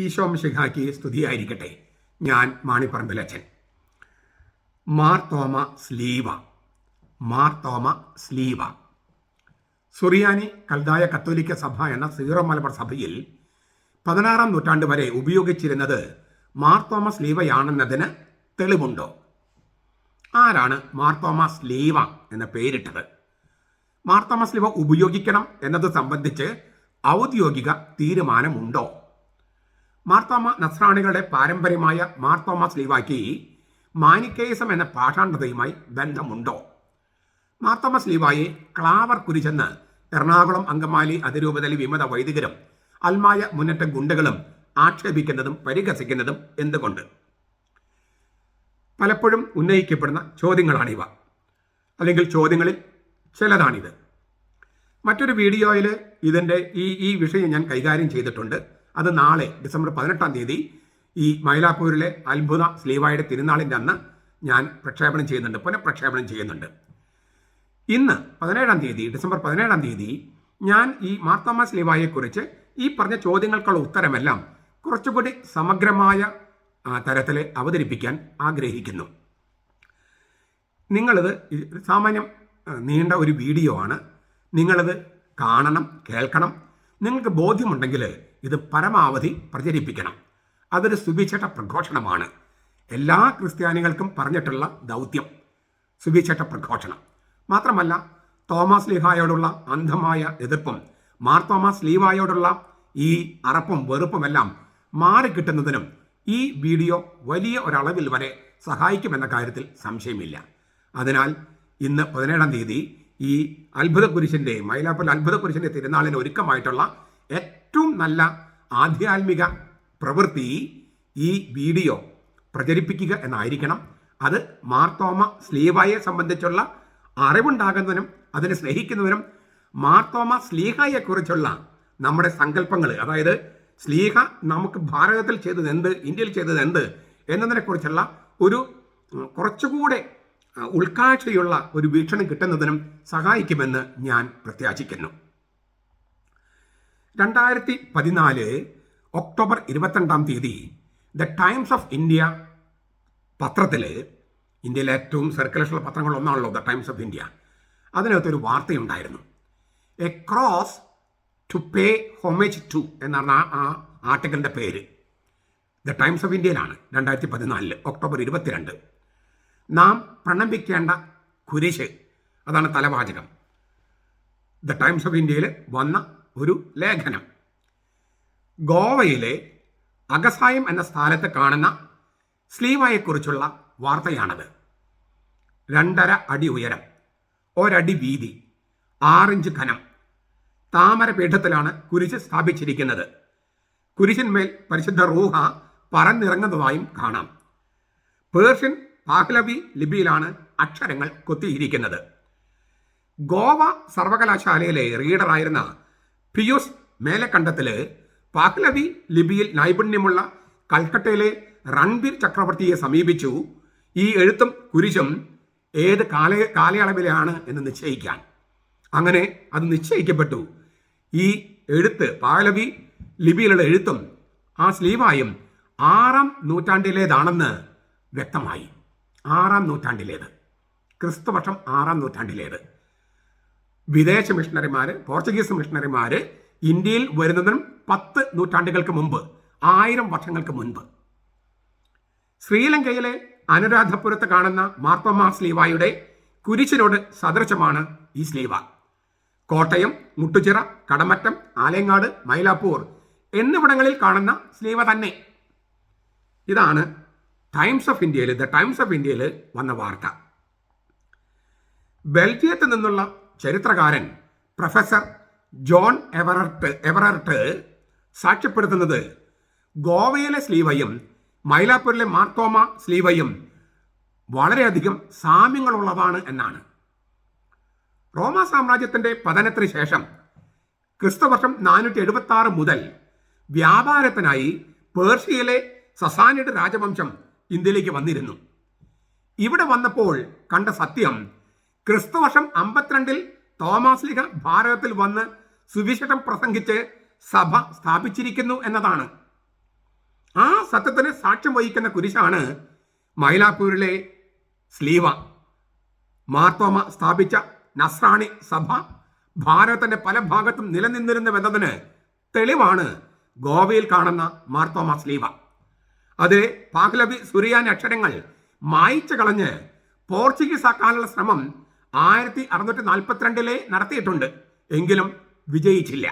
ഈശോ മിശിഹായ്ക്ക് സ്തുതിയായിരിക്കട്ടെ. ഞാൻ മാണിപ്പറമ്പിലച്ചൻ. മാർ തോമ സ്ലീവ സുറിയാനി കൽദായ കത്തോലിക്ക സഭ എന്ന സീറോ മലബാർ സഭയിൽ 16-ാം നൂറ്റാണ്ട് വരെ ഉപയോഗിച്ചിരുന്നത് മാർ തോമസ് ലീവയാണെന്നതിന് തെളിവുണ്ടോ? ആരാണ് മാർ തോമസ് ലീവ എന്ന പേരിട്ടത്? മാർ തോമസ് ലീവ ഉപയോഗിക്കണം എന്നത് സംബന്ധിച്ച് ഔദ്യോഗിക തീരുമാനമുണ്ടോ? മാർത്തോമ നസ്രാണികളുടെ പാരമ്പര്യമായ മാർ തോമസ് ലീവായ്ക്ക് മാനിക്കേയിസം എന്ന പാഷാണ്ഡതയുമായി ബന്ധമുണ്ടോ? മാർ തോമസ് ലീവായെ ക്ലാവർ കുരിശെന്ന് എറണാകുളം അങ്കമാലി അതിരൂപതയിലെ വിമത വൈദികരും അൽമായ മുന്നേറ്റ ഗുണ്ടകളും ആക്ഷേപിക്കുന്നതും പരിഹസിക്കുന്നതും എന്തുകൊണ്ട്? പലപ്പോഴും ഉന്നയിക്കപ്പെടുന്ന ചോദ്യങ്ങളാണിവ, അല്ലെങ്കിൽ ചോദ്യങ്ങളിൽ ചിലതാണിത്. മറ്റൊരു വീഡിയോയിൽ ഇതിൻ്റെ ഈ വിഷയം ഞാൻ കൈകാര്യം ചെയ്തിട്ടുണ്ട്. അത് നാളെ ഡിസംബർ 18-ാം തീയതി ഈ മൈലാപ്പൂരിലെ അത്ഭുത സ്ലീവായുടെ തിരുനാളിൻ്റെ അന്ന് ഞാൻ പുനഃപ്രക്ഷേപണം ചെയ്യുന്നുണ്ട്. ഇന്ന് 17-ാം തീയതി ഡിസംബർ 17-ാം തീയതി ഞാൻ ഈ മാർ തോമസ് ലീവായെക്കുറിച്ച് ഈ പറഞ്ഞ ചോദ്യങ്ങൾക്കുള്ള ഉത്തരമെല്ലാം കുറച്ചുകൂടി സമഗ്രമായ തരത്തിൽ അവതരിപ്പിക്കാൻ ആഗ്രഹിക്കുന്നു. നിങ്ങളിത് സാമാന്യം നീണ്ട ഒരു വീഡിയോ ആണ്. നിങ്ങളിത് കാണണം, കേൾക്കണം. നിങ്ങൾക്ക് ബോധ്യമുണ്ടെങ്കിൽ ഇത് പരമാവധി പ്രചരിപ്പിക്കണം. അതൊരു സുവിശേഷ പ്രഘോഷണമാണ്. എല്ലാ ക്രിസ്ത്യാനികൾക്കും പറഞ്ഞിട്ടുള്ള ദൗത്യം സുവിശേഷ പ്രഘോഷണം മാത്രമല്ല, തോമസ് ലീഹായോടുള്ള അന്ധമായ എതിർപ്പും മാർ തോമസ് ലീവായോടുള്ള ഈ അറപ്പും വെറുപ്പുമെല്ലാം മാറിക്കിട്ടുന്നതിനും ഈ വീഡിയോ വലിയ ഒരളവിൽ വരെ സഹായിക്കുമെന്ന കാര്യത്തിൽ സംശയമില്ല. അതിനാൽ ഇന്ന് 17-ാം തീയതി ഈ മൈലാപ്പൂർ അത്ഭുത കുരിശിൻ്റെ തിരുനാളിന് ഒരുക്കമായിട്ടുള്ള ഏറ്റവും നല്ല ആധ്യാത്മിക പ്രവൃത്തി ഈ വീഡിയോ പ്രചരിപ്പിക്കുക എന്നായിരിക്കണം. അത് മാർ തോമസ് ലീവായെ സംബന്ധിച്ചുള്ള അറിവുണ്ടാകുന്നതിനും അതിനെ സ്നേഹിക്കുന്നതിനും മാർ തോമസ് ലീഹായെക്കുറിച്ചുള്ള നമ്മുടെ സങ്കല്പങ്ങൾ, അതായത് സ്ലീഹ നമുക്ക് ഭാരതത്തിൽ ചെയ്തത് എന്ത്, ഇന്ത്യയിൽ ചെയ്തത് എന്ത് എന്നതിനെക്കുറിച്ചുള്ള ഒരു കുറച്ചുകൂടെ ഉൾക്കാഴ്ചയുള്ള ഒരു വീക്ഷണം കിട്ടുന്നതിനും സഹായിക്കുമെന്ന് ഞാൻ പ്രത്യാശിക്കുന്നു. 2014 ഒക്ടോബർ 22-ാം തീയതി ദ ടൈംസ് ഓഫ് ഇന്ത്യ പത്രത്തിൽ, ഇന്ത്യയിലെ ഏറ്റവും സർക്കുലേഷനുള്ള പത്രങ്ങളൊന്നാണല്ലോ ദ ടൈംസ് ഓഫ് ഇന്ത്യ, അതിനകത്തൊരു വാർത്തയുണ്ടായിരുന്നു. A cross to pay homage to എന്നാണ് ആ ആർട്ടിക്കിളിൻ്റെ പേര്. ദ ടൈംസ് ഓഫ് ഇന്ത്യയിലാണ് 2014 ഒക്ടോബർ 22. നാം പ്രണമിക്കേണ്ട കുരിശ്, അതാണ് തലവാചകം. ദ ടൈംസ് ഓഫ് ഇന്ത്യയിൽ വന്ന ഒരു ലേഖനം. ഗോവയിലെ അഗസായം എന്ന സ്ഥലത്ത് കാണുന്ന സ്ലീവായെക്കുറിച്ചുള്ള വാർത്തയാണത്. 2.5 അടി ഉയരം, 1 അടി വീതി, 6 ഇഞ്ച് ഘനം, താമരപീഠത്തിലാണ് കുരിശ് സ്ഥാപിച്ചിരിക്കുന്നത്. കുരിശിന്മേൽ പരിശുദ്ധ റൂഹ പറന്നിറങ്ങുന്നതായും കാണാം. പേർഷ്യൻ പാഹ്ലവി ലിപിയിലാണ് അക്ഷരങ്ങൾ കൊത്തിയിരിക്കുന്നത്. ഗോവ സർവകലാശാലയിലെ റീഡറായിരുന്ന പിയൂസ് മേലക്കണ്ടത്തിൽ പാഹ്ലവി ലിപിയിൽ നൈപുണ്യമുള്ള കൽക്കട്ടയിലെ രൺബീർ ചക്രവർത്തിയെ സമീപിച്ചു ഈ എഴുത്തും കുരിശും ഏത് കാലയളവിലാണ് എന്ന് നിശ്ചയിക്കാൻ. അങ്ങനെ അത് നിശ്ചയിക്കപ്പെട്ടു. ഈ എഴുത്ത്, പാഹ്ലവി ലിപിയിലുള്ള എഴുത്തും ആ സ്ലീവായും 6-ാം നൂറ്റാണ്ടിലേതാണെന്ന് വ്യക്തമായി. 6-ാം നൂറ്റാണ്ടിലേത്, ക്രിസ്തുവർഷം 6-ാം നൂറ്റാണ്ടിലേത്. വിദേശ മിഷണറിമാർ, പോർച്ചുഗീസ് മിഷണറിമാർ ഇന്ത്യയിൽ വരുന്നതിനും 10 നൂറ്റാണ്ടുകൾക്ക് മുമ്പ്, 1000 വർഷങ്ങൾക്ക് മുൻപ്. ശ്രീലങ്കയിലെ അനുരാധപുരത്ത് കാണുന്ന മാർ തോമസ് ലീവായുടെ കുരിശിനോട് സദൃശമാണ് ഈ സ്ലീവ. കോട്ടയം, മുട്ടുചിറ, കടമറ്റം, ആലങ്ങാട്, മൈലാപ്പൂർ എന്നിവിടങ്ങളിൽ കാണുന്ന സ്ലീവ തന്നെ. ഇതാണ് ടൈംസ് ഓഫ് ഇന്ത്യയിൽ, ദ ടൈംസ് ഓഫ് ഇന്ത്യയിൽ വന്ന വാർത്ത. ബെൽജിയത്തിൽ നിന്നുള്ള ചരിത്രകാരൻ പ്രൊഫസർ ജോൺ എവറർട്ട് സാക്ഷ്യപ്പെടുത്തുന്നത് ഗോവയിലെ സ്ലീവയും മൈലാപ്പൂരിലെ മാർ തോമസ് സ്ലീവയും വളരെയധികം സാമ്യങ്ങളുള്ളതാണ് എന്നാണ്. റോമാ സാമ്രാജ്യത്തിൻ്റെ പതനത്തിന് ശേഷം ക്രിസ്തുവർഷം 476 മുതൽ വ്യാപാരത്തിനായി പേർഷ്യയിലെ സസാനിഡ് രാജവംശം ഇന്ത്യയിലേക്ക് വന്നിരുന്നു. ഇവിടെ വന്നപ്പോൾ കണ്ട സത്യം, ക്രിസ്തുവർഷം 52-ൽ തോമസ് ലീഹ ഭാരതത്തിൽ വന്ന് സുവിശേഷം പ്രസംഗിച്ച് സഭ സ്ഥാപിച്ചിരിക്കുന്നു എന്നതാണ്. ആ സത്യത്തിന് സാക്ഷ്യം വഹിക്കുന്ന കുരിശാണ് മൈലാപ്പൂരിലെ സ്ലീവ. മാർത്തോമ സ്ഥാപിച്ച നസ്രാണി സഭ ഭാരതത്തിന്റെ പല ഭാഗത്തും നിലനിന്നിരുന്നുവെന്നതിന് തെളിവാണ് ഗോവയിൽ കാണുന്ന മാർത്തോമ സ്ലീവ. അതിലെ പാഹ്ലവി സുറിയാനി അക്ഷരങ്ങൾ മായ്ച്ചു കളഞ്ഞ് പോർച്ചുഗീസ് ആക്കാനുള്ള ശ്രമം 1642 നടത്തിയിട്ടുണ്ട്. എങ്കിലും വിജയിച്ചില്ല.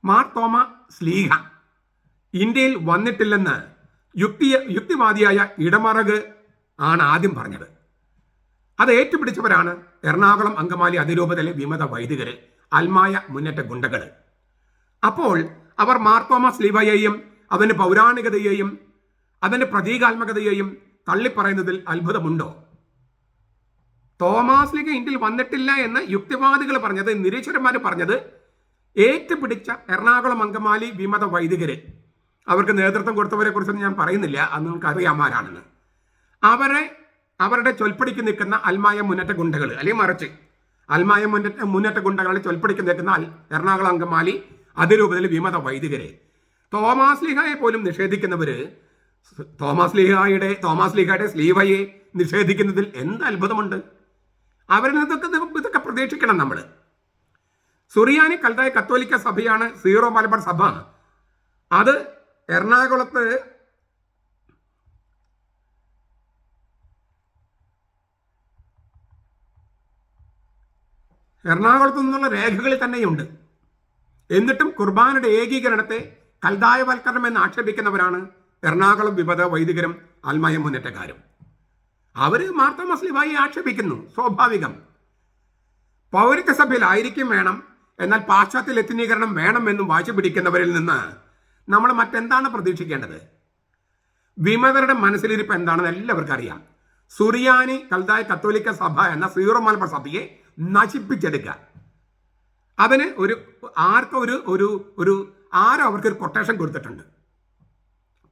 മാർത്തോമ സ്ലീഹ ഇന്ത്യയിൽ വന്നിട്ടില്ലെന്ന് യുക്തിവാദിയായ ഇടമറക് ആണ് ആദ്യം പറഞ്ഞത്. അത് ഏറ്റുപിടിച്ചവരാണ് എറണാകുളം അങ്കമാലി അതിരൂപതയിലെ വിമത വൈദികര്, അൽമായ മുന്നേറ്റ ഗുണ്ടകൾ. അപ്പോൾ അവർ മാർത്തോമ സ്ലീവയെയും അതിന്റെ പൗരാണികതയെയും അതിന്റെ പ്രതീകാത്മകതയെയും തള്ളിപ്പറയുന്നതിൽ അത്ഭുതമുണ്ടോ? തോമാസ് ലീഗ ഇന്ത്യയിൽ വന്നിട്ടില്ല എന്ന് യുക്തിവാദികൾ പറഞ്ഞത്, നിരീശ്വരന്മാർ പറഞ്ഞത് ഏറ്റുപിടിച്ച എറണാകുളം അങ്കമാലി വിമത വൈദികര്, അവർക്ക് നേതൃത്വം കൊടുത്തവരെ കുറിച്ചൊന്നും ഞാൻ പറയുന്നില്ല, അത് നിങ്ങൾക്ക് അറിയാമാരാണെന്ന്. അവരുടെ ചൊൽപ്പടിക്ക് നിൽക്കുന്ന അൽമായ മുന്നേറ്റ ഗുണ്ടകൾ, അല്ലെങ്കിൽ മറിച്ച് അൽമായ മുന്നേറ്റ ഗുണ്ടകളെ ചൊൽപ്പടിക്ക് നിൽക്കുന്ന എറണാകുളം അങ്കമാലി അതിരൂപതയിലെ വിമത വൈദികരെ, തോമാസ് ലീഹയെ പോലും നിഷേധിക്കുന്നവര് തോമാസ് ലീഹയുടെ സ്ലീവയെ നിഷേധിക്കുന്നതിൽ എന്ത് അത്ഭുതമുണ്ട്? അവരിൽ ഇതൊക്കെ പ്രതീക്ഷിക്കണം നമ്മൾ. സുറിയാനി കൽതായ കത്തോലിക്ക സഭയാണ് സീറോ മലബാർ സഭ. അത് എറണാകുളത്ത് നിന്നുള്ള രേഖകളിൽ തന്നെയുണ്ട്. എന്നിട്ടും കുർബാനയുടെ ഏകീകരണത്തെ കൽതായവൽക്കരണം എന്ന് ആക്ഷേപിക്കുന്നവരാണ് എറണാകുളം വിമത വൈദികരും അൽമായ മുന്നേറ്റക്കാരും. അവർ മാർത്തോമ സ്ലീവയെ ആക്ഷേപിക്കുന്നു, സ്വാഭാവികം. പൗരത്വ സഭയിലായിരിക്കും വേണം, എന്നാൽ പാശ്ചാത്യ ലത്തീനീകരണം വേണമെന്നും വാശി പിടിക്കുന്നവരിൽ നിന്ന് നമ്മൾ മറ്റെന്താണ് പ്രതീക്ഷിക്കേണ്ടത്? വിമതരുടെ മനസ്സിലിരിപ്പ് എന്താണെന്ന് എല്ലാവർക്കും അറിയാം. സുറിയാനി കൽതായ കത്തോലിക്ക സഭ എന്ന സീറോ മലബാർ സഭയെ നശിപ്പിച്ചെടുക്കുക. അതിന് ആരോ അവർക്കൊരു കൊട്ടേഷൻ കൊടുത്തിട്ടുണ്ട്.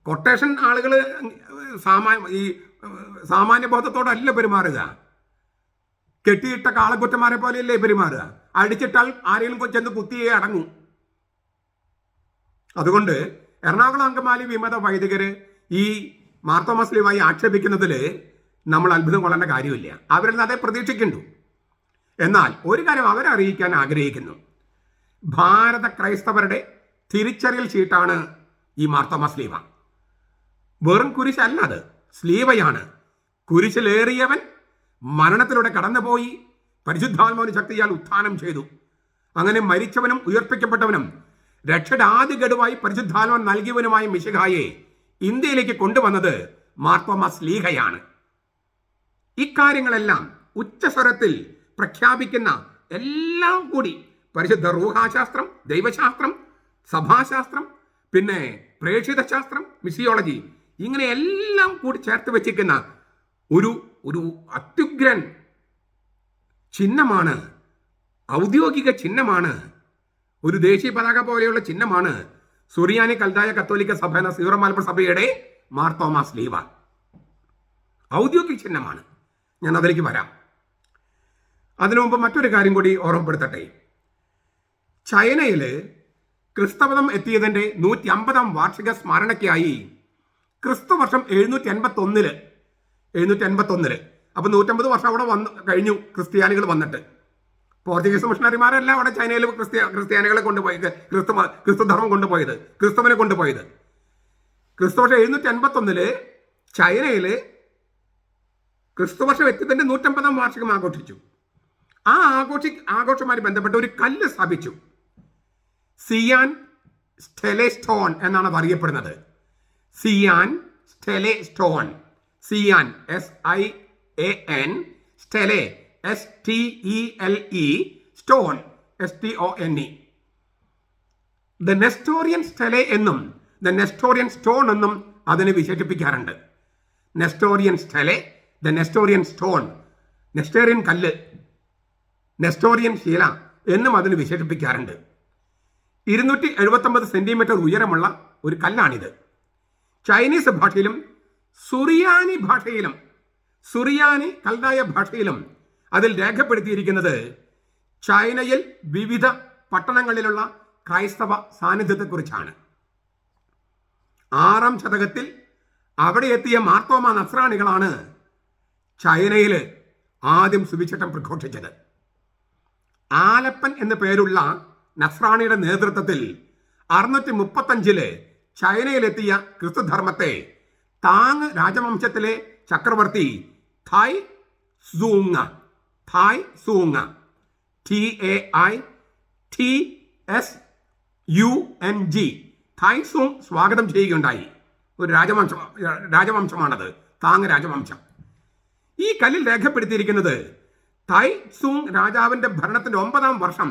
കൊട്ടേഷൻ ആളുകൾ സാമാന്യ ബോധത്തോടല്ല പെരുമാറുക, കെട്ടിയിട്ട കാളക്കുറ്റന്മാരെ പോലെയല്ലേ പെരുമാറുക. അടിച്ചിട്ടാൽ ആരെങ്കിലും ചെന്ന് കുത്തിയേ അടങ്ങും. അതുകൊണ്ട് എറണാകുളം അങ്കമാലി വിമത വൈദികര് ഈ മാർത്തോമ സ്ലീവയെ ആക്ഷേപിക്കുന്നതിൽ നമ്മൾ അത്ഭുതം കൊള്ളേണ്ട കാര്യമില്ല. അവരിൽ നിന്ന് അതേ പ്രതീക്ഷിക്കുന്നു. എന്നാൽ ഒരു കാര്യം അവരറിയിക്കാൻ ആഗ്രഹിക്കുന്നു. ഭാരത ക്രൈസ്തവരുടെ തിരിച്ചറിയൽ ഷീട്ടാണ് ഈ മാർത്തോമ സ്ലീവ. വെറും കുരിശല്ല, അത് സ്ലീവയാണ്. കുരിശിലേറിയവൻ മരണത്തിലൂടെ കടന്നുപോയി പരിശുദ്ധാത്മാവിന്റെ ശക്തിയാൽ ഉത്ഥാനം ചെയ്തു. അങ്ങനെ മരിച്ചവനും ഉയർപ്പിക്കപ്പെട്ടവനും രക്ഷയുടെ ആദ്യ ഗഡുവായി പരിശുദ്ധാത്മാവൻ നൽകിയവനുമായ മിശിഹായെ ഇന്ത്യയിലേക്ക് കൊണ്ടുവന്നത് മാർത്തോമ സ്ലീഹയാണ്. ഇക്കാര്യങ്ങളെല്ലാം ഉച്ചസ്വരത്തിൽ പ്രഖ്യാപിക്കുന്ന എല്ലാം കൂടി പരിശുദ്ധ റൂഹാശാസ്ത്രം, ദൈവശാസ്ത്രം, സഭാശാസ്ത്രം, പിന്നെ പ്രേക്ഷിത ശാസ്ത്രം, മിസിയോളജി, ഇങ്ങനെ എല്ലാം കൂടി ചേർത്ത് വെച്ചിരിക്കുന്ന ഒരു അത്യുഗ്രൻ ചിഹ്നമാണ്, ഔദ്യോഗിക ചിഹ്നമാണ്, ഒരു ദേശീയ പതാക പോലെയുള്ള ചിഹ്നമാണ് സുറിയാനി കൽതായ കത്തോലിക്ക സഭ എന്ന സീറോ മലബാർ സഭയുടെ മാർത്തോമ സ്ലീവ. ഔദ്യോഗിക ചിഹ്നമാണ്. ഞാൻ അതിലേക്ക് വരാം. അതിനു മുമ്പ് മറ്റൊരു കാര്യം കൂടി ഓർമ്മപ്പെടുത്തട്ടെ. ചൈനയിൽ ക്രിസ്തമതം എത്തിയതിൻ്റെ 150-ാം വാർഷിക സ്മരണയ്ക്കായി ക്രിസ്തുവർഷം 781 അപ്പോൾ 150 വർഷം അവിടെ കഴിഞ്ഞു ക്രിസ്ത്യാനികൾ വന്നിട്ട്. പോർച്ചുഗീസ് മിഷണറിമാരല്ല അവിടെ ചൈനയിൽ ക്രിസ്ത്യാനികളെ കൊണ്ടുപോയത്, ക്രിസ്തുധർമ്മം കൊണ്ടുപോയത്, ക്രിസ്തുവിനെ കൊണ്ടുപോയത്. ക്രിസ്തുവർഷം 781 ചൈനയിൽ ക്രിസ്തുവർഷം എത്തിയതിൻ്റെ 150-ാം വാർഷികം ആഘോഷിച്ചു. ആ ആഘോഷവുമായി ബന്ധപ്പെട്ട് ഒരു കല്ല് സ്ഥാപിച്ചു. സിയാൻ സ്റ്റെലെ സ്റ്റോൺ എന്നാണ് അത് അറിയപ്പെടുന്നത്. Sian stele stone, Sian SIAN, stele STELE, stone STONE. The Nestorian stele എന്നും ദ നെസ്റ്റോറിയൻ സ്റ്റോൺ എന്നും അതിനെ വിശേഷിപ്പിക്കാറുണ്ട്. Nestorian stele, the Nestorian stone, Nestorian കല്ല്, നെസ്റ്റോറിയൻ ശീല എന്നും അതിന് വിശേഷിപ്പിക്കാറുണ്ട്. 279 സെന്റിമീറ്റർ ഉയരമുള്ള ഒരു കല്ലാണിത്. ചൈനീസ് ഭാഷയിലും സുറിയാനി കൽതായ ഭാഷയിലും അതിൽ രേഖപ്പെടുത്തിയിരിക്കുന്നത് ചൈനയിൽ വിവിധ പട്ടണങ്ങളിലുള്ള ക്രൈസ്തവ സാന്നിധ്യത്തെക്കുറിച്ചാണ്. 6-ാം ശതകത്തിൽ അവിടെ എത്തിയ മാർത്തോമ നസ്രാണികളാണ് ചൈനയിൽ ആദ്യം സുവിശേഷം പ്രഘോഷിച്ചത്. ആലപ്പൻ എന്ന പേരുള്ള നസ്രാണിയുടെ നേതൃത്വത്തിൽ 635 ചൈനയിലെത്തിയ ക്രിസ്തുധർമ്മത്തെ താങ് രാജവംശത്തിലെ ചക്രവർത്തി തായ് സൂങ് TAITSUNG തായ് സൂങ് സ്വാഗതം ചെയ്യുകയുണ്ടായി. ഒരു രാജവംശമാണത്, താങ് രാജവംശം. ഈ കല്ലിൽ രേഖപ്പെടുത്തിയിരിക്കുന്നത് തായ് സൂങ് രാജാവിന്റെ ഭരണത്തിന്റെ 9-ാം വർഷം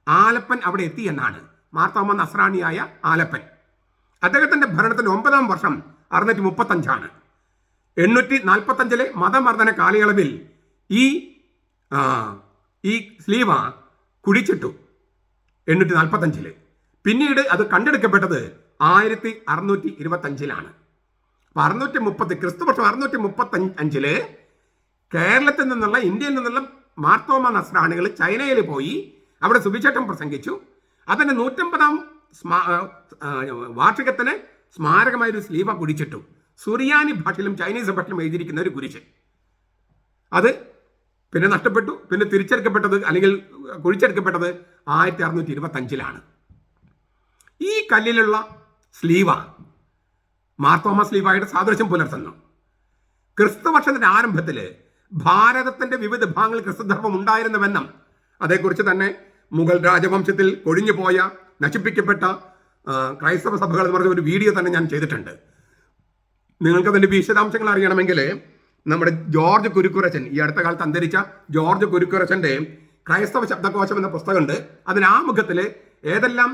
ആലപ്പൻ അവിടെ എത്തി എന്നാണ്. മാർത്തോമ നസ്രാണിയായ ആലപ്പൻ അദ്ദേഹത്തിന്റെ ഭരണത്തിന്റെ 9-ാം വർഷം 635 845 മതമർദ്ദന കാലയളവിൽ ഈ സ്ലീവ കുഴിച്ചിട്ടു 845. പിന്നീട് അത് കണ്ടെടുക്കപ്പെട്ടത് 1625 അപ്പൊ 630 ക്രിസ്തുവർഷം 635 കേരളത്തിൽ നിന്നുള്ള ഇന്ത്യയിൽ നിന്നുള്ള മാർത്തോമ നസ്രാണികൾ ചൈനയിൽ പോയി അവിടെ സുവിശേഷം പ്രസംഗിച്ചു. അതിന്റെ 150-ാം വാർഷികത്തിന് സ്മാരകമായൊരു സ്ലീവ കുടിച്ചിട്ടു. സുറിയാനി ഭാഷയിലും ചൈനീസ് ഭാഷയിലും എഴുതിയിരിക്കുന്ന ഒരു കുരിശ്. അത് പിന്നെ നഷ്ടപ്പെട്ടു. പിന്നെ തിരിച്ചെടുക്കപ്പെട്ടത് അല്ലെങ്കിൽ കുഴിച്ചെടുക്കപ്പെട്ടത് 1625 ഈ കല്ലിലുള്ള സ്ലീവ മാർത്തോമ സ്ലീവായുടെ സാദൃശ്യം പുലർത്തുന്നു. ക്രിസ്തുവർഷത്തിന്റെ ആരംഭത്തിൽ ഭാരതത്തിന്റെ വിവിധ ഭാഗങ്ങളിൽ ക്രിസ്തുധർമ്മം ഉണ്ടായിരുന്നുവെന്നും അതേക്കുറിച്ച് തന്നെ മുഗൾ രാജവംശത്തിൽ കൊഴിഞ്ഞുപോയ നശിപ്പിക്കപ്പെട്ട ക്രൈസ്തവ സഭകൾ എന്ന് പറഞ്ഞ ഒരു വീഡിയോ തന്നെ ഞാൻ ചെയ്തിട്ടുണ്ട്. നിങ്ങൾക്ക് അതിന്റെ വിശദാംശങ്ങൾ അറിയണമെങ്കിൽ നമ്മുടെ ജോർജ് കുരുക്കുറച്ചൻ, ഈ അടുത്ത കാലത്ത് അന്തരിച്ച ജോർജ് കുരുക്കുറച്ചന്റെ ക്രൈസ്തവ ശബ്ദകോശം എന്ന പുസ്തകമുണ്ട്. അതിന് ആമുഖത്തിൽ ഏതെല്ലാം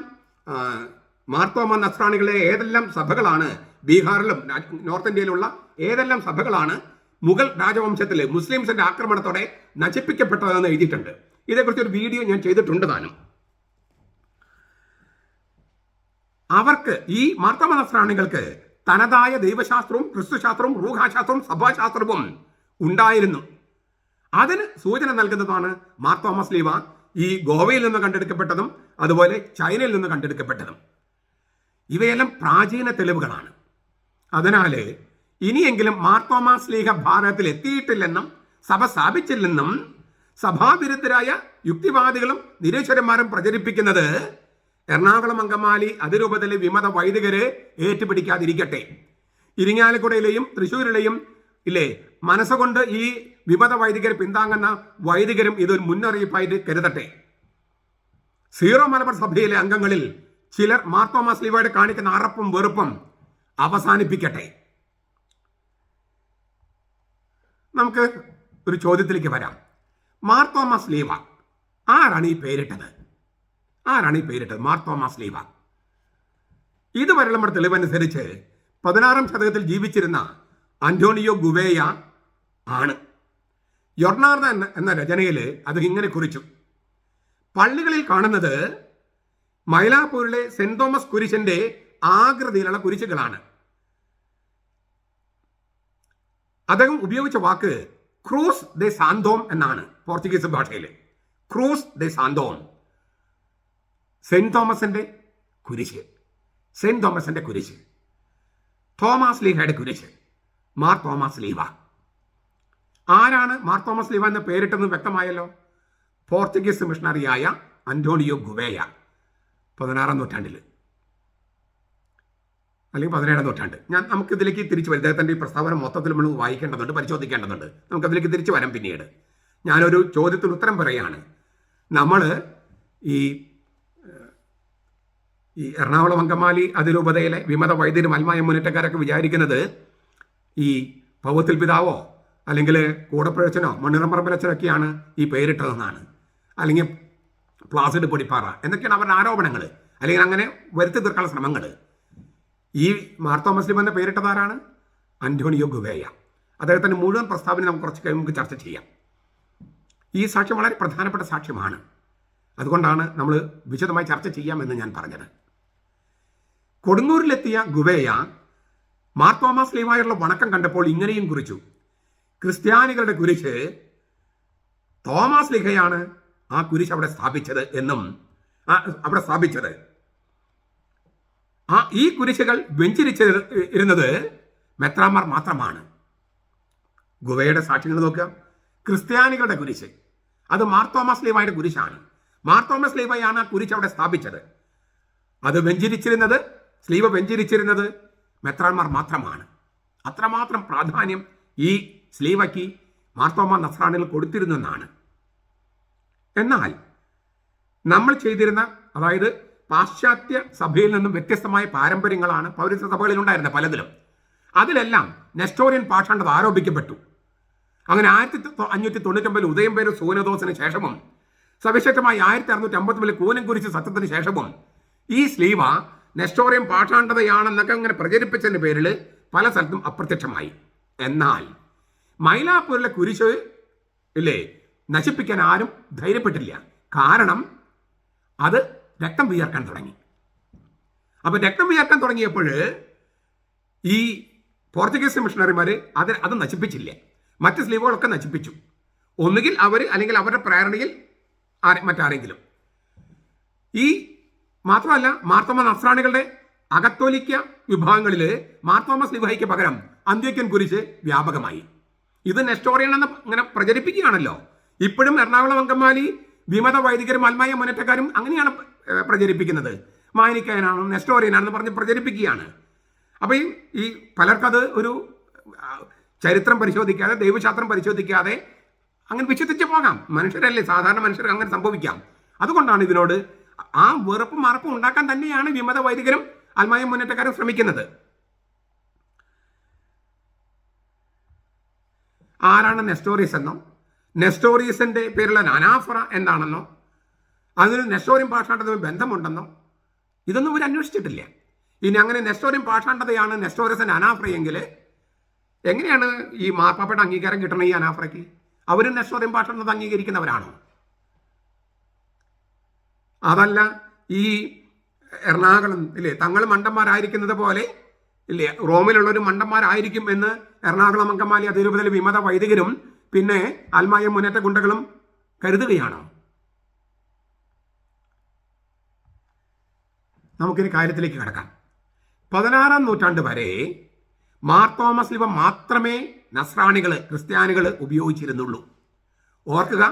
മാർത്തോമ നസ്രാണികളെ ഏതെല്ലാം സഭകളാണ് ബീഹാറിലും നോർത്ത് ഇന്ത്യയിലുള്ള ഏതെല്ലാം സഭകളാണ് മുഗൾ രാജവംശത്തിൽ മുസ്ലിംസിന്റെ ആക്രമണത്തോടെ നശിപ്പിക്കപ്പെട്ടതെന്ന് എഴുതിയിട്ടുണ്ട്. ഇതേക്കുറിച്ച് ഒരു വീഡിയോ ഞാൻ ചെയ്തിട്ടുണ്ട് താനും. അവർക്ക് ഈ മാർത്തോമ നസ്രാണികൾക്ക് തനതായ ദൈവശാസ്ത്രവും ക്രിസ്തുശാസ്ത്രവും റൂഹാശാസ്ത്രവും സഭാശാസ്ത്രവും ഉണ്ടായിരുന്നു. അതിന് സൂചന നൽകുന്നതാണ് മാർത്തോമ സ്ലീവ ഈ ഗോവയിൽ നിന്ന് കണ്ടെടുക്കപ്പെട്ടതും അതുപോലെ ചൈനയിൽ നിന്ന് കണ്ടെടുക്കപ്പെട്ടതും. ഇവയെല്ലാം പ്രാചീന തെളിവുകളാണ്. അതിനാൽ ഇനിയെങ്കിലും മാർത്തോമ സ്ലീഹ ഭാരതത്തിൽ എത്തിയിട്ടില്ലെന്നും സഭ സ്ഥാപിച്ചില്ലെന്നും സഭാവിരുദ്ധരായ യുക്തിവാദികളും നിരീശ്വരന്മാരും പ്രചരിപ്പിക്കുന്നത് എറണാകുളം അങ്കമാലി അതിരൂപതയിലെ വിമത വൈദികരെ ഏറ്റുപിടിക്കാതിരിക്കട്ടെ. ഇരിങ്ങാലക്കുടയിലെയും തൃശ്ശൂരിലെയും മനസ്സുകൊണ്ട് ഈ വിമത വൈദികരെ പിന്താങ്ങുന്ന വൈദികരും ഇതൊരു മുന്നറിയിപ്പായിട്ട് കരുതട്ടെ. സീറോ മലബാർ സഭയിലെ അംഗങ്ങളിൽ ചിലർ മാർത്തോമ സ്ലീവയോട് കാണിക്കുന്ന അറപ്പും വെറുപ്പും അവസാനിപ്പിക്കട്ടെ. നമുക്ക് ഒരു ചോദ്യത്തിലേക്ക് വരാം. മാർത്തോമ സ്ലീവ ആരാണ് ഈ പേരിട്ടത്? മാർത്തോമ സ്ലീവ. ഇതുവരെയുള്ള നമ്മുടെ തെളിവനുസരിച്ച് 16-ാം ശതകത്തിൽ ജീവിച്ചിരുന്ന അന്റോണിയോ ഗുവേയ ആണ്. യൊർണാർദ എന്ന രചനയിൽ അത് ഇങ്ങനെ കുറിച്ചു: പള്ളികളിൽ കാണുന്നത് മൈലാപ്പൂരിലെ സെന്റ് തോമസ് കുരിശിന്റെ ആകൃതിയിലുള്ള കുരിശുകളാണ്. അദ്ദേഹം ഉപയോഗിച്ച വാക്ക് ക്രൂസ് ദെ സാന്തോം എന്നാണ് പോർച്ചുഗീസ് ഭാഷയിൽ. ക്രൂസ് ദെ സാന്തോം, സെന്റ് തോമസിന്റെ കുരിശ്, തോമസ് ലീഹയുടെ കുരിശ്, മാർ തോമസ് ലീവ. ആരാണ് മാർ തോമസ് ലീവ എന്ന് പേരിട്ടെന്ന് വ്യക്തമായല്ലോ. പോർച്ചുഗീസ് മിഷണറിയായ അന്റോണിയോ ഗുവേയ 16-ാം നൂറ്റാണ്ടിൽ അല്ലെങ്കിൽ 17-ാം നൂറ്റാണ്ട്. നമുക്കിതിലേക്ക് തിരിച്ചു വരും. അദ്ദേഹത്തിൻ്റെ ഈ പ്രസ്താവന മൊത്തത്തിൽ നമ്മൾ വായിക്കേണ്ടതുണ്ട്, പരിശോധിക്കേണ്ടതുണ്ട്. നമുക്കതിലേക്ക് തിരിച്ചു വരാം പിന്നീട്. ഞാനൊരു ചോദ്യത്തിന് ഉത്തരം പറയുകയാണ്. നമ്മൾ ഈ എറണാകുളം അങ്കമാലി അതിരൂപതയിലെ വിമത വൈദ്യരും അൽമായ മുന്നേറ്റക്കാരൊക്കെ വിചാരിക്കുന്നത് ഈ പൗവത്തിൽ പിതാവോ അല്ലെങ്കിൽ കൂടപ്പഴച്ചനോ മണ്ണിറമ്പറമ്പലച്ചനൊക്കെയാണ് ഈ പേരിട്ടതെന്നാണ്, അല്ലെങ്കിൽ പ്ലാസിഡ് പൊടിപ്പാറ എന്നൊക്കെയാണ് അവരുടെ ആരോപണങ്ങൾ, അല്ലെങ്കിൽ അങ്ങനെ വരുത്തി തീർക്കാനുള്ള ശ്രമങ്ങൾ. ഈ മാർത്തോമ സ്ലീവ എന്ന പേരിട്ടതാരാണ്? അന്റോണിയോ ഗുവേയ. അദ്ദേഹത്തിൻ്റെ മുഴുവൻ പ്രസ്താവന നമുക്ക് ചർച്ച ചെയ്യാം. ഈ സാക്ഷ്യം വളരെ പ്രധാനപ്പെട്ട സാക്ഷ്യമാണ്. അതുകൊണ്ടാണ് നമ്മൾ വിശദമായി ചർച്ച ചെയ്യാമെന്ന് ഞാൻ പറഞ്ഞത്. കൊടുങ്ങൂരിലെത്തിയ ഗുവേയ മാർത്തോമ സ്ലീവായുള്ള വണക്കം കണ്ടപ്പോൾ ഇങ്ങനെയും കുറിച്ചു: ക്രിസ്ത്യാനികളുടെ കുരിശ് തോമസ് ലീഹയാണ് ആ കുരിശ് അവിടെ സ്ഥാപിച്ചത്. ഈ കുരിശുകൾ വെഞ്ചരിച്ചിരുന്നത് മെത്രാന്മാർ മാത്രമാണ്. ഗുവയുടെ സാക്ഷ്യങ്ങൾ നോക്കുക. ക്രിസ്ത്യാനികളുടെ കുരിശ് അത് മാർത്തോമാ സ്ലീവായുടെ കുരിശാണ്. മാർത്തോമാ സ്ലീവയാണ് ആ കുരിശ് അവിടെ സ്ഥാപിച്ചത്. അത് സ്ലീവ വെഞ്ചരിച്ചിരുന്നത് മെത്രാന്മാർ മാത്രമാണ്. അത്രമാത്രം പ്രാധാന്യം ഈ സ്ലീവയ്ക്ക് മാർത്തോമാ നസ്രാണികൾ കൊടുത്തിരുന്നു എന്നാണ്. എന്നാൽ നമ്മൾ ചെയ്തിരുന്ന, അതായത് പാശ്ചാത്യ സഭയിൽ നിന്നും വ്യത്യസ്തമായ പാരമ്പര്യങ്ങളാണ് പൗരസ്ത്യ സഭകളിൽ ഉണ്ടായിരുന്നത് പലതിലും. അതിലെല്ലാം നെസ്റ്റോറിയൻ പാഷാണ്ഡത ആരോപിക്കപ്പെട്ടു. അങ്ങനെ 1599 ഉദയംപേരൂർ സൂനദോസിന് ശേഷവും സവിശേഷമായി 1659 കൂനം കുരിശ് സത്യത്തിന് ശേഷവും ഈ സ്ലീവ നെസ്റ്റോറിയൻ പാഷാണ്ഡതയാണെന്നൊക്കെ അങ്ങനെ പ്രചരിപ്പിച്ചതിന്റെ പേരിൽ പല സ്ഥലത്തും അപ്രത്യക്ഷമായി. എന്നാൽ മൈലാപ്പൂരിലെ കുരിശ് നശിപ്പിക്കാൻ ആരും ധൈര്യപ്പെട്ടില്ല. കാരണം അത് രക്തം വിയർക്കാൻ തുടങ്ങി. അപ്പൊ രക്തം വിയർക്കാൻ തുടങ്ങിയപ്പോൾ ഈ പോർച്ചുഗീസ് മിഷണറിമാർ അത് നശിപ്പിച്ചില്ല. മറ്റ് സ്ലീവുകളൊക്കെ നശിപ്പിച്ചു. ഒന്നുകിൽ അവർ, അല്ലെങ്കിൽ അവരുടെ പ്രേരണയിൽ മറ്റാരെങ്കിലും. മാത്രമല്ല, മാർത്തോമാ നസ്രാണികളുടെ അകത്തോലിക്ക വിഭാഗങ്ങളിൽ മാർത്തോമാ സ്ലീവയ്ക്ക് പകരം അന്ത്യോക്യൻ കുരിശ് വ്യാപകമായി. ഇത് നെസ്റ്റോറിയൻ എന്ന് ഇങ്ങനെ പ്രചരിപ്പിക്കുകയാണല്ലോ. ഇപ്പോഴും എറണാകുളം അങ്കമാലി വിമത വൈദികരും അൽമായ മുന്നേറ്റക്കാരും അങ്ങനെയാണ് പ്രചരിപ്പിക്കുന്നത്. മാനിക്കാനാണ്, നെസ്റ്റോറിയനാണെന്ന് പറഞ്ഞ് പ്രചരിപ്പിക്കുകയാണ്. അപ്പോൾ ഈ പലർക്കത് ഒരു ചരിത്രം പരിശോധിക്കാതെ, ദൈവശാസ്ത്രം പരിശോധിക്കാതെ അങ്ങനെ വിശ്വസിച്ച് പോകാം. മനുഷ്യരല്ലേ, സാധാരണ മനുഷ്യർ അങ്ങനെ സംഭവിക്കാം. അതുകൊണ്ടാണ് ഇതിനോട് ആ വെറുപ്പും മറപ്പും ഉണ്ടാക്കാൻ തന്നെയാണ് വിമത വൈദികരും അൽമായ മുന്നേറ്റക്കാരും ശ്രമിക്കുന്നത്. ആരാണ് നെസ്റ്റോറിയസ് എന്നോ, നെസ്റ്റോറിയസിന്റെ പേരുള്ള അനാഫറ എന്താണെന്നോ, അതിന് നെസ്റ്റോറിയൻ പാഷാണ്ഡതയുമായി ബന്ധമുണ്ടെന്നോ ഇതൊന്നും ഇവർ അന്വേഷിച്ചിട്ടില്ല. ഇനി അങ്ങനെ നെസ്റ്റോറിയൻ പാഷാണ്ഡതയാണ് നെസ്റ്റോറിയസിന്റെ അനാഫറയെങ്കിൽ എങ്ങനെയാണ് ഈ മാർപ്പാപ്പയുടെ അംഗീകാരം കിട്ടണം ഈ അനാഫറയ്ക്ക്? അവരും നെസ്റ്റോറിയൻ പാഷാണ്ഡത അംഗീകരിക്കുന്നവരാണോ? അതല്ല, ഈ എറണാകുളം തങ്ങൾ മണ്ടന്മാരായിരിക്കുന്നത് പോലെ റോമിലുള്ളൊരു മണ്ടന്മാരായിരിക്കും എന്ന് എറണാകുളം അങ്കമാലി അതിരൂപതയിലെ വിമത വൈദികരും പിന്നെ അൽമായ മുന്നേറ്റ ഗുണ്ടകളും കരുതുകയാണോ? നമുക്കിനി കാര്യത്തിലേക്ക് കടക്കാം. 16-ാം നൂറ്റാണ്ട് വരെ മാർത്തോമാ സ്ലീവ മാത്രമേ ക്രിസ്ത്യാനികൾ ഉപയോഗിച്ചിരുന്നുള്ളൂ. ഓർക്കുക,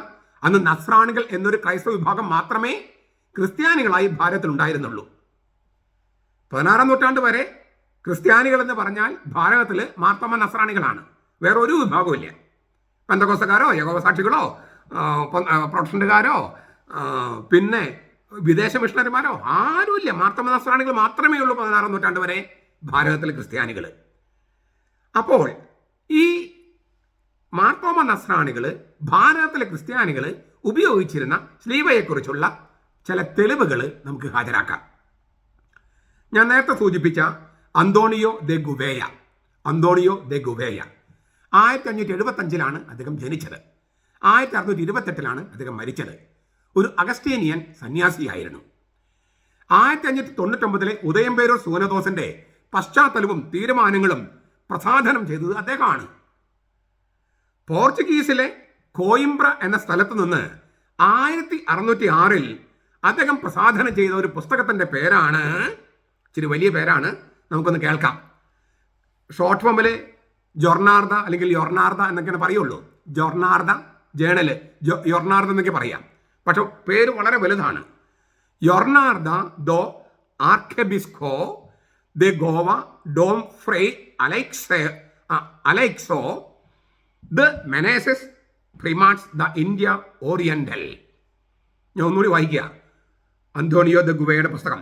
അന്ന് നസ്രാണികൾ എന്നൊരു ക്രൈസ്തവ വിഭാഗം മാത്രമേ ക്രിസ്ത്യാനികളായി ഭാരതത്തിൽ ഉണ്ടായിരുന്നുള്ളൂ. 16-ാം നൂറ്റാണ്ട് വരെ ക്രിസ്ത്യാനികൾ എന്ന് പറഞ്ഞാൽ ഭാരതത്തിൽ മാർത്തോമാ നസ്രാണികളാണ്, വേറെ ഒരു വിഭാഗവും ഇല്ല. പെന്തക്കോസ്തക്കാരോ യഹോവസാക്ഷികളോ പ്രൊട്ടസ്റ്റന്റുകാരോ പിന്നെ വിദേശ മിഷണറിമാരോ ആരുമില്ല. മാർത്തോമാ നസ്രാണികൾ മാത്രമേ ഉള്ളൂ 16-ാം നൂറ്റാണ്ട് വരെ ഭാരതത്തിലെ ക്രിസ്ത്യാനികൾ. അപ്പോൾ ഈ മാർത്തോമാ നസ്രാണികൾ ഭാരതത്തിലെ ക്രിസ്ത്യാനികൾ ഉപയോഗിച്ചിരുന്ന സ്ലീവയെക്കുറിച്ചുള്ള ചില തെളിവുകൾ നമുക്ക് ഹാജരാക്കാം. ഞാൻ നേരത്തെ സൂചിപ്പിച്ച അന്തോണിയോ ദെ ഗുവേയ 1575 അദ്ദേഹം ജനിച്ചത്. 1628 അദ്ദേഹം മരിച്ചത്. ഒരു അഗസ്റ്റേനിയൻ സന്യാസിയായിരുന്നു. 1599 ഉദയംപേരൂർ സൂനദോസിന്റെ പശ്ചാത്തലവും തീരുമാനങ്ങളും പ്രസാധനം ചെയ്തത് അദ്ദേഹമാണ്. പോർച്ചുഗീസിലെ കോയിംബ്ര എന്ന സ്ഥലത്ത് നിന്ന് 1606 അദ്ദേഹം പ്രസാധനം ചെയ്ത ഒരു പുസ്തകത്തിന്റെ പേരാണ്, ഇച്ചിരി വലിയ പേരാണ്, നമുക്കൊന്ന് കേൾക്കാം. ഷോർട്ട് ഫോമിൽ ജൊർണാർദ അല്ലെങ്കിൽ യൊർണാർദ എന്നൊക്കെയാണ് പറയുള്ളൂ. ജൊർണാർദ ജേണല്, യൊർണാർദ എന്നൊക്കെ പറയാം. പക്ഷെ പേര് വളരെ വലുതാണ്. യൊർണാർദ ദോ ആർക്കെബിസ്കോ ദെ ഗോവ ഡോം ഫ്രൈ അലൈക്സോ ദ മെനേസസ് പ്രിമാറ്റ്സ് ദ ഇന്ത്യ ഓറിയന്റൽ. ഞാൻ ഒന്നുകൂടി വായിക്കുക. അന്തോണിയോ ദെ ഗുവയുടെ പുസ്തകം.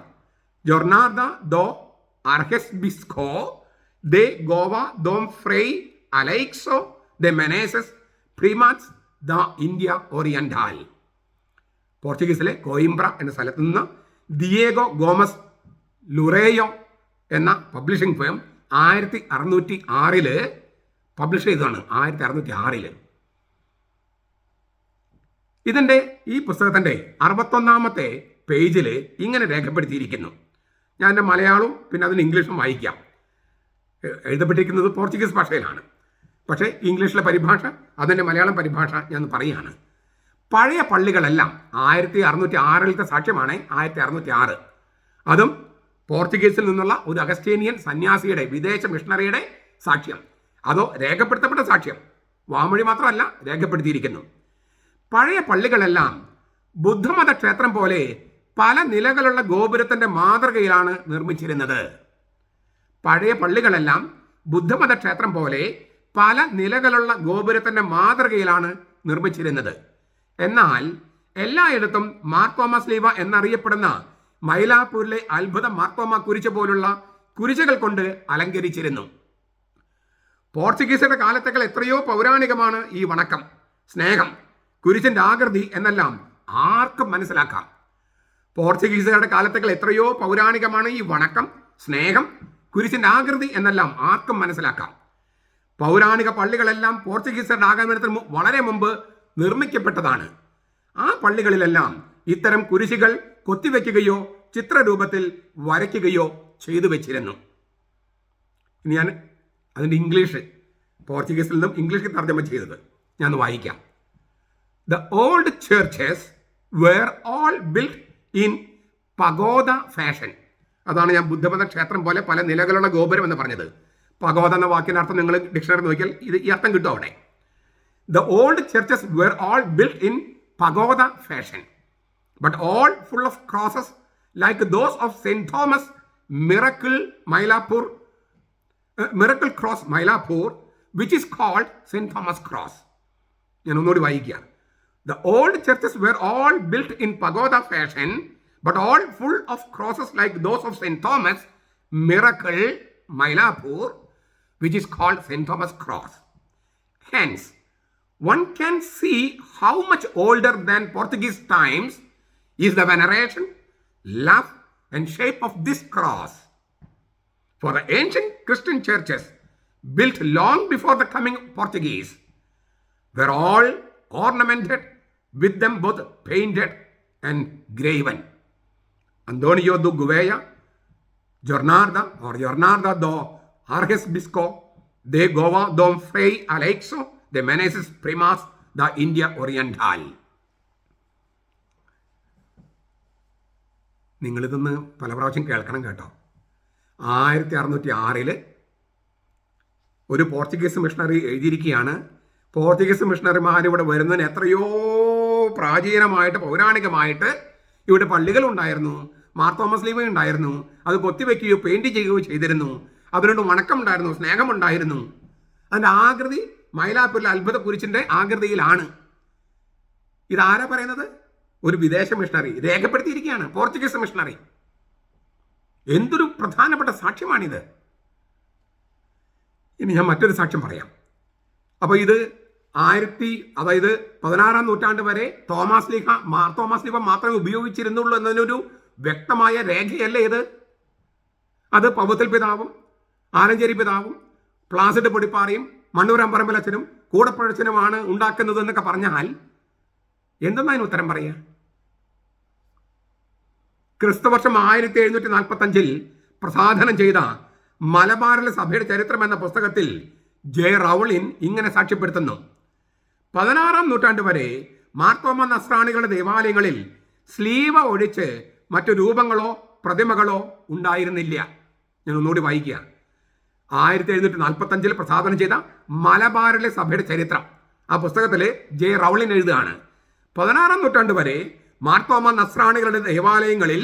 ജൊർണാർദ ദോ ആർക്കെബിസ്കോ ദെ ഗോവ ഡോം ഫ്രൈ അലൈക്സോ ദെ മെനേസസ് പ്രിമാറ്റ്സ് ദ ഇന്ത്യ ഓറിയന്റൽ. പോർച്ചുഗീസിലെ കോയിംബ്ര എന്ന സ്ഥലത്ത് നിന്ന് ദിയേഗോ ഗോമസ് ലുറേയോ എന്ന പബ്ലിഷിംഗ് ഫേം 1606 പബ്ലിഷ് ചെയ്തതാണ്. 1606 ഇതിൻ്റെ ഈ പുസ്തകത്തിൻ്റെ 61-ാമത്തെ പേജിൽ ഇങ്ങനെ രേഖപ്പെടുത്തിയിരിക്കുന്നു. ഞാൻ എൻ്റെ മലയാളവും പിന്നെ അതിന് ഇംഗ്ലീഷും വായിക്കാം. എഴുതപ്പെട്ടിരിക്കുന്നത് പോർച്ചുഗീസ് ഭാഷയിലാണ്. പക്ഷേ ഇംഗ്ലീഷിലെ പരിഭാഷ, അതിൻ്റെ മലയാളം പരിഭാഷ ഞാൻ പറയുകയാണ്. പഴയ പള്ളികളെല്ലാം 1606 സാക്ഷ്യമാണ്. 1606 അതും പോർച്ചുഗീസിൽ നിന്നുള്ള ഒരു അഗസ്റ്റേനിയൻ സന്യാസിയുടെ വിദേശ മിഷണറിയുടെ സാക്ഷ്യം, അതോ രേഖപ്പെടുത്തപ്പെട്ട സാക്ഷ്യം? വാമൊഴി മാത്രമല്ല, രേഖപ്പെടുത്തിയിരിക്കുന്നു. പഴയ പള്ളികളെല്ലാം ബുദ്ധമത ക്ഷേത്രം പോലെ പല നിലകളുള്ള ഗോപുരത്തിന്റെ മാതൃകയിലാണ് നിർമ്മിച്ചിരുന്നത്. പഴയ പള്ളികളെല്ലാം ബുദ്ധമത ക്ഷേത്രം പോലെ പല നിലകളുള്ള ഗോപുരത്തിന്റെ മാതൃകയിലാണ് നിർമ്മിച്ചിരുന്നത്. എന്നാൽ എല്ലായിടത്തും മാർത്തോമ സ്ലീവ എന്നറിയപ്പെടുന്ന മൈലാപ്പൂരിലെ അത്ഭുത മാർത്തോമ കുരിശ് പോലുള്ള കുരിശുകൾ കൊണ്ട് അലങ്കരിച്ചിരുന്നു. പോർച്ചുഗീസുകളുടെ കാലത്തേക്കാൾ എത്രയോ പൗരാണികമാണ് ഈ വണക്കം, സ്നേഹം, കുരിശിന്റെ ആകൃതി എന്നെല്ലാം ആർക്കും മനസ്സിലാക്കാം. പോർച്ചുഗീസുകാരുടെ കാലത്തേക്കാൾ എത്രയോ പൗരാണികമാണ് ഈ വണക്കം, സ്നേഹം, കുരിശിന്റെ ആകൃതി എന്നെല്ലാം ആർക്കും മനസ്സിലാക്കാം. പൗരാണിക പള്ളികളെല്ലാം പോർച്ചുഗീസുകാരുടെ ആഗമനത്തിന് വളരെ മുമ്പ് നിർമ്മിക്കപ്പെട്ടതാണ്. ആ പള്ളികളിലെല്ലാം ഇത്തരം കുരിശുകൾ കൊത്തിവെക്കുകയോ ചിത്രരൂപത്തിൽ വരയ്ക്കുകയോ ചെയ്തു വെച്ചിരുന്നു. ഇനി ഞാൻ അതിൻ്റെ ഇംഗ്ലീഷ്, പോർച്ചുഗീസിൽ നിന്നും ഇംഗ്ലീഷിൽ തർജ്ജമ ചെയ്തത് ഞാൻ വായിക്കാം. The old churches were all build in pagoda fashion. അതാണ് ഞാൻ ബുദ്ധമത ക്ഷേത്രം പോലെ പല നിലകളുള്ള ഗോപുരം എന്ന് പറഞ്ഞത്. പഗോദ എന്ന വാക്കിൻ്റെ അർത്ഥം നിങ്ങൾ ഡിക്ഷണറി നോക്കിയാൽ ഈ അർത്ഥം കിട്ടും അവിടെ. The old churches were all build in pagoda fashion, but all full of crosses like those of St. Thomas Miracle Cross Mylapore, which is called St. Thomas Cross. ഞാൻ ഒന്നുകൂടി വായിക്കാം. The old churches were all built in pagoda fashion, but all full of crosses like those of St. Thomas Miracle Mylapore, which is called St. Thomas Cross. Hence, one can see how much older than Portuguese times is the veneration, love and shape of this cross. For the ancient Christian churches built long before the coming Portuguese were all ornamented, with them both painted and graven. Antonio do Gouveia, Jornada do Arcebispo de Goa dom Frei Aleixo de Meneses Primas da India Oriental. നിങ്ങളിതൊന്ന് പല പ്രാവശ്യം കേൾക്കണം കേട്ടോ. 1606 ഒരു Portuguese missionary എഴുതിയിരിക്കുകയാണ്, Portuguese മിഷണറിമാർ ഇവിടെ വരുന്നതിന് എത്രയോ പ്രാചീനമായിട്ട് പൗരാണികമായിട്ട് ഇവിടെ പള്ളികളുണ്ടായിരുന്നു, മാർത്തോമ സ്ലീവ ഉണ്ടായിരുന്നു, അത് കൊത്തിവെക്കുകയോ പെയിന്റ് ചെയ്യുകയോ ചെയ്തിരുന്നു, അതിനോട് വണക്കമുണ്ടായിരുന്നു, സ്നേഹമുണ്ടായിരുന്നു. അതിൻ്റെ ആകൃതി മൈലാപ്പൂരിലെ അത്ഭുത കുരിശിൻ്റെ ആകൃതിയിലാണ്. ഇതാരാ പറയുന്നത്? ഒരു വിദേശ മിഷണറി രേഖപ്പെടുത്തിയിരിക്കുകയാണ്, പോർച്ചുഗീസ് മിഷണറി. എന്തൊരു പ്രധാനപ്പെട്ട സാക്ഷ്യമാണിത്. ഇനി ഞാൻ മറ്റൊരു സാക്ഷ്യം പറയാം. അപ്പോൾ ഇത് 16ാം നൂറ്റാണ്ട് വരെ തോമാസ് ലീഹ മാത്രമേ ഉപയോഗിച്ചിരുന്നുള്ളൂ എന്നതിനൊരു വ്യക്തമായ രേഖയല്ലേ ഇത്? അത് പൗത്തിൽ പിതാവും ആലഞ്ചേരി പിതാവും പ്ലാസിഡ് പൊടിപ്പാറയും മണ്ണൂരാം പറമ്പലച്ചനും കൂടപ്പഴച്ചനുമാണ് ഉണ്ടാക്കുന്നത് എന്നൊക്കെ പറഞ്ഞാൽ എന്തെന്നാ അതിന് ഉത്തരം പറയുക? ക്രിസ്തുവർഷം 1745 പ്രസാധനം ചെയ്ത മലബാറിലെ സഭയുടെ ചരിത്രം എന്ന പുസ്തകത്തിൽ ജെ റൗളിൻ ഇങ്ങനെ സാക്ഷ്യപ്പെടുത്തുന്നു: 16ാം നൂറ്റാണ്ട് വരെ മാർത്തോമ നസ്രാണികളുടെ ദേവാലയങ്ങളിൽ സ്ലീവ ഒഴിച്ച് മറ്റു രൂപങ്ങളോ പ്രതിമകളോ ഉണ്ടായിരുന്നില്ല. ഞാൻ ഒന്നുകൂടി വായിക്കുക. 1745 പ്രസാധനം ചെയ്ത മലബാറിലെ സഭയുടെ ചരിത്രം, ആ പുസ്തകത്തിൽ ജെ റൗളിൻ എഴുതുകയാണ്, 16ാം നൂറ്റാണ്ട് വരെ മാർത്തോമ നസ്രാണികളുടെ ദേവാലയങ്ങളിൽ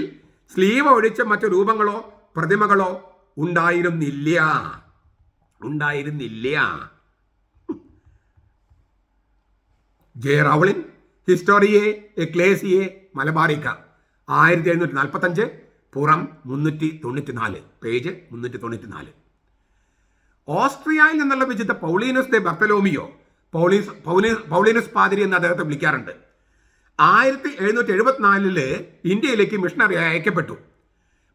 സ്ലീവ ഒഴിച്ച് മറ്റു രൂപങ്ങളോ പ്രതിമകളോ ഉണ്ടായിരുന്നില്ല. ജെ റൗളിൻ, ഹിസ്റ്റോറിയെ എക്ലേസിയെ മലബാറിക്ക, 1745, പുറം 394, പേജ് 394. ഓസ്ട്രിയയിൽ നിന്നുള്ള വിശുദ്ധ പൗളീനസ് ദെ ബർത്തലോമിയോ, പൗളീനസ് പാതിരി എന്ന് അദ്ദേഹത്തെ വിളിക്കാറുണ്ട്, 1774 ഇന്ത്യയിലേക്ക് മിഷണറിയായി അയക്കപ്പെട്ടു.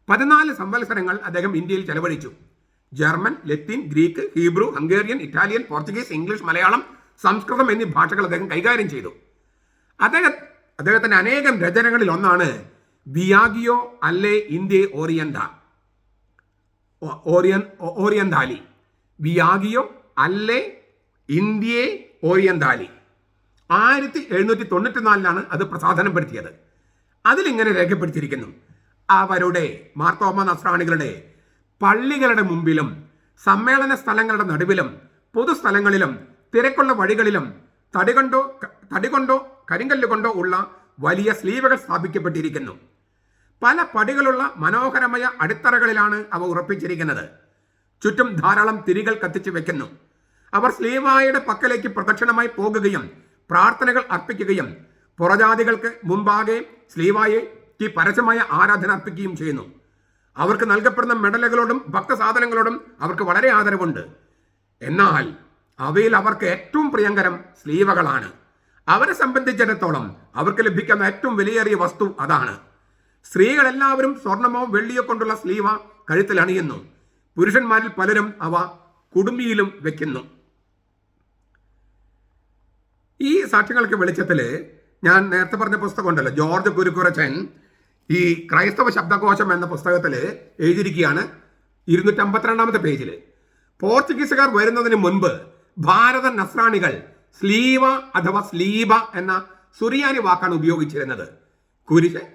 14 സംവത്സരങ്ങൾ അദ്ദേഹം ഇന്ത്യയിൽ ചെലവഴിച്ചു. ജർമ്മൻ, ലത്തീൻ, Greek, Hebrew, Hungarian, Italian, Portuguese, English, Malayalam, Samskritam എന്നീ ഭാഷകൾ അദ്ദേഹം കൈകാര്യം ചെയ്തു. അദ്ദേഹത്തിന്റെ അനേകം രചനകളിൽ ഒന്നാണ് വിയാഗിയോ അല്ലെ ഇന്ത്യ ഓറിയന്താലി. വിയാഗിയോ അല്ലെ ഇന്ത്യ ഓറിയന്താലി 1794 അത് പ്രസാധനപ്പെടുത്തിയത്. അതിലിങ്ങനെ രേഖപ്പെടുത്തിയിരിക്കുന്നു: അവരുടെ മാർത്തോമ നസ്രാണികളുടെ പള്ളികളുടെ മുമ്പിലും സമ്മേളന സ്ഥലങ്ങളുടെ നടുവിലും പൊതുസ്ഥലങ്ങളിലും തിരക്കുള്ള വഴികളിലും തടികൊണ്ടോ കരിങ്കല്ലുകൊണ്ടോ ഉള്ള വലിയ സ്ലീവകൾ സ്ഥാപിക്കപ്പെട്ടിരിക്കുന്നു. പല പടികളുള്ള മനോഹരമായ അടിത്തറകളിലാണ് അവ ഉറപ്പിച്ചിരിക്കുന്നത്. ചുറ്റും ധാരാളം തിരികൾ കത്തിച്ചു വെക്കുന്നു. അവർ സ്ലീവായുടെ പക്കലേക്ക് പ്രദക്ഷിണമായി പോകുകയും പ്രാർത്ഥനകൾ അർപ്പിക്കുകയും പുറജാതികൾക്ക് മുമ്പാകെ സ്ലീവായയ്ക്ക് പരസ്യമായ ആരാധന അർപ്പിക്കുകയും ചെയ്യുന്നു. അവർക്ക് നൽകപ്പെടുന്ന മെഡലുകളോടും ഭക്തസാധനങ്ങളോടും അവർക്ക് വളരെ ആദരവുണ്ട്. എന്നാൽ അവയിൽ അവർക്ക് ഏറ്റവും പ്രിയങ്കരം സ്ലീവകളാണ്. അവരെ സംബന്ധിച്ചിടത്തോളം അവർക്ക് ലഭിക്കുന്ന ഏറ്റവും വിലയേറിയ വസ്തു അതാണ്. സ്ത്രീകളെല്ലാവരും സ്വർണമോ വെള്ളിയോ കൊണ്ടുള്ള സ്ലീവ കഴുത്തിൽ അണിയുന്നു. പുരുഷന്മാരിൽ പലരും അവ കുടുംബിയിലും വെക്കുന്നു. ഈ സാക്ഷ്യങ്ങൾക്ക് വെളിച്ചത്തിൽ ഞാൻ നേരത്തെ പറഞ്ഞ പുസ്തകം ഉണ്ടല്ലോ, ജോർജ് കുരുക്കുറച്ചൻ ഈ ക്രൈസ്തവ ശബ്ദകോശം എന്ന പുസ്തകത്തിൽ എഴുതിയിരിക്കുകയാണ് 252 പേജിൽ. പോർച്ചുഗീസുകാർ വരുന്നതിന് മുൻപ് ഭാരത നസ്രാണികൾ സ്ലീവ അഥവാ സ്ലീബ എന്ന സുറിയാനി വാക്കാണ് ഉപയോഗിച്ചിരുന്നത്.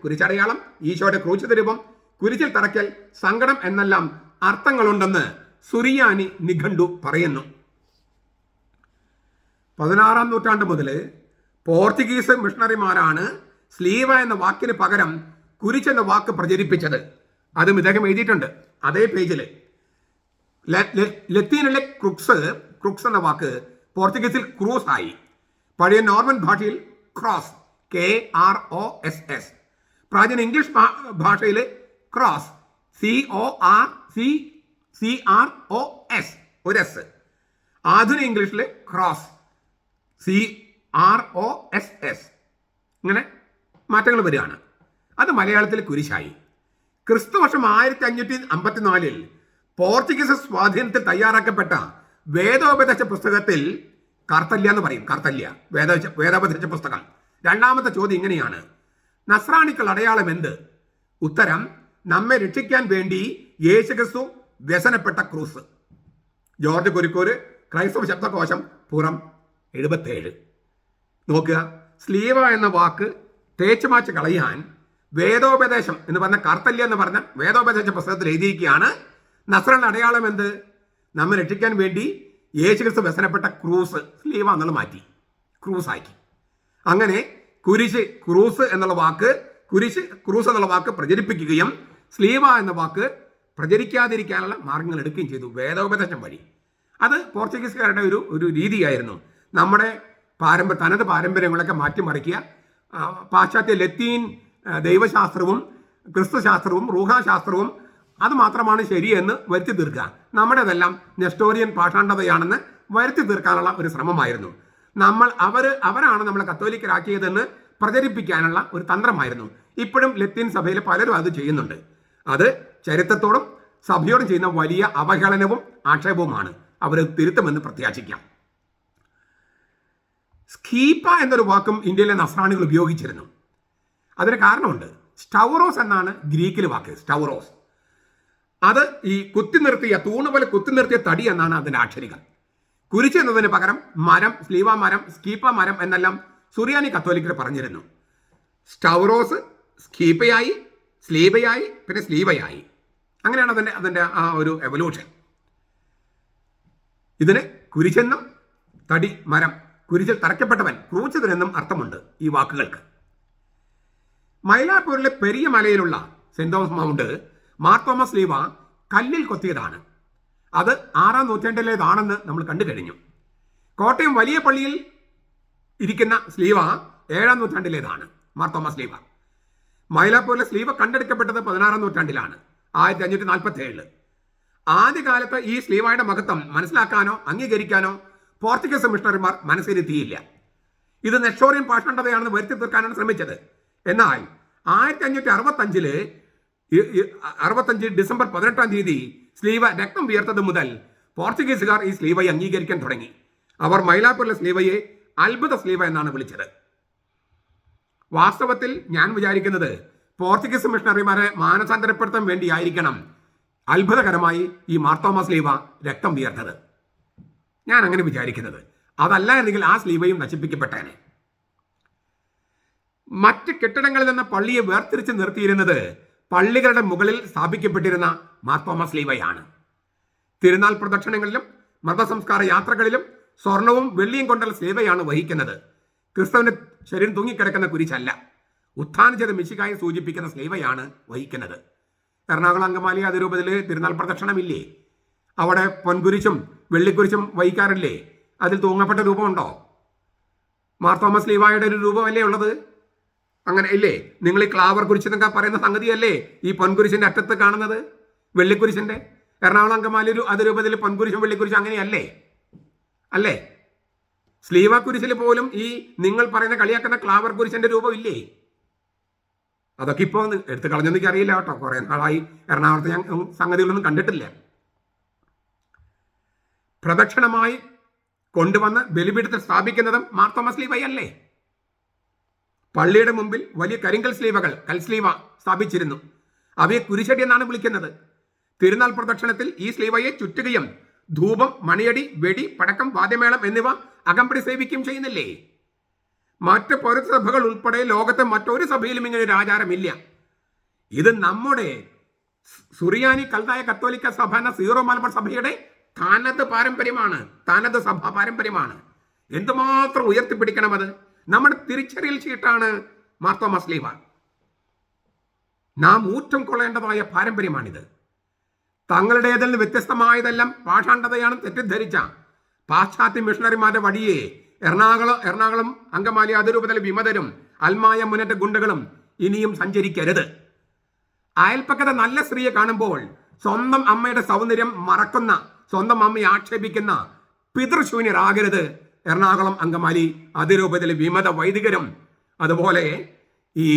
കുരിശടയാളം, ഈശോയുടെ ക്രൂശിത രൂപം, കുരിശിൽ തറയ്ക്കൽ, സങ്കടം എന്നെല്ലാം അർത്ഥങ്ങളുണ്ടെന്ന് സുറിയാനി നിഘണ്ടു പറയുന്നു. 16-ാം നൂറ്റാണ്ട് മുതൽ പോർച്ചുഗീസ് മിഷണറിമാരാണ് സ്ലീവ എന്ന വാക്കിന് പകരം കുരിശ് എന്ന വാക്ക് പ്രചരിപ്പിച്ചത്. അതും ഇദ്ദേഹം എഴുതിയിട്ടുണ്ട് അതേ പേജിൽ. ലത്തീനിലെ ക്രുക്സ് എന്ന വാക്ക് പോർച്ചുഗീസിൽ ക്രൂസ് ആയി. പഴയ നോർമൻ ഭാഷയിൽ ക്രോസ്, KROSS. പ്രാചീന ഇംഗ്ലീഷ് ഭാഷയിൽ ക്രോസ്, CROS, ഒരു S. ആധുനിക ഇംഗ്ലീഷിൽ ക്രോസ്, CROSS. ഇങ്ങനെ മാറ്റങ്ങൾ വരികയാണ്. അത് മലയാളത്തിൽ കുരിശായി. ക്രിസ്തുവർഷം 1554 പോർച്ചുഗീസ് സ്വാധീനത്തിൽ തയ്യാറാക്കപ്പെട്ട വേദോപദേശ പുസ്തകത്തിൽ കാർത്തല്യ എന്ന് പറയും, കാർത്തല്യ വേദോപദേശ പുസ്തകം. രണ്ടാമത്തെ ചോദ്യം ഇങ്ങനെയാണ്: നസ്രാണിക്കൾ അടയാളം എന്ത്? ഉത്തരം: നമ്മെ രക്ഷിക്കാൻ വേണ്ടി യേശുക്രിസ്തു വ്യസനപ്പെട്ട ക്രൂസ്. ജോർജ് കുരുക്കൂർ, ക്രൈസ്തവ ശബ്ദകോശം, പുറം 77. നോക്കുക, സ്ലീവ എന്ന വാക്ക് തേച്ചുമാച്ച് കളയാൻ വേദോപദേശം എന്ന് പറഞ്ഞ കാർത്തല്യ എന്ന് പറഞ്ഞ വേദോപദേശ പുസ്തകത്തിൽ എഴുതിയിരിക്കുകയാണ് നസ്രാണിയുടെ അടയാളം എന്ത്? നമ്മെ രക്ഷിക്കാൻ വേണ്ടി യേശുക്രിസ്തു വ്യസനപ്പെട്ട ക്രൂസ്. സ്ലീവ എന്നുള്ള മാറ്റി ക്രൂസ് ആക്കി. അങ്ങനെ ക്രൂസ് എന്നുള്ള വാക്ക് പ്രചരിപ്പിക്കുകയും സ്ലീവ എന്ന വാക്ക് പ്രചരിക്കാതിരിക്കാനുള്ള മാർഗങ്ങൾ എടുക്കുകയും ചെയ്തു വേദോപദേശം വഴി. അത് പോർച്ചുഗീസുകാരുടെ ഒരു രീതിയായിരുന്നു. നമ്മുടെ തനത് പാരമ്പര്യങ്ങളൊക്കെ മാറ്റിമറിക്കുക, പാശ്ചാത്യ ലത്തീൻ ദൈവശാസ്ത്രവും ക്രിസ്തുശാസ്ത്രവും റൂഹാശാസ്ത്രവും അത് മാത്രമാണ് ശരിയെന്ന് വരുത്തി തീർക്കുക. നമ്മുടേതെല്ലാം നെസ്റ്റോറിയൻ പാഷാണ്ഡതയാണെന്ന് വരുത്തി തീർക്കാനുള്ള ഒരു ശ്രമമായിരുന്നു. അവരാണ് നമ്മളെ കത്തോലിക്കരാക്കിയതെന്ന് പ്രചരിപ്പിക്കാനുള്ള ഒരു തന്ത്രമായിരുന്നു. ഇപ്പോഴും ലത്തീൻ സഭയിൽ പലരും അത് ചെയ്യുന്നുണ്ട്. അത് ചരിത്രത്തോടും സഭയോടും ചെയ്യുന്ന വലിയ അവഹേളനവും ആക്ഷേപവുമാണ്. അവർ തിരുത്തുമെന്ന് പ്രത്യാശിക്കാം. സ്കീപ്പ എന്നൊരു വാക്കും ഇന്ത്യയിലെ നസ്രാണികൾ ഉപയോഗിച്ചിരുന്നു. അതിന് കാരണമുണ്ട്. സ്റ്റൗറോസ് എന്നാണ് ഗ്രീക്കിൽ വാക്ക്. സ്റ്റൗറോസ് അത് ഈ തൂണ് പോലെ കുത്തി നിർത്തിയ തടി എന്നാണ് അതിൻ്റെ ആക്ഷരികം. കുരിശ് എന്നതിന് പകരം മരം, സ്ലീവ മരം, സ്കീപ്പ മരം എന്നെല്ലാം സുറിയാനി കത്തോലിക്കർ പറഞ്ഞിരുന്നു. സ്റ്റൗറോസ് സ്കീപ്പയായി, സ്ലീബയായി, പിന്നെ സ്ലീവയായി. അങ്ങനെയാണ് അതിൻ്റെ ആ ഒരു എവല്യൂഷൻ. ഇതിന് കുരിശെന്നും തടി, മരം, കുരിശിൽ തറയ്ക്കപ്പെട്ടവൻ, ക്രൂശിതനെന്നും അർത്ഥമുണ്ട് ഈ വാക്കുകൾക്ക്. മൈലാപ്പൂരിലെ പെരിയ മലയിലുള്ള സെന്റ് തോമസ് മൗണ്ട് മാർത്തോമ സ്ലീവ കല്ലിൽ കൊത്തിയതാണ്. അത് 6-ാം നൂറ്റാണ്ടിലേതാണെന്ന് നമ്മൾ കണ്ടു കഴിഞ്ഞു. കോട്ടയം വലിയ പള്ളിയിൽ ഇരിക്കുന്ന സ്ലീവ 7-ാം നൂറ്റാണ്ടിലേതാണ്, മാർത്തോമ സ്ലീവ. മൈലാപ്പൂരിലെ സ്ലീവ കണ്ടെടുക്കപ്പെട്ടത് 16-ാം നൂറ്റാണ്ടിലാണ്, 1547. ആദ്യകാലത്ത് ഈ സ്ലീവയുടെ മഹത്വം മനസ്സിലാക്കാനോ അംഗീകരിക്കാനോ പോർച്ചുഗീസ് മിഷണറിമാർ മനസ്സിരുത്തിയില്ല. ഇത് നെസ്റ്റോറിയൻ പാഷാണ്ഡതയാണെന്ന് വരുത്തി തീർക്കാനാണ് ശ്രമിച്ചത്. എന്നാൽ 1565 ഡിസംബർ 18-ാം തീയതി സ്ലീവ രക്തം വിയർത്തത് മുതൽ പോർച്ചുഗീസുകാർ ഈ സ്ലീവയെ അംഗീകരിക്കാൻ തുടങ്ങി. അവർ മൈലാപ്പൂരിലെ സ്ലീവയെ അത്ഭുത സ്ലീവ എന്നാണ് വിളിച്ചത്. വാസ്തവത്തിൽ ഞാൻ വിചാരിക്കുന്നത് പോർച്ചുഗീസ് മിഷണറിമാരെ മാനസാന്തരപ്പെടുത്താൻ വേണ്ടിയായിരിക്കണം അത്ഭുതകരമായി ഈ മാർത്തോമ സ്ലീവ രക്തം വിയർത്തത്. ഞാൻ അങ്ങനെ വിചാരിക്കുന്നത്. അതല്ല എന്നെങ്കിൽ ആ സ്ലീവയും നശിപ്പിക്കപ്പെട്ടേനെ. മറ്റ് കെട്ടിടങ്ങളിൽ നിന്ന് പള്ളിയെ വേർതിരിച്ച് നിർത്തിയിരുന്നത് പള്ളികളുടെ മുകളിൽ സ്ഥാപിക്കപ്പെട്ടിരുന്ന മാർത്തോമാ സ്ലീവയാണ്. തിരുനാൾ പ്രദക്ഷിണങ്ങളിലും മതസംസ്കാര യാത്രകളിലും സ്വർണവും വെള്ളിയും കൊണ്ടുള്ള സ്ലീവയാണ് വഹിക്കുന്നത്. ക്രിസ്തുവിന്റെ ശരീരം തൂങ്ങിക്കിടക്കുന്ന കുരിശല്ല, ഉത്ഥാനം ചെയ്ത മിശിഹായെ സൂചിപ്പിക്കുന്ന സ്ലീവയാണ് വഹിക്കുന്നത്. എറണാകുളം അങ്കമാലി അതിരൂപതയിൽ തിരുനാൾ പ്രദക്ഷിണമില്ലേ? അവിടെ പൊൻകുരിശും വെള്ളിക്കുരിശും വഹിക്കാറില്ലേ? അതിൽ തൂങ്ങപ്പെട്ട രൂപമുണ്ടോ? മാർത്തോമാ സ്ലീവായുടെ ഒരു രൂപമല്ലേ ഉള്ളത്? അങ്ങനെ ഇല്ലേ? നിങ്ങൾ ഈ ക്ലാവർ കുരിശെന്നൊക്കെ പറയുന്ന സംഗതിയല്ലേ ഈ പൊൻകുരിശിന്റെ അറ്റത്ത് കാണുന്നത്? വെള്ളിക്കുരിശിന്റെ എറണാകുളം അങ്കമാലി അതിരൂപതയിൽ പൊൻകുരിശും വെള്ളിക്കുരിശും അങ്ങനെയല്ലേ? അല്ലേ? സ്ലീവ കുരിശിൽ പോലും ഈ നിങ്ങൾ പറയുന്ന കളിയാക്കുന്ന ക്ലാവർ കുരിശിന്റെ രൂപം ഇല്ലേ? അതൊക്കെ ഇപ്പോൾ എടുത്തു കളഞ്ഞെന്നൊക്കെ അറിയില്ല കേട്ടോ. കുറെ നാളായി എറണാകുളത്ത് ഞാൻ സംഗതികളൊന്നും കണ്ടിട്ടില്ല. പ്രദക്ഷിണമായി കൊണ്ടുവന്ന് ബലിപീഠത്തിൽ സ്ഥാപിക്കുന്നതും മാർത്തോമാ സ്ലീവയല്ലേ? പള്ളിയുടെ മുമ്പിൽ വലിയ കരിങ്കൽ സ്ലീവകൾ, കൽസ്ലീവ സ്ഥാപിച്ചിരുന്നു. അവയെ കുരിശടി എന്നാണ് വിളിക്കുന്നത്. തിരുനാൾ പ്രദക്ഷിണത്തിൽ ഈ സ്ലീവയെ ചുറ്റുകയും ധൂപം, മണിയടി, വെടി, പടക്കം, വാദ്യമേളം എന്നിവ അകമ്പടി സേവിക്കുകയും ചെയ്യുന്നില്ലേ? മറ്റ് പൗരസഭകൾ ഉൾപ്പെടെ ലോകത്തെ മറ്റൊരു സഭയിലും ഇങ്ങനെ ഒരു ആചാരമില്ല. ഇത് നമ്മുടെ സുറിയാനി കൽതായ കത്തോലിക്ക സഭ എന്ന സീറോ മലബാർ സഭയുടെ താനത് പാരമ്പര്യമാണ്, താനത് സഭാ പാരമ്പര്യമാണ്. എന്തുമാത്രം ഉയർത്തിപ്പിടിക്കണം അത്. നമ്മുടെ തിരിച്ചറിയൽ ചീട്ടാണ് മാർത്തോമാ സ്ലീവ. നാം ഊറ്റം കൊള്ളേണ്ടതായ പാരമ്പര്യമാണിത്. തങ്ങളുടേതിൽ നിന്ന് വ്യത്യസ്തമായതെല്ലാം പാഷാണ്ഡതയാണ് തെറ്റിദ്ധരിച്ച പാശ്ചാത്യ മിഷണറിമാരുടെ വഴിയെ എറണാകുളം അങ്കമാലി അതിരൂപതയിലെ വിമതരും അൽമായ മുന്നേറ്റ ഗുണ്ടകളും ഇനിയും സഞ്ചരിക്കരുത്. അയൽപ്പക്കത്തെ നല്ല സ്ത്രീയെ കാണുമ്പോൾ സ്വന്തം അമ്മയുടെ സൗന്ദര്യം മറക്കുന്ന, സ്വന്തം അമ്മയെ ആക്ഷേപിക്കുന്ന പിതൃശൂന്യരാകരുത് എറണാകുളം അങ്കമാലി അതിരൂപതയിലെ വിമത വൈദികരും അതുപോലെ ഈ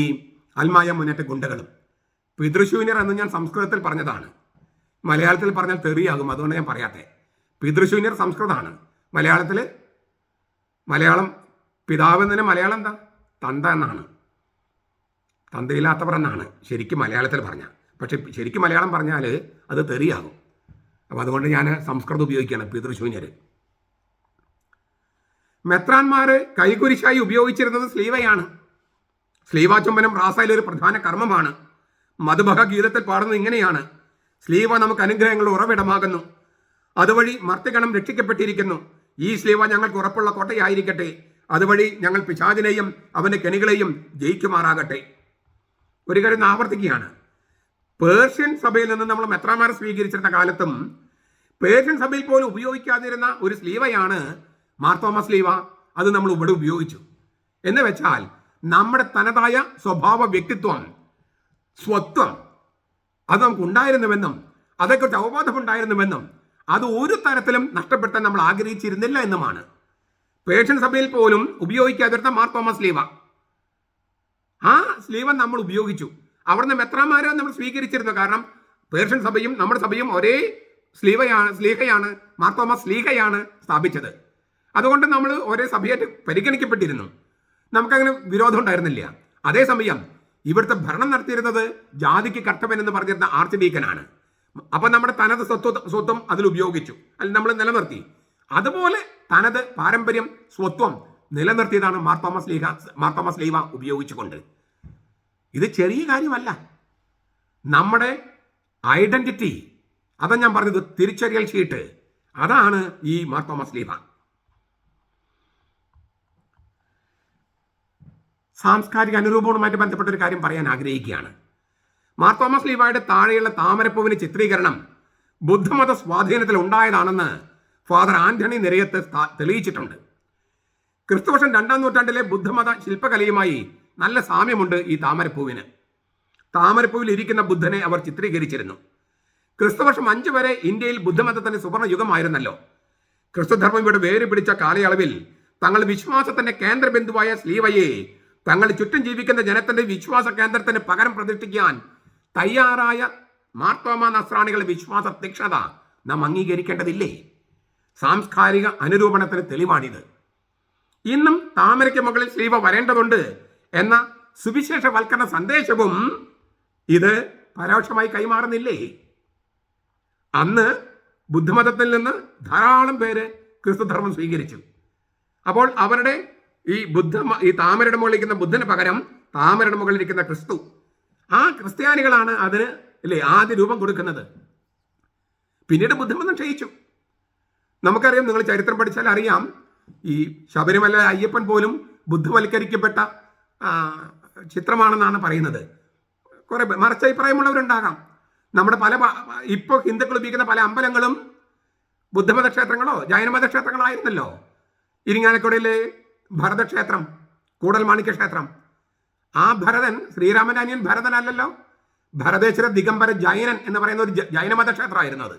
അൽമായ മുന്നേറ്റ ഗുണ്ടകളും. പിതൃശൂന്യർ എന്ന് ഞാൻ സംസ്കൃതത്തിൽ പറഞ്ഞതാണ്. മലയാളത്തിൽ പറഞ്ഞാൽ തെറിയാകും, അതുകൊണ്ട് ഞാൻ പറയാത്തെ. പിതൃശൂന്യർ സംസ്കൃതമാണ്. മലയാളം പിതാവ് എന്നതിന് മലയാളം എന്താ? തന്ത എന്നാണ്. തന്തയില്ലാത്തവർ എന്നാണ് ശരിക്കും മലയാളത്തിൽ പറഞ്ഞാൽ. പക്ഷെ ശരിക്കും മലയാളം പറഞ്ഞാൽ അത് തെറിയാകും. അപ്പം അതുകൊണ്ട് ഞാൻ സംസ്കൃതം ഉപയോഗിക്കുകയാണ്, പിതൃശൂന്യർ. മെത്രാന്മാർ കൈകുരിശായി ഉപയോഗിച്ചിരുന്നത് സ്ലീവയാണ്. സ്ലീവ ചുംബനം റാസയിലെ ഒരു പ്രധാന കർമ്മമാണ്. മധുബഹ ഗീതത്തിൽ പാടുന്നത് ഇങ്ങനെയാണ്: സ്ലീവ നമുക്ക് അനുഗ്രഹങ്ങളുടെ ഉറവിടമാകുന്നു, അതുവഴി മർത്യഗണം രക്ഷിക്കപ്പെട്ടിരിക്കുന്നു. ഈ സ്ലീവ ഞങ്ങൾക്ക് ഉറപ്പുള്ള കോട്ടയായിരിക്കട്ടെ, അതുവഴി ഞങ്ങൾ പിശാചിനെയും അവന്റെ കെണികളെയും ജയിക്കുമാറാകട്ടെ. ഒരു കാര്യം ആവർത്തിക്കുകയാണ്. പേർഷ്യൻ സഭയിൽ നിന്ന് നമ്മൾ മെത്രാന്മാരെ സ്വീകരിച്ചിരുന്ന കാലത്തും പേർഷ്യൻ സഭയിൽ പോലും ഉപയോഗിക്കാതിരുന്ന ഒരു സ്ലീവയാണ് മാർത്തോമാ സ്ലീവ. അത് നമ്മൾ ഇവിടെ ഉപയോഗിച്ചു എന്ന് വെച്ചാൽ നമ്മുടെ തനതായ സ്വഭാവ, വ്യക്തിത്വം, സ്വത്വം അത് നമുക്ക് ഉണ്ടായിരുന്നുവെന്നും അതേക്കുറിച്ച് അവബോധമുണ്ടായിരുന്നുവെന്നും അത് ഒരു തരത്തിലും നഷ്ടപ്പെടുത്താൻ നമ്മൾ ആഗ്രഹിച്ചിരുന്നില്ല എന്നുമാണ്. പേർഷ്യൻ സഭയിൽ പോലും ഉപയോഗിക്കാതിരുന്ന മാർത്തോമാ സ്ലീവ, ആ സ്ലീവ നമ്മൾ ഉപയോഗിച്ചു. അവിടുന്ന് മെത്രാന്മാരെ നമ്മൾ സ്വീകരിച്ചിരുന്നു. കാരണം പേർഷ്യൻ സഭയും നമ്മുടെ സഭയും ഒരേ സ്ലീഹയാണ്, മാർത്തോമാ സ്ലീഹയാണ് സ്ഥാപിച്ചത്. അതുകൊണ്ട് നമ്മൾ ഒരേ സഭയായിട്ട് പരിഗണിക്കപ്പെട്ടിരുന്നു. നമുക്കങ്ങനെ വിരോധം ഉണ്ടായിരുന്നില്ല. അതേസമയം ഇവിടുത്തെ ഭരണം നടത്തിയിരുന്നത് ജാതിക്ക് കർത്തവൻ എന്ന് പറഞ്ഞിരുന്ന ആർച്ച് ഡീക്കനാണ്. അപ്പം നമ്മുടെ തനത് സ്വത്വം അതിൽ ഉപയോഗിച്ചു, അതിൽ നമ്മൾ നിലനിർത്തി. അതുപോലെ തനത് പാരമ്പര്യം, സ്വത്വം നിലനിർത്തിയതാണ് മാർത്തോമാ സ്ലീവ ഉപയോഗിച്ചുകൊണ്ട്. ഇത് ചെറിയ കാര്യമല്ല. നമ്മുടെ ഐഡന്റിറ്റി, അതാ ഞാൻ പറഞ്ഞത്, തിരിച്ചറിയൽ ഷീട്ട്, അതാണ് ഈ മാർത്തോമാ സ്ലീവ. സാംസ്കാരിക അനുരൂപവുമായിട്ട് ബന്ധപ്പെട്ട ഒരു കാര്യം പറയാൻ ആഗ്രഹിക്കുകയാണ്. മാർത്തോമാ സ്ലീവയുടെ താഴെയുള്ള താമരപ്പൂവിന് ചിത്രീകരണം ബുദ്ധമത സ്വാധീനത്തിൽ ഉണ്ടായതാണെന്ന് ഫാദർ ആന്റണി നിരയത്ത് തെളിയിച്ചിട്ടുണ്ട്. ക്രിസ്തുവർഷം 2-ാം നൂറ്റാണ്ടിലെ ബുദ്ധമത ശില്പകലയുമായി നല്ല സാമ്യമുണ്ട് ഈ താമരപ്പൂവിന്. താമരപ്പൂവിൽ ഇരിക്കുന്ന ബുദ്ധനെ അവർ ചിത്രീകരിച്ചിരുന്നു. ക്രിസ്തുവർഷം 5 വരെ ഇന്ത്യയിൽ ബുദ്ധമതത്തിന്റെ സുവർണ യുഗമായിരുന്നല്ലോ. ക്രിസ്തുധർമ്മം ഇവിടെ വേര് പിടിച്ച കാലയളവിൽ തങ്ങൾ വിശ്വാസത്തിന്റെ കേന്ദ്രബിന്ദുവായ സ്ലീവയെ തങ്ങൾ ചുറ്റും ജീവിക്കുന്ന ജനത്തിന്റെ വിശ്വാസ കേന്ദ്രത്തിന് പകരം പ്രതിഷ്ഠിക്കാൻ തയ്യാറായ മാർത്തോമാ നസ്രാണികളുടെ വിശ്വാസ തീക്ഷ്ണത നാം അംഗീകരിക്കേണ്ടതില്ലേ? സാംസ്കാരിക അനുരൂപണത്തിന് തെളിവാണിത്. ഇന്നും താമരയ്ക്ക് മുകളിൽ സ്ലീവ വരേണ്ടതുണ്ട് എന്ന സുവിശേഷവൽക്കരണ സന്ദേശവും ഇത് പരോക്ഷമായി കൈമാറുന്നില്ലേ? അന്ന് ബുദ്ധമതത്തിൽ നിന്ന് ധാരാളം പേര് ക്രിസ്തുധർമ്മം സ്വീകരിച്ചു. അപ്പോൾ അവരുടെ ഈ താമരയുടെ മുകളിൽ ഇരിക്കുന്ന ബുദ്ധന് പകരം താമരയുടെ മുകളിൽ ഇരിക്കുന്ന ക്രിസ്തു, ആ ക്രിസ്ത്യാനികളാണ് അതിന് അല്ലേ ആദ്യ രൂപം കൊടുക്കുന്നത്. പിന്നീട് ബുദ്ധമതം ക്ഷയിച്ചു. നമുക്കറിയാം, നിങ്ങൾ ചരിത്രം പഠിച്ചാൽ അറിയാം, ഈ ശബരിമല അയ്യപ്പൻ പോലും ബുദ്ധവൽക്കരിക്കപ്പെട്ട ചിത്രമാണെന്നാണ് പറയുന്നത്. കുറെ മറിച്ചഭിപ്രായമുള്ളവരുണ്ടാകാം. നമ്മുടെ പല ഇപ്പോൾ ഹിന്ദുക്കൾ ഉപയോഗിക്കുന്ന പല അമ്പലങ്ങളും ബുദ്ധമത ക്ഷേത്രങ്ങളോ ജൈനമത ക്ഷേത്രങ്ങളോ ആയിരുന്നല്ലോ. ഇരിങ്ങാലക്കുടയിലെ ഭരതക്ഷേത്രം, കൂടൽമാണിക്യ ക്ഷേത്രം, ആ ഭരതൻ ശ്രീരാമന്റെ അനിയൻ ഭരതനല്ലല്ലോ. ഭരതേശ്വര ദിഗംബര ജൈനൻ എന്ന് പറയുന്ന ഒരു ജൈനമത ക്ഷേത്രമായിരുന്നു അത്.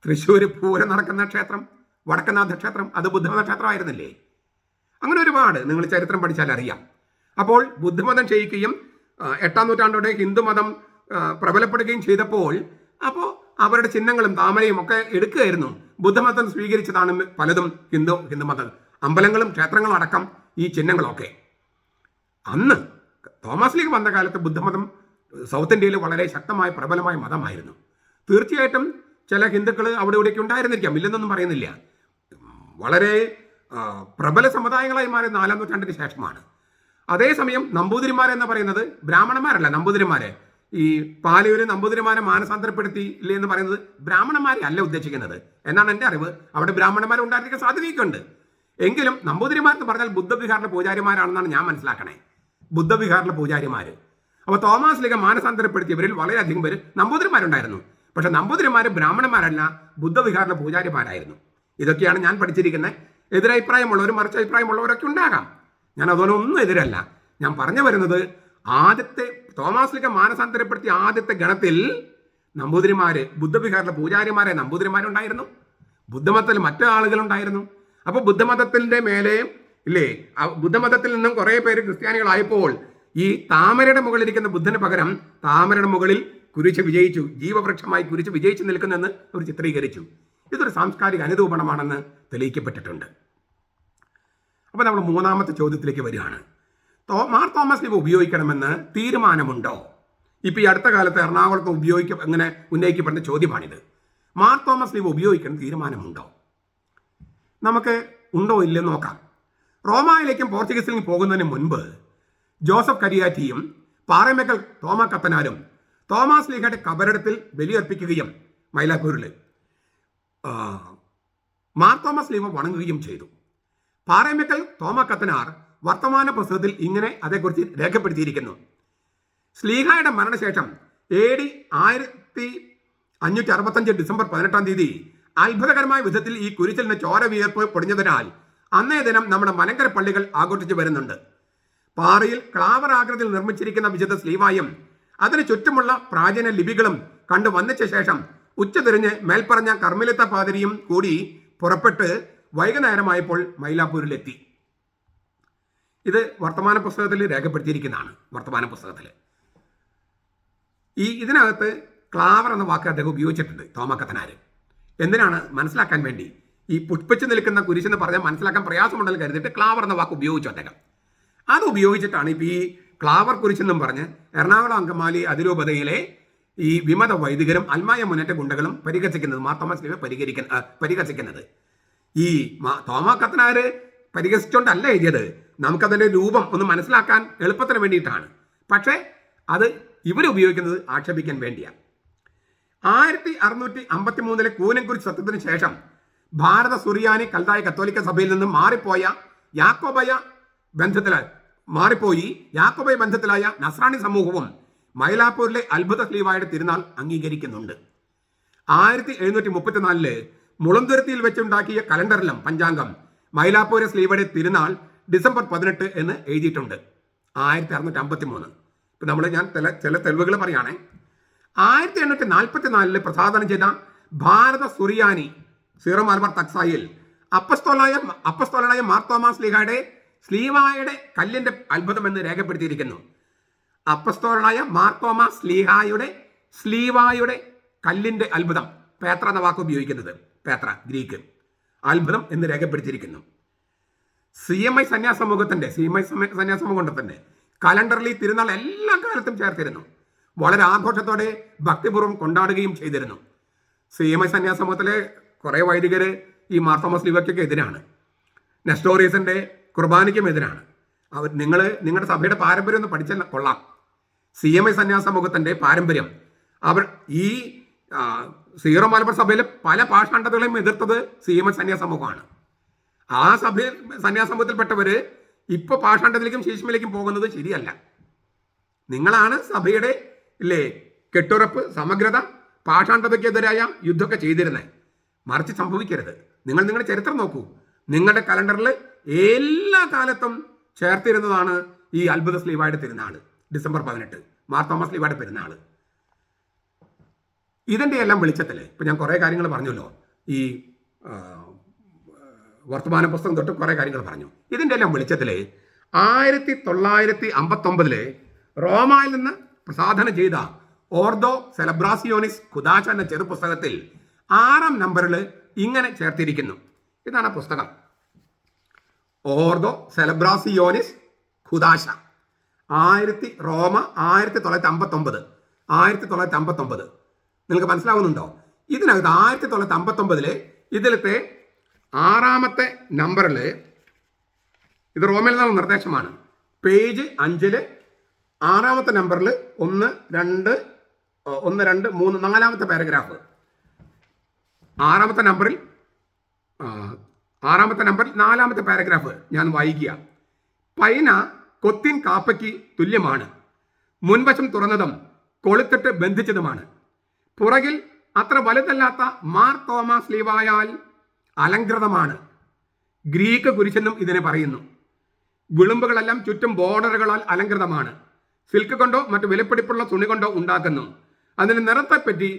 തൃശ്ശൂർ പൂരം നടക്കുന്ന ക്ഷേത്രം, വടക്കനാഥ ക്ഷേത്രം, അത് ബുദ്ധമത ക്ഷേത്രമായിരുന്നില്ലേ? അങ്ങനെ ഒരുപാട് നിങ്ങൾ ചരിത്രം പഠിച്ചാൽ അറിയാം. അപ്പോൾ ബുദ്ധമതം ക്ഷയിക്കുകയും 8-ാം നൂറ്റാണ്ടോടെ ഹിന്ദുമതം പ്രബലപ്പെടുകയും ചെയ്തപ്പോൾ അപ്പോൾ അവരുടെ ചിഹ്നങ്ങളും താമരയും ഒക്കെ എടുക്കുകയായിരുന്നു. ബുദ്ധമതം സ്വീകരിച്ചതാണ് പലതും ഹിന്ദുമതം, അമ്പലങ്ങളും ക്ഷേത്രങ്ങളും അടക്കം ഈ ചിഹ്നങ്ങളൊക്കെ. അന്ന് തോമസ് ലീഗ് വന്ന കാലത്ത് ബുദ്ധമതം സൗത്ത് ഇന്ത്യയിൽ വളരെ ശക്തമായ പ്രബലമായ മതമായിരുന്നു. തീർച്ചയായിട്ടും ചില ഹിന്ദുക്കൾ അവിടെ ഇവിടേക്ക് ഉണ്ടായിരുന്നിരിക്കാം, ഇല്ലെന്നൊന്നും പറയുന്നില്ല. വളരെ പ്രബല സമുദായങ്ങളായി മാറിയ 4-ാം നൂറ്റാണ്ടിന് ശേഷമാണ്. അതേസമയം നമ്പൂതിരിമാരെന്ന് പറയുന്നത് ബ്രാഹ്മണന്മാരല്ല. നമ്പൂതിരിമാരെ, ഈ പാലയൂര് നമ്പൂതിരിമാരെ മാനസാന്തരപ്പെടുത്തി ഇല്ലേ എന്ന് പറയുന്നത് ബ്രാഹ്മണന്മാരെ അല്ല ഉദ്ദേശിക്കുന്നത് എന്നാണ് എൻ്റെ അറിവ്. അവിടെ ബ്രാഹ്മണന്മാരെ ഉണ്ടായിരിക്കാൻ സാധ്യതയൊക്കെ ഉണ്ട്. എങ്കിലും നമ്പൂതിരിമാരെന്ന് പറഞ്ഞാൽ ബുദ്ധവിഹാറിലെ പൂജാരിമാരാണെന്നാണ് ഞാൻ മനസ്സിലാക്കണേ. ബുദ്ധവിഹാറിലെ പൂജാരിമാര്. അപ്പോൾ തോമസ് ലീഗ് മാനസാന്തരപ്പെടുത്തിയവരിൽ വളരെയധികം പേര് നമ്പൂതിരിമാരുണ്ടായിരുന്നു. പക്ഷെ നമ്പൂതിരിമാർ ബ്രാഹ്മണന്മാരല്ല, ബുദ്ധവിഹാറിലെ പൂജാരിമാരായിരുന്നു. ഇതൊക്കെയാണ് ഞാൻ പഠിച്ചിരിക്കുന്നത്. എതിരഭിപ്രായമുള്ളവരും മറിച്ചഭിപ്രായമുള്ളവരൊക്കെ ഉണ്ടാകാം. ഞാൻ അതുപോലെ ഒന്നും എതിരല്ല. ഞാൻ പറഞ്ഞു വരുന്നത്, ആദ്യത്തെ തോമസ് ലീഗ് മാനസാന്തരപ്പെടുത്തിയ ആദ്യത്തെ ഗണത്തിൽ നമ്പൂതിരിമാര്, ബുദ്ധവിഹാറിലെ പൂജാരിമാരെ നമ്പൂതിരിമാരുണ്ടായിരുന്നു. ബുദ്ധമതത്തിൽ മറ്റു ആളുകളുണ്ടായിരുന്നു. അപ്പോൾ ബുദ്ധമതത്തിന്റെ മേലെ ഇല്ലേ, ബുദ്ധമതത്തിൽ നിന്നും കുറേ പേര് ക്രിസ്ത്യാനികളായപ്പോൾ ഈ താമരയുടെ മുകളിലിരിക്കുന്ന ബുദ്ധന് പകരം താമരയുടെ മുകളിൽ കുരിശ് വിജയിച്ചു, ജീവവൃക്ഷമായി കുരിശ് വിജയിച്ചു നിൽക്കുന്നെന്ന് അവർ ചിത്രീകരിച്ചു. ഇതൊരു സാംസ്കാരിക അനുരൂപണമാണെന്ന് തെളിയിക്കപ്പെട്ടിട്ടുണ്ട്. അപ്പോൾ നമ്മൾ 3-ാമത്തെ ചോദ്യത്തിലേക്ക് വരികയാണ്. മാർ തോമസ് ലീഗ് ഉപയോഗിക്കണമെന്ന് തീരുമാനമുണ്ടോ? ഇപ്പോൾ ഈ അടുത്ത കാലത്ത് എറണാകുളത്ത് അങ്ങനെ ഉന്നയിക്കപ്പെടുന്ന ചോദ്യമാണിത്. മാർ തോമസ് ലീഗ് ഉപയോഗിക്കണം തീരുമാനമുണ്ടോ? നമുക്ക് ഉണ്ടോ ഇല്ലെന്ന് നോക്കാം. റോമായിലേക്കും പോർച്ചുഗീസിലേക്കും പോകുന്നതിന് മുൻപ് ജോസഫ് കരിയാറ്റിയും പാറമേക്കൽ തോമ കത്തനാരും തോമസ് ലീഗയുടെ കബറിടത്തിൽ ബലിയർപ്പിക്കുകയും മൈലാപ്പൂരിൽ മാർ തോമസ് ലീഗ വണങ്ങുകയും ചെയ്തു. പാറമേക്കൽ തോമ കത്തനാർ വർത്തമാന പുസ്തകത്തിൽ ഇങ്ങനെ അതേക്കുറിച്ച് രേഖപ്പെടുത്തിയിരിക്കുന്നു. ശ്ലീഹായുടെ മരണശേഷം AD 1565 ഡിസംബർ 18-ാം തീയതി അത്ഭുതകരമായ വിധത്തിൽ ഈ കുരിശിൽ നിന്ന് ചോര വിയർപ്പ് പൊടിഞ്ഞതിനാൽ അന്നേ ദിനം നമ്മുടെ മലങ്കര പള്ളികൾ ആഘോഷിച്ചു വരുന്നുണ്ട്. പാറയിൽ ക്ലാവർ ആകൃതിയിൽ നിർമ്മിച്ചിരിക്കുന്ന വിശുദ്ധ ശ്ലീവായും അതിന് ചുറ്റുമുള്ള പ്രാചീന ലിപികളും കണ്ടു വന്നിച്ച ശേഷം ഉച്ചതിരിഞ്ഞ് മേൽപ്പറഞ്ഞ കർമ്മലിത്ത പാതിരിയും കൂടി പുറപ്പെട്ട് വൈകുന്നേരമായപ്പോൾ മൈലാപ്പൂരിലെത്തി. ഇത് വർത്തമാന പുസ്തകത്തിൽ രേഖപ്പെടുത്തിയിരിക്കുന്നതാണ്. വർത്തമാന പുസ്തകത്തിൽ ഇതിനകത്ത് ക്ലാവർ എന്ന വാക്ക് അദ്ദേഹം ഉപയോഗിച്ചിട്ടുണ്ട്, തോമക്കത്തനാര്. എന്തിനാണ്? മനസ്സിലാക്കാൻ വേണ്ടി. ഈ പുഷ്പിച്ചു നിൽക്കുന്ന കുരിശെന്ന് പറഞ്ഞാൽ മനസ്സിലാക്കാൻ പ്രയാസമുണ്ടെന്ന് കരുതിയിട്ട് ക്ലാവർ എന്ന വാക്ക് ഉപയോഗിച്ചു അദ്ദേഹം. അത് ഉപയോഗിച്ചിട്ടാണ് ഇപ്പോൾ ഈ ക്ലാവർ കുരിശെന്നും പറഞ്ഞ് എറണാകുളം അങ്കമാലി അതിരൂപതയിലെ ഈ വിമത വൈദികരും അൽമായ മുന്നേറ്റ ഗുണ്ടകളും പരിഹസിക്കുന്നത്, മാർ തോമസ് ലീഗ പരിഹസിക്കുന്നത്. ഈ തോമാ കത്തനാര് പരിഹസിച്ചുകൊണ്ടല്ല എഴുതിയത്, നമുക്കതിൻ്റെ രൂപം ഒന്ന് മനസ്സിലാക്കാൻ എളുപ്പത്തിന് വേണ്ടിയിട്ടാണ്. പക്ഷേ അത് ഇവരുപയോഗിക്കുന്നത് ആക്ഷേപിക്കാൻ വേണ്ടിയാണ്. 1653 കൂനൻകുരിശ് സത്യത്തിന് ശേഷം ഭാരത സുറിയാനി കൽതായ കത്തോലിക്ക സഭയിൽ നിന്നും യാക്കോബയ ബന്ധത്തിലായ നസ്രാണി സമൂഹവും മൈലാപ്പൂരിലെ അത്ഭുത ശ്ലീവായുടെ തിരുനാൾ അംഗീകരിക്കുന്നുണ്ട്. 1734 മുളന്തുരുത്തിയിൽ വെച്ചുണ്ടാക്കിയ കലണ്ടറിലും പഞ്ചാംഗം മൈലാപ്പൂരെ ശ്ലീവയുടെ തിരുനാൾ ഡിസംബർ 18 എന്ന് എഴുതിയിട്ടുണ്ട്. 1653. ഇപ്പം ഞാൻ ചില തെളിവുകൾ പറയുകയാണെ. 1844 പ്രസാദനം ചെയ്ത ഭാരത സുറിയാനി സീറോ മലബാർ തക്സായിൽ അപ്പസ്തോലനായ മാർ തോമസ് ലീഗയുടെ ശ്ലീവായുടെ കല്ലിന്റെ അത്ഭുതം എന്ന് രേഖപ്പെടുത്തിയിരിക്കുന്നു. അപ്പസ്തോലനായ മാർ തോമസ് ലീഹായുടെ ശ്ലീവായുടെ കല്ലിന്റെ അത്ഭുതം, പേത്ര എന്ന വാക്ക് ഉപയോഗിക്കുന്നത്, പേത്ര ഗ്രീക്ക്, അത്ഭുതം എന്ന് രേഖപ്പെടുത്തിയിരിക്കുന്നു. CMI സന്യാസമൂഹത്തിന്റെ കലണ്ടറിൽ ഈ തിരുനാൾ എല്ലാ കാലത്തും ചേർത്തിരുന്നു. വളരെ ആഘോഷത്തോടെ ഭക്തിപൂർവ്വം കൊണ്ടാടുകയും ചെയ്തിരുന്നു. CMI സന്യാസമൂഹത്തിലെ കുറേ വൈദികർ ഈ മാർ തോമസ് ലീഗയ്ക്കൊക്കെ എതിരാണ്. നെസ്റ്റോറിയസിന്റെ കുർബാനയ്ക്കും എതിരാണ്. നിങ്ങളുടെ സഭയുടെ പാരമ്പര്യം ഒന്ന് പഠിച്ചാൽ കൊള്ളാം. CMI സന്യാസ സമൂഹത്തിന്റെ പാരമ്പര്യം. അവർ ഈ സീറോ മലബാർ സഭയിലെ പല പാഷാണ്ഡതകളെയും എതിർത്തത് CMI സന്യാസ സമൂഹമാണ്. ആ സഭയിൽ സന്യാസ സമൂഹത്തിൽപ്പെട്ടവര് ഇപ്പൊ പാഷാണ്ഡത്തിലേക്കും ശീഷ്മയിലേക്കും പോകുന്നത് ശരിയല്ല. നിങ്ങളാണ് സഭയുടെ കെട്ടുറപ്പ്, സമഗ്രത, പാഷാണ്ഡതയ്ക്കെതിരായ യുദ്ധമൊക്കെ ചെയ്തിരുന്നത്. മറിച്ച് സംഭവിക്കരുത്. നിങ്ങൾ നിങ്ങളുടെ ചരിത്രം നോക്കൂ. നിങ്ങളുടെ കലണ്ടറിൽ എല്ലാ കാലത്തും ചേർത്തിരുന്നതാണ് ഈ അത്ഭുത സ്ലീവായുടെ തിരുനാൾ, ഡിസംബർ 18, മാർത്തോമാ സ്ലീവായുടെ പെരുന്നാൾ. ഇതിൻ്റെ എല്ലാം വെളിച്ചത്തിൽ ഇപ്പം ഞാൻ കുറേ കാര്യങ്ങൾ പറഞ്ഞല്ലോ. ഈ വർത്തമാന പുസ്തകം തൊട്ട് കുറേ കാര്യങ്ങൾ പറഞ്ഞു. ഇതിൻ്റെ എല്ലാം വെളിച്ചത്തിൽ 1959 റോമയിൽ നിന്ന് പ്രസാധനം ചെയ്ത ഓർദോ സെലബ്രാസിയോണിസ് ഖുദാശ എന്ന ചെറുപുസ്തകത്തിൽ 6-ാം നമ്പറിൽ ഇങ്ങനെ ചേർത്തിരിക്കുന്നു. ഇതാണ് ആ പുസ്തകം, ഓർദോ സെലബ്രാസിയോണിസ് ഖുദാശ, റോമ 1959. നിങ്ങൾക്ക് മനസ്സിലാവുന്നുണ്ടോ? ഇതിനകത്ത് 1959 ഇതിലത്തെ 6-ാമത്തെ നമ്പറിൽ, ഇത് റോമയിൽ നിന്നുള്ള നിർദ്ദേശമാണ്, പേജ് 5 6-ാമത്തെ നമ്പറിൽ 1, 2, 3, 4-ാമത്തെ പാരഗ്രാഫ്, 6-ാമത്തെ നമ്പറിൽ 4-ാമത്തെ പാരഗ്രാഫ് ഞാൻ വായിക്കുക. പൈന കൊത്തിൻ കാപ്പയ്ക്ക് തുല്യമാണ്. മുൻവശം തുറന്നതും കൊളുത്തിട്ട് ബന്ധിച്ചതുമാണ്. പുറകിൽ അത്ര വലുതല്ലാത്ത മാർ തോമാസ് ലീവായാൽ അലങ്കൃതമാണ്. ഗ്രീക്ക് കുരിശെന്നും ഇതിനെ പറയുന്നു. വിളുമ്പുകളെല്ലാം ചുറ്റും ബോർഡറുകളാൽ അലങ്കൃതമാണ്. സിൽക്ക് കൊണ്ടോ മറ്റു വിലപിടിപ്പുള്ള തുണി കൊണ്ടോ ഉണ്ടാക്കുന്നു. അതിന് നിറത്തെപ്പറ്റി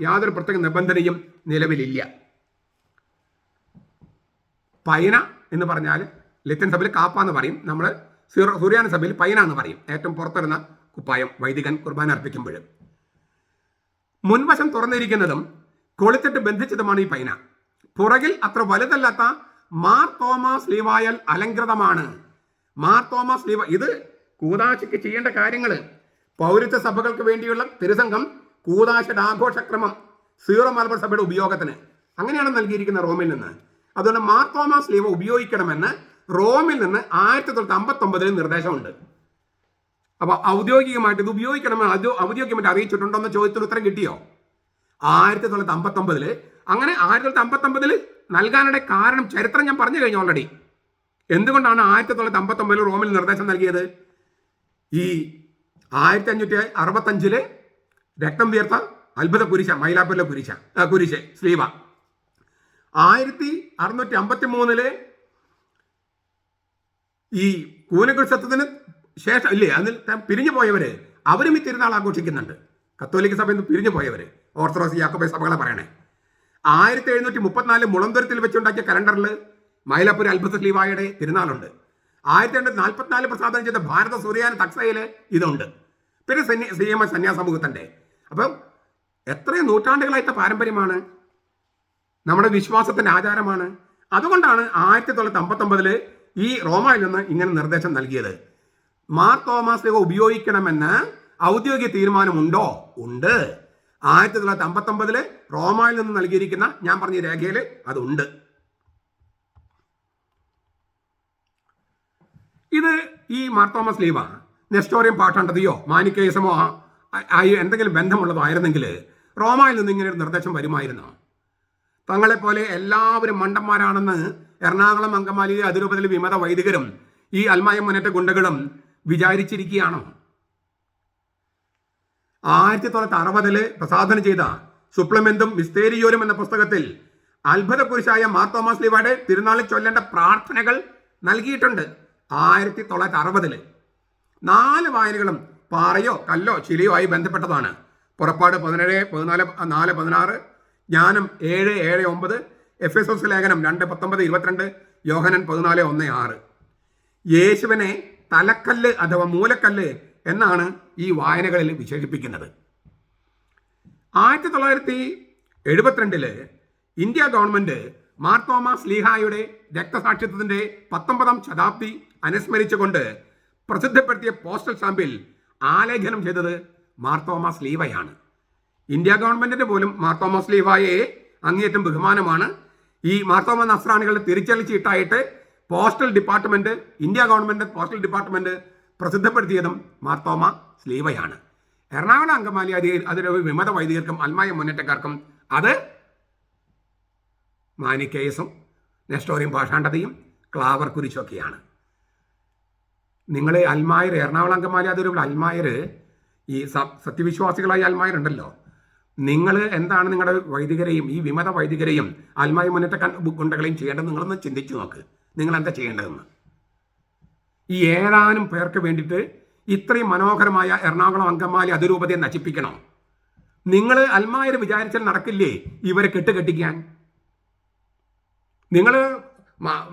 യാതൊരു പ്രത്യേക നിബന്ധനയും നിലവിലില്ല. പൈന എന്ന് പറഞ്ഞാൽ ലത്തീൻ സഭയിൽ കാപ്പ എന്ന് പറയും. നമ്മൾ സുറിയാനി സഭയിൽ പൈന എന്ന് പറയും. ഏറ്റവും പുറത്തിരുന്ന കുപ്പായം വൈദികൻ കുർബാന അർപ്പിക്കുമ്പോൾ. മുൻവശം തുറന്നിരിക്കുന്നതും കൊളുത്തിട്ട് ബന്ധിച്ചതുമാണ് ഈ പൈന. പുറകിൽ അത്ര വലുതല്ലാത്ത മാർ തോമാസ് ലീവായാൽ അലങ്കൃതമാണ്. മാർ തോമാസ് ലീവ, ഇത് കൂദാശയ്ക്ക് ചെയ്യേണ്ട കാര്യങ്ങൾ. പൗരത്വ സഭകൾക്ക് വേണ്ടിയുള്ള തിരുസംഘം കൂദാശയുടെ ആഘോഷക്രമം സീറോ മലബാർ സഭയുടെ ഉപയോഗത്തിന് അങ്ങനെയാണ് നൽകിയിരിക്കുന്ന റോമിൽ നിന്ന്. അതുകൊണ്ട് മാർ തോമാസ് ലീവ ഉപയോഗിക്കണമെന്ന് റോമിൽ നിന്ന് 1959 നിർദ്ദേശമുണ്ട്. അപ്പൊ ഔദ്യോഗികമായിട്ട് ഇത് ഉപയോഗിക്കണമെന്ന് ഔദ്യോഗികമായിട്ട് അറിയിച്ചിട്ടുണ്ടോ എന്ന ചോദ്യത്തിന് ഉത്തരം കിട്ടിയോ? 1959 അങ്ങനെ 1959 നൽകാനുള്ള കാരണം ചരിത്രം ഞാൻ പറഞ്ഞു കഴിഞ്ഞു ഓൾറെഡി. എന്തുകൊണ്ടാണ് 1959 റോമിൽ നിർദ്ദേശം നൽകിയത്? ഈ 1565 രക്തം വീർത്ത അത്ഭുത കുരിശ, മൈലാപ്പൂരിലെ കുരിശ് സ്ലീവ. 1653 ഈ കൂനകൃഷത്തിന് ശേഷം അതിൽ പിരിഞ്ഞു പോയവര് അവരും ഈ തിരുനാൾ ആഘോഷിക്കുന്നുണ്ട്. കത്തോലിക്ക സഭയിൽ നിന്ന് പിരിഞ്ഞു പോയവര്, ഓർത്തഡോക്സ് യാക്കോബൈ സഭകളെ പറയണേ. 1734 മുളന്തുരത്തിൽ വെച്ചുണ്ടാക്കിയ കലണ്ടറിൽ മൈലാപ്പൂർ അത്ഭുത സ്ലീവായുടെ തിരുനാളുണ്ട്. 1844 പ്രസാദനം ചെയ്ത ഭാരത സൂര്യാന തക്സയില് ഇതുണ്ട്. പിന്നെ CMI സന്യാസ സമൂഹത്തിന്റെ. അപ്പം എത്രയും നൂറ്റാണ്ടുകളായിട്ട് പാരമ്പര്യമാണ്, നമ്മുടെ വിശ്വാസത്തിന്റെ ആചാരമാണ്. അതുകൊണ്ടാണ് 1959 ഈ റോമയിൽ നിന്ന് ഇങ്ങനെ നിർദ്ദേശം നൽകിയത്. മാർ തോമാസ് ലീവ ഉപയോഗിക്കണമെന്ന് ഔദ്യോഗിക തീരുമാനമുണ്ടോ? ഉണ്ട്. 1959 റോമയിൽ നിന്ന് നൽകിയിരിക്കുന്ന ഞാൻ പറഞ്ഞ രേഖയിൽ അതുണ്ട്. ഇത് ഈ മാർ തോമസ് ലീവ നെസ്റ്റോറിയം പാഷാണ്ഡതയോ മാനിക്കേസമോ ആയി എന്തെങ്കിലും ബന്ധമുള്ളതോ ആയിരുന്നെങ്കിൽ റോമയിൽ നിന്ന് ഇങ്ങനെ ഒരു നിർദ്ദേശം വരുമായിരുന്നു. തങ്ങളെപ്പോലെ എല്ലാവരും മണ്ടന്മാരാണെന്ന് എറണാകുളം, അങ്കമാലി, അതിരൂപതയിലെ വിമത വൈദികരും ഈ അൽമായം മുന്നേറ്റ ഗുണ്ടകളും വിചാരിച്ചിരിക്കുകയാണോ? 1960 പ്രസാധനം ചെയ്ത സുപ്ലമെന്തും മിസ്റ്റേരിയോരും എന്ന പുസ്തകത്തിൽ അത്ഭുത കുരിശായ മാർ തോമാസ് ലീവയുടെ തിരുനാളിൽ ചൊല്ലേണ്ട പ്രാർത്ഥനകൾ നൽകിയിട്ടുണ്ട്. 1960 4 വായനകളും പാറയോ കല്ലോ ശിലയോ ആയി ബന്ധപ്പെട്ടതാണ്. പുറപ്പാട് 17, 14, 4, 16, ജ്ഞാനം 7, 7, 9, എഫെസോസ് ലേഖനം 2, 19, 22, യോഹനൻ 14, 1, 6. യേശുവിനെ തലക്കല്ല് അഥവാ മൂലക്കല്ല് എന്നാണ് ഈ വായനകളിൽ വിശേഷിപ്പിക്കുന്നത്. 1972 ഇന്ത്യ ഗവൺമെന്റ് മാർ തോമാസ് ലീഹായുടെ രക്തസാക്ഷിത്വത്തിന്റെ 19ാം ശതാബ്ദി അനുസ്മരിച്ചുകൊണ്ട് പ്രസിദ്ധപ്പെടുത്തിയ പോസ്റ്റൽ സ്റ്റാമ്പിൽ ആലേഖനം ചെയ്തത് മാർ തോമാസ് ലീവയാണ്. ഇന്ത്യ ഗവൺമെന്റിന് പോലും മാർ തോമാസ് ലീവായെ അങ്ങേയറ്റം ബഹുമാനമാണ്. ഈ മാർ തോമാ നസ്രാണികളുടെ തിരിച്ചറിച്ചീട്ടായിട്ട് postal department, India government postal department പ്രസിദ്ധപ്പെടുത്തിയതും മാർത്തോമ സ്ലീവയാണ്. എറണാകുളം അങ്കമാലി അതിലെ വിമത വൈദികർക്കും അൽമായ മുന്നേറ്റക്കാർക്കും അത് മാനിക്കേസും നെസ്റ്റോറിയം ഭാഷാണ്ടതയും ക്ലാവർ കുരിശൊക്കെയാണ്. നിങ്ങൾ അൽമായർ, എറണാകുളം അങ്കമാലി അതിലുള്ള അൽമായർ, ഈ സത്യവിശ്വാസികളായ അൽമായരുണ്ടല്ലോ, നിങ്ങൾ എന്താണ് നിങ്ങളുടെ വൈദികരെയും ഈ വിമത വൈദികരെയും അൽമായ മുന്നേറ്റ ഗുണ്ടകളെയും ചെയ്യേണ്ടത് നിങ്ങളൊന്ന് ചിന്തിച്ചു നോക്ക്. നിങ്ങൾ എന്താ ചെയ്യേണ്ടതെന്ന്. ഈ ഏതാനും പേർക്ക് വേണ്ടിയിട്ട് ഇത്രയും മനോഹരമായ എറണാകുളം അങ്കമാലി അതിരൂപതയെ നശിപ്പിക്കണോ? നിങ്ങൾ അൽമായർ വിചാരിച്ചാൽ നടക്കില്ലേ ഇവരെ കെട്ടുകെട്ടിക്കാൻ? നിങ്ങൾ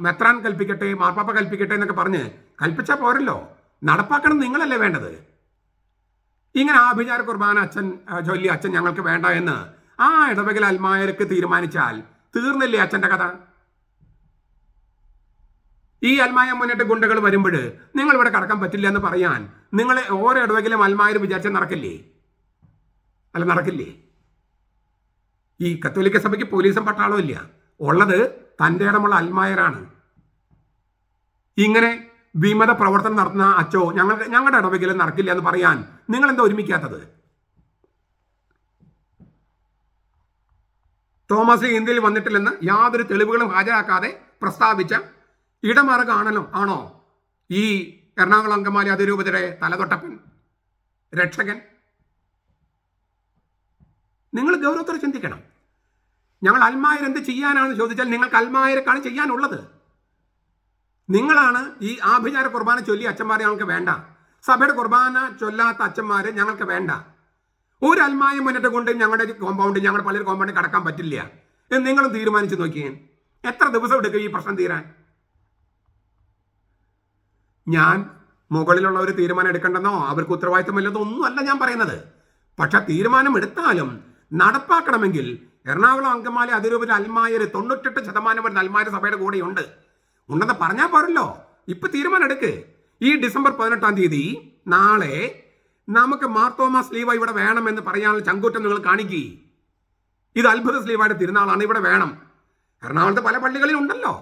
മെത്രാൻ കൽപ്പിക്കട്ടെ, മാർപ്പാപ്പ കൽപ്പിക്കട്ടെ എന്നൊക്കെ പറഞ്ഞ് കൽപ്പിച്ചാൽ പോരല്ലോ, നടപ്പാക്കണം നിങ്ങളല്ലേ വേണ്ടത്. ഇങ്ങനെ ആഭിചാര കുർബാന അച്ഛൻ ചൊല്ലി അച്ഛൻ ഞങ്ങൾക്ക് വേണ്ട എന്ന് ആ ഇടവകൽ അൽമായർക്ക് തീരുമാനിച്ചാൽ തീർന്നില്ലേ അച്ഛൻ്റെ കഥ? ഈ അൽമായ മുന്നേറ്റ ഗുണ്ടകൾ വരുമ്പോൾ നിങ്ങൾ ഇവിടെ കടക്കാൻ പറ്റില്ല എന്ന് പറയാൻ നിങ്ങൾ ഓരോ ഇടവകയിലും അൽമായർ വിചാരിച്ചാൽ നടക്കില്ലേ? അല്ല, നടക്കില്ലേ? ഈ കത്തോലിക്ക സഭയ്ക്ക് പോലീസും പട്ടാളവും ഇല്ല, ഉള്ളത് തൻ്റെ ഇടമുള്ള അൽമായരാണ്. ഇങ്ങനെ വിമത പ്രവർത്തനം നടത്തുന്ന അച്ചോ ഞങ്ങളുടെ ഇടവകയിലും നടക്കില്ല എന്ന് പറയാൻ നിങ്ങൾ എന്താ ഒരുമിക്കാത്തത്? തോമസ് ഇന്ത്യയിൽ വന്നിട്ടില്ലെന്ന് യാതൊരു തെളിവുകളും ഹാജരാക്കാതെ പ്രസ്താവിച്ച ഇടമാർഗാണല്ലോ ആണോ ഈ എറണാകുളം അങ്കമാലി അതിരൂപതയുടെ തലതൊട്ടപ്പൻ, രക്ഷകൻ? നിങ്ങൾ ഗൗരവത്തോടെ ചിന്തിക്കണം. ഞങ്ങൾ അൽമായർ എന്ത് ചെയ്യാനാണെന്ന് ചോദിച്ചാൽ നിങ്ങൾക്ക് അൽമായർക്കാണ് ചെയ്യാനുള്ളത്. നിങ്ങളാണ് ഈ ആഭിചാര കുർബാന ചൊല്ലി അച്ഛന്മാരെ ഞങ്ങൾക്ക് വേണ്ട, സഭയുടെ കുർബാന ചൊല്ലാത്ത അച്ഛന്മാരെ ഞങ്ങൾക്ക് വേണ്ട, ഒരു അൽമായ മുന്നേറ്റം കൊണ്ട് ഞങ്ങളുടെ കോമ്പൗണ്ടിൽ, ഞങ്ങളുടെ പള്ളിയുടെ കോമ്പൗണ്ടിൽ കടക്കാൻ പറ്റില്ല എന്ന് നിങ്ങളും തീരുമാനിച്ചു നോക്കിയേ. എത്ര ദിവസം എടുക്കും ഈ പ്രശ്നം തീരാൻ? ഞാൻ മുകളിലുള്ളവർ തീരുമാനം എടുക്കേണ്ടെന്നോ അവർക്ക് ഉത്തരവാദിത്തമില്ലെന്നോ ഒന്നുമല്ല ഞാൻ പറയുന്നത്. പക്ഷെ തീരുമാനം എടുത്താലും നടപ്പാക്കണമെങ്കിൽ എറണാകുളം അങ്കമാലി അതിരൂപതയിൽ അൽമായർ 98% വരുന്ന അൽമായർ സഭയുടെ കൂടെയുണ്ട്. ഉണ്ടെന്ന് പറഞ്ഞാൽ പോരല്ലോ, ഇപ്പൊ തീരുമാനം എടുക്ക്. ഈ ഡിസംബർ 18-ാം തീയതി നാളെ നമുക്ക് മാർത്തോമ സ്ലീവ ഇവിടെ വേണമെന്ന് പറയാനുള്ള ചങ്കൂറ്റം നിങ്ങൾ കാണിക്കുക. ഇത് അത്ഭുത സ്ലീവയുടെ തിരുനാളാണ്, ഇവിടെ വേണം. എറണാകുളത്ത് പല പള്ളികളിൽ ഉണ്ടല്ലോ.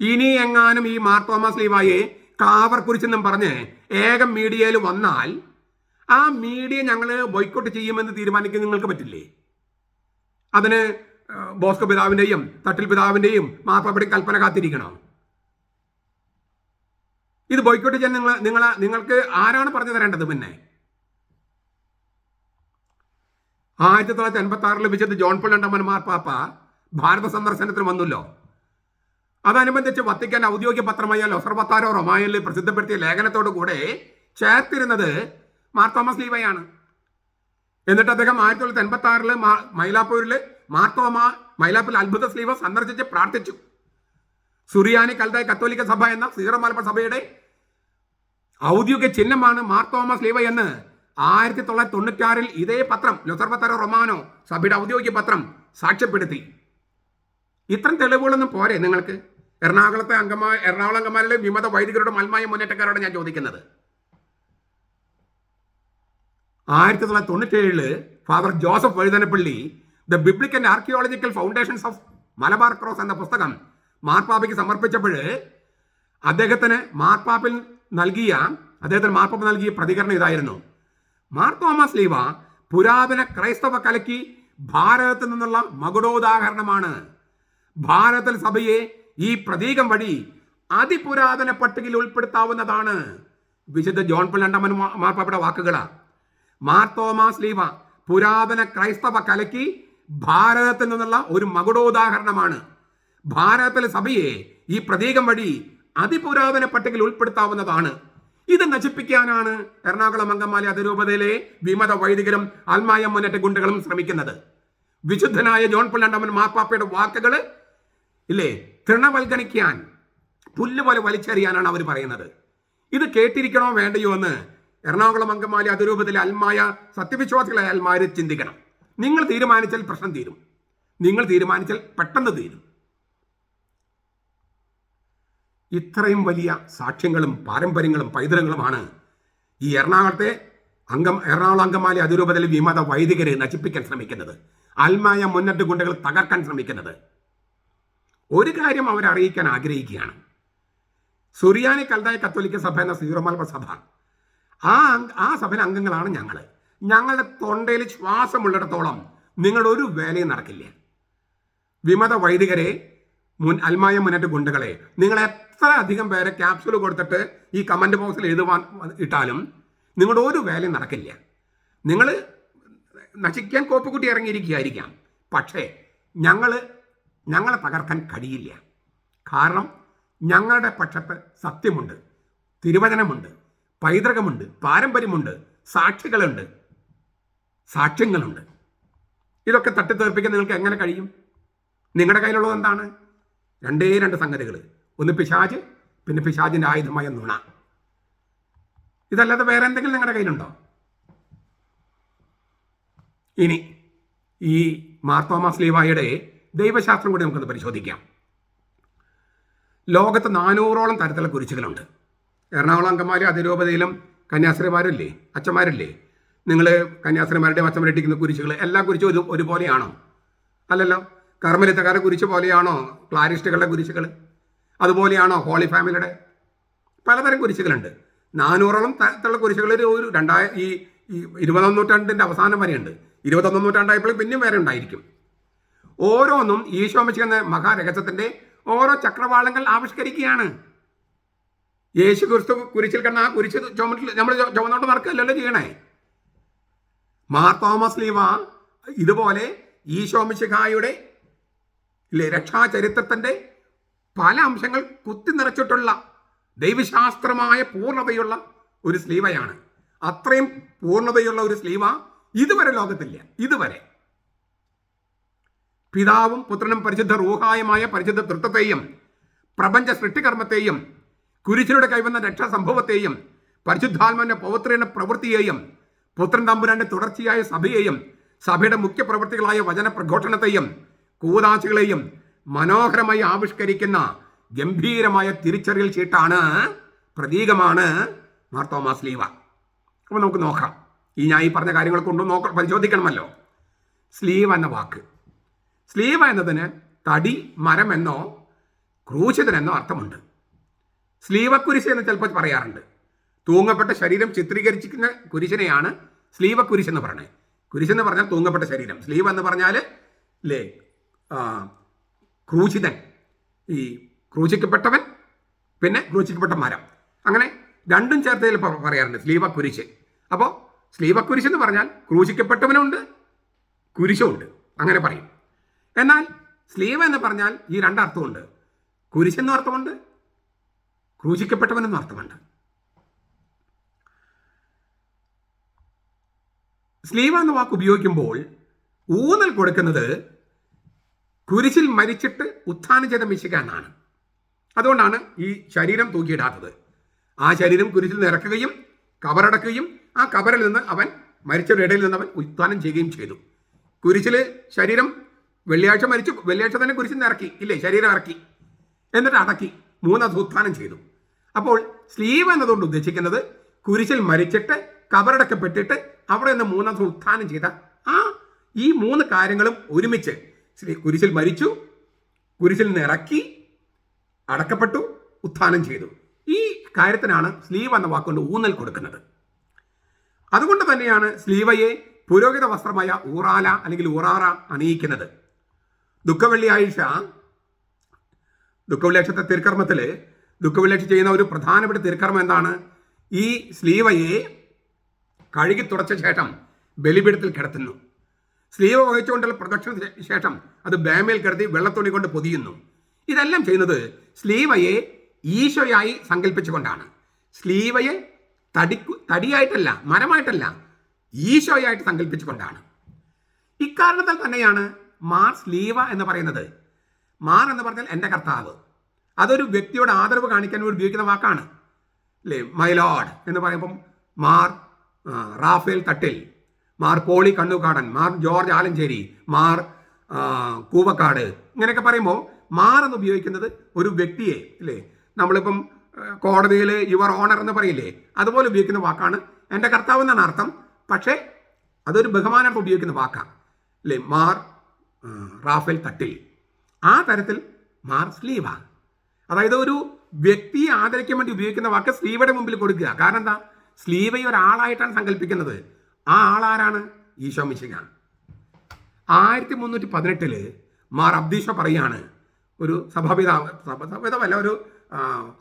ഇനി എങ്ങാനും ഈ മാർത്തോമ സ്ലീവായെ ക്ലാവർ കുരിച്ചെന്നും പറഞ്ഞ് ഏകം മീഡിയയിൽ വന്നാൽ ആ മീഡിയ ഞങ്ങൾ ബോയ്ക്കോട്ട് ചെയ്യുമെന്ന് തീരുമാനിക്കാൻ നിങ്ങൾക്ക് പറ്റില്ലേ? അതിന് ബോസ്കോ പിതാവിൻ്റെയും തട്ടിൽ പിതാവിൻ്റെയും മാർപ്പാപ്പയുടെയും കൽപ്പന കാത്തിരിക്കണം. ഇത് ബോയ്ക്കോട്ട് ചെയ്യാൻ നിങ്ങൾക്ക് ആരാണ് പറഞ്ഞു തരേണ്ടത്? പിന്നെ 1986 ലഭിച്ചത് ജോൺ പോൾ രണ്ടാമൻ മാർപ്പാപ്പ ഭാരത സന്ദർശനത്തിന് വന്നല്ലോ. അതനുബന്ധിച്ച് വത്തിക്കാൻ ഔദ്യോഗിക പത്രമായ ലൊസർവത്താരോ റൊമാനിൽ പ്രസിദ്ധപ്പെടുത്തിയ ലേഖനത്തോടു കൂടെ ചേർത്തിരുന്നത് മാർത്തോമ സ്ലീവയാണ്. എന്നിട്ട് അദ്ദേഹം 1986 മൈലാപ്പൂരിൽ മൈലാപ്പൂരിൽ അത്ഭുത സ്ലീവ സന്ദർശിച്ച് പ്രാർത്ഥിച്ചു. സുറിയാനി കൽദായ കത്തോലിക്ക സഭ എന്ന സീറോ മലബാർ സഭയുടെ ഔദ്യോഗിക ചിഹ്നമാണ് മാർത്തോമ സ്ലീവ എന്ന് 1996 ഇതേ പത്രം ലൊസർവത്താരോ റൊമാനോ സഭയുടെ ഔദ്യോഗിക പത്രം സാക്ഷ്യപ്പെടുത്തി. ഇത്തരം തെളിവുകളൊന്നും പോരെ നിങ്ങൾക്ക്? എറണാകുളം അങ്കമാലിയിലെ വിമത വൈദികരുടെ അൽമായ മുന്നേറ്റക്കാരോട് ഞാൻ ചോദിക്കുന്നത്. 1997 father Joseph Vazhuthanapally the biblical and archaeological foundations of Malabar cross എന്ന പുസ്തകം മാർപ്പാപ്പയ്ക്ക് സമർപ്പിച്ചപ്പോൾ മാർപ്പാപ്പ നൽകിയ പ്രതികരണം ഇതായിരുന്നു: മാർത്തോമ സ്ലീവ പുരാതന ക്രൈസ്തവ കലയ്ക്ക് ഭാരതത്തിൽ നിന്നുള്ള മകുടോദാഹരണമാണ്. ഭാരതത്തിൽ സഭയെ ഈ പ്രതീകം വഴി അതിപുരാതന പട്ടികയിൽ ഉൾപ്പെടുത്താവുന്നതാണ്. വിശുദ്ധ ജോൺ പോൾ രണ്ടാമൻ മാർപ്പാപ്പയുടെ വാക്കുകളാണ്. മാർത്തോമ സ്ലീവ പുരാതന ക്രൈസ്തവ കലയ്ക്ക് ഭാരതത്തിൽ നിന്നുള്ള ഒരു മകുടോദാഹരണമാണ്. ഭാരതത്തിലെ സഭയെ ഈ പ്രതീകം വഴി അതിപുരാതന പട്ടികയിൽ ഉൾപ്പെടുത്താവുന്നതാണ്. ഇത് നശിപ്പിക്കാനാണ് എറണാകുളം അങ്കമാലി അതിരൂപതയിലെ വിമത വൈദികരും അൽമായ മുന്നേറ്റ ഗുണ്ടകളും ശ്രമിക്കുന്നത്. വിശുദ്ധനായ ജോൺ പോൾ രണ്ടാമൻ മാർപ്പാപ്പയുടെ വാക്കുകൾ ഇല്ലേ തൃണവൽഗണിക്കാൻ, പുല്ലുപോലെ വലിച്ചെറിയാനാണ് അവർ പറയുന്നത്. ഇത് കേട്ടിരിക്കണോ വേണ്ടയോ എന്ന് എറണാകുളം അങ്കമാലി അതിരൂപതയിലെ അൽമായ സത്യവിശ്വാസികളായ അൽമാര് ചിന്തിക്കണം. നിങ്ങൾ തീരുമാനിച്ചാൽ പ്രശ്നം തീരും. നിങ്ങൾ തീരുമാനിച്ചാൽ പെട്ടെന്ന് തീരും. ഇത്രയും വലിയ സാക്ഷ്യങ്ങളും പാരമ്പര്യങ്ങളും പൈതൃകങ്ങളുമാണ് ഈ എറണാകുളം അങ്കമാലി അതിരൂപതയിലെ വിമത വൈദികരെ നശിപ്പിക്കാൻ ശ്രമിക്കുന്നത്, അൽമായ മുന്നേറ്റ ഗുണ്ടകൾ തകർക്കാൻ ശ്രമിക്കുന്നത്. ഒരു കാര്യം അവരറിയിക്കാൻ ആഗ്രഹിക്കുകയാണ്: സുറിയാനി കൽതായ കത്തോലിക്ക സഭ എന്ന സീറോ മലബാർ സഭ, ആ സഭയിലെ അംഗങ്ങളാണ് ഞങ്ങൾ. ഞങ്ങളുടെ തൊണ്ടയിൽ ശ്വാസമുള്ളിടത്തോളം നിങ്ങളുടെ ഒരു വേലയും നടക്കില്ല. വിമത വൈദികരെ, അൽമായ മുന്നേറ്റ ഗുണ്ടകളെ, നിങ്ങൾ എത്ര അധികം പേരെ ക്യാപ്സ്യൂൾ കൊടുത്തിട്ട് ഈ കമന്റ് ബോക്സിൽ എഴുതുവാൻ ഇട്ടാലും നിങ്ങളുടെ ഒരു വേലയും നടക്കില്ല. നിങ്ങൾ നശിക്കാൻ കോപ്പുകുട്ടി ഇറങ്ങിയിരിക്കുകയായിരിക്കാം, പക്ഷേ ഞങ്ങളെ തകർക്കാൻ കഴിയില്ല. കാരണം ഞങ്ങളുടെ പക്ഷത്ത് സത്യമുണ്ട്, തിരുവചനമുണ്ട്, പൈതൃകമുണ്ട്, പാരമ്പര്യമുണ്ട്, സാക്ഷ്യങ്ങളുണ്ട്. ഇതൊക്കെ തട്ടിത്തേർപ്പിക്കാൻ നിങ്ങൾക്ക് എങ്ങനെ കഴിയും? നിങ്ങളുടെ കയ്യിലുള്ളത് എന്താണ്? രണ്ട് സംഗതികൾ. ഒന്ന് പിശാച്, പിന്നെ പിശാചിൻ്റെ ആയുധമായ നുണ. ഇതല്ലാതെ വേറെ എന്തെങ്കിലും നിങ്ങളുടെ കയ്യിലുണ്ടോ? ഇനി ഈ മാർ തോമസ് ലീവായുടെ ദൈവശാസ്ത്രം കൂടി നമുക്കൊന്ന് പരിശോധിക്കാം. ലോകത്ത് 400ഓളം തരത്തിലുള്ള കുരിശുകളുണ്ട്. എറണാകുളം അങ്കമാലി അതിരൂപതയിലും കന്യാസ്ത്രീമാരില്ലേ, അച്ഛന്മാരില്ലേ, നിങ്ങൾ കന്യാസ്ത്രീമാരുടെയും അച്ഛന്മാരുടെ ഇട്ടിരിക്കുന്ന കുരിശുകൾ എല്ലാ കുരിശും ഒരുപോലെയാണോ? അല്ലല്ലോ. കർമ്മലിത്തക്കാരുടെ കുരിശ് പോലെയാണോ ക്ലാരിസ്റ്റുകളുടെ കുരിശുകൾ? അതുപോലെയാണോ ഹോളി ഫാമിലിയുടെ? പലതരം കുരിശുകളുണ്ട്. 400ഓളം തരത്തിലുള്ള കുരിശുകൾ ഒരു 20ാം നൂറ്റാണ്ടിൻ്റെ അവസാനം വരെയുണ്ട്. 21ാം നൂറ്റാണ്ടായപ്പോൾ പിന്നെയും വേറെ ഉണ്ടായിരിക്കും. ഓരോന്നും ഈശോ മിശിഹ എന്ന മഹാരഹസ്യത്തിൻ്റെ ഓരോ ചക്രവാളങ്ങൾ ആവിഷ്കരിക്കുകയാണ്. യേശു ക്രിസ്തു കുരിശിൽ കണ്ട ആ കുരിശ് നമ്മൾ ചുമന്നോട്ട് നടക്കുകയല്ലല്ലോ ചെയ്യണേ. മാർ തോമസ് ലീവ ഇതുപോലെ ഈശോ മിശിഹായുടെ രക്ഷാചരിത്രത്തിൻ്റെ പല അംശങ്ങൾ കുത്തി നിറച്ചിട്ടുള്ള ദൈവശാസ്ത്രമായ പൂർണ്ണതയുള്ള ഒരു സ്ലീവയാണ്. അത്രയും പൂർണ്ണതയുള്ള ഒരു സ്ലീവ ഇതുവരെ ലോകത്തില്ല. ഇതുവരെ പിതാവും പുത്രനും പരിശുദ്ധ റൂഹായുമായ പരിശുദ്ധ തൃത്വത്തെയും പ്രപഞ്ച സൃഷ്ടികർമ്മത്തെയും കുരിശിലൂടെ കൈവന്ന രക്ഷാസംഭവത്തെയും പരിശുദ്ധാത്മാവിന്റെ പവിത്രയുടെ പ്രവൃത്തിയെയും പുത്രൻ തമ്പുരാന്റെ തുടർച്ചയായ സഭയെയും സഭയുടെ മുഖ്യ പ്രവൃത്തികളായ വചന പ്രഘോഷണത്തെയും കൂദാശികളെയും മനോഹരമായി ആവിഷ്കരിക്കുന്ന ഗംഭീരമായ തിരിച്ചറിയൽ ചീട്ടാണ്, പ്രതീകമാണ് മാർ തോമസ് ലീവ. അപ്പോൾ നമുക്ക് നോക്കാം. ഞാൻ ഈ പറഞ്ഞ കാര്യങ്ങൾ കൊണ്ടും പരിശോധിക്കണമല്ലോ. സ്ലീവ എന്ന വാക്ക്, സ്ലീവ എന്നതിന് തടി, മരം എന്നോ ക്രൂശിതനെന്നോ അർത്ഥമുണ്ട്. സ്ലീവ കുരിശ് എന്ന് ചിലപ്പോൾ പറയാറുണ്ട്. തൂങ്ങപ്പെട്ട ശരീരം ചിത്രീകരിച്ചിരിക്കുന്ന കുരിശിനെയാണ് സ്ലീവ കുരിശ് എന്ന് പറയുന്നത്. കുരിശെന്ന് പറഞ്ഞാൽ തൂങ്ങപ്പെട്ട ശരീരം, സ്ലീവ എന്ന് പറഞ്ഞാൽ ക്രൂശിതൻ, ഈ ക്രൂശിക്കപ്പെട്ടവൻ, പിന്നെ ക്രൂശിക്കപ്പെട്ട മരം, അങ്ങനെ രണ്ടും ചേർത്തതിൽ പറയാറുണ്ട് സ്ലീവ കുരിശ്. അപ്പോൾ സ്ലീവ കുരിശ് എന്ന് പറഞ്ഞാൽ ക്രൂശിക്കപ്പെട്ടവനുണ്ട്, കുരിശുണ്ട്, അങ്ങനെ പറയും. എന്നാൽ സ്ലീവ എന്ന് പറഞ്ഞാൽ ഈ രണ്ടർത്ഥമുണ്ട്. കുരിശെന്നും അർത്ഥമുണ്ട്, ക്രൂശിക്കപ്പെട്ടവനെന്നും അർത്ഥമുണ്ട്. സ്ലീവ എന്ന വാക്ക് ഉപയോഗിക്കുമ്പോൾ ഊന്നൽ കൊടുക്കുന്നത് കുരിശിൽ മരിച്ചിട്ട് ഉത്ഥാനം ചെയ്ത മിശിഹ എന്നാണ്. അതുകൊണ്ടാണ് ഈ ശരീരം തൂക്കിയിടാത്തത്. ആ ശരീരം കുരിശിൽ നിറക്കുകയും കബറടക്കുകയും ആ കബറിൽ നിന്ന് അവൻ മരിച്ചവരുടെ ഇടയിൽ നിന്ന് അവൻ ഉത്ഥാനം ചെയ്യുകയും ചെയ്തു. കുരിശിൽ ശരീരം വെള്ളിയാഴ്ച മരിച്ചു, വെള്ളിയാഴ്ച തന്നെ കുരിശിൽ നിന്ന് ഇറക്കി, ഇല്ലേ, ശരീരം ഇറക്കി, എന്നിട്ട് അടക്കി, 3 ദിവസം ഉത്ഥാനം ചെയ്തു. അപ്പോൾ സ്ലീവ് എന്നതുകൊണ്ട് ഉദ്ദേശിക്കുന്നത് കുരിശിൽ മരിച്ചിട്ട് കബറടക്കപ്പെട്ടിട്ട് അവിടെ നിന്ന് 3 ദിവസം ഉത്ഥാനം ചെയ്ത ഈ 3 കാര്യങ്ങളും ഒരുമിച്ച് കുരിശിൽ മരിച്ചു, കുരിശിൽ നിന്ന് ഇറക്കി, അടക്കപ്പെട്ടു, ഉത്ഥാനം ചെയ്തു. ഈ കാര്യത്തിനാണ് സ്ലീവ് എന്ന വാക്കുകൊണ്ട് ഊന്നൽ കൊടുക്കുന്നത്. അതുകൊണ്ട് തന്നെയാണ് സ്ലീവയെ പുരോഹിത വസ്ത്രമായ ഊറാല അല്ലെങ്കിൽ ഉറാറ അണിയിക്കുന്നത്. ദുഃഖവെള്ളിയാഴ്ചത്തെ തിരുക്കർമ്മത്തിൽ ദുഃഖവെള്ളിയാഴ്ച ചെയ്യുന്ന ഒരു പ്രധാനപ്പെട്ട തിരുക്കർമ്മം എന്താണ്? ഈ സ്ലീവയെ കഴുകി തുടച്ച ശേഷം ബലിപീഠത്തിൽ കിടത്തുന്നു. സ്ലീവ വഹിച്ചുകൊണ്ടുള്ള പ്രദക്ഷിണ ശേഷം അത് ബേമയിൽ കിടത്തി വെള്ളത്തുണി കൊണ്ട് പൊതിയുന്നു. ഇതെല്ലാം ചെയ്യുന്നത് സ്ലീവയെ ഈശോയായി സങ്കല്പിച്ചുകൊണ്ടാണ്. സ്ലീവയെ തടിയായിട്ടല്ല, മരമായിട്ടല്ല, ഈശോയായിട്ട് സങ്കല്പിച്ചുകൊണ്ടാണ്. ഇക്കാരണത്താൽ തന്നെയാണ് മാർ സ്ലീവ എന്ന് പറയുന്നത്. മാർ എന്ന് പറഞ്ഞാൽ എൻ്റെ കർത്താവ്. അതൊരു വ്യക്തിയോട് ആദരവ് കാണിക്കാൻ വേണ്ടി ഉപയോഗിക്കുന്ന വാക്കാണ്, അല്ലേ? മൈ ലോർഡ് എന്ന് പറയുമ്പം മാർ റാഫേൽ തട്ടിൽ, മാർ പോളി കണ്ണൂക്കാടൻ, മാർ ജോർജ് ആലഞ്ചേരി, മാർ കൂവക്കാട്, ഇങ്ങനെയൊക്കെ പറയുമ്പോൾ മാർ എന്ന് ഉപയോഗിക്കുന്നത് ഒരു വ്യക്തിയെ, അല്ലേ? നമ്മളിപ്പം കോടതിയിൽ യുവർ ഓണർ എന്ന് പറയില്ലേ, അതുപോലെ ഉപയോഗിക്കുന്ന വാക്കാണ്. എൻ്റെ കർത്താവ് എന്നാണ് അർത്ഥം, പക്ഷേ അതൊരു ബഹുമാനാർത്ഥം ഉപയോഗിക്കുന്ന വാക്കാണ്, അല്ലേ? മാർ റാഫേൽ തട്ടിൽ. ആ തരത്തിൽ മാർ സ്ലീവ, അതായത് ഒരു വ്യക്തിയെ ആദരിക്കാൻ വേണ്ടി ഉപയോഗിക്കുന്ന വാക്ക് സ്ലീവയുടെ മുമ്പിൽ കൊടുക്കുക. കാരണം എന്താ? സ്ലീവയെ ഒരാളായിട്ടാണ് സങ്കല്പിക്കുന്നത്. ആ ആളാരാണ്? ഈശോ മിശിഹ. 1318 മാർ അബ്ദീഷ പറയാണ്, ഒരു സഭാപിതാവല്ല, ഒരു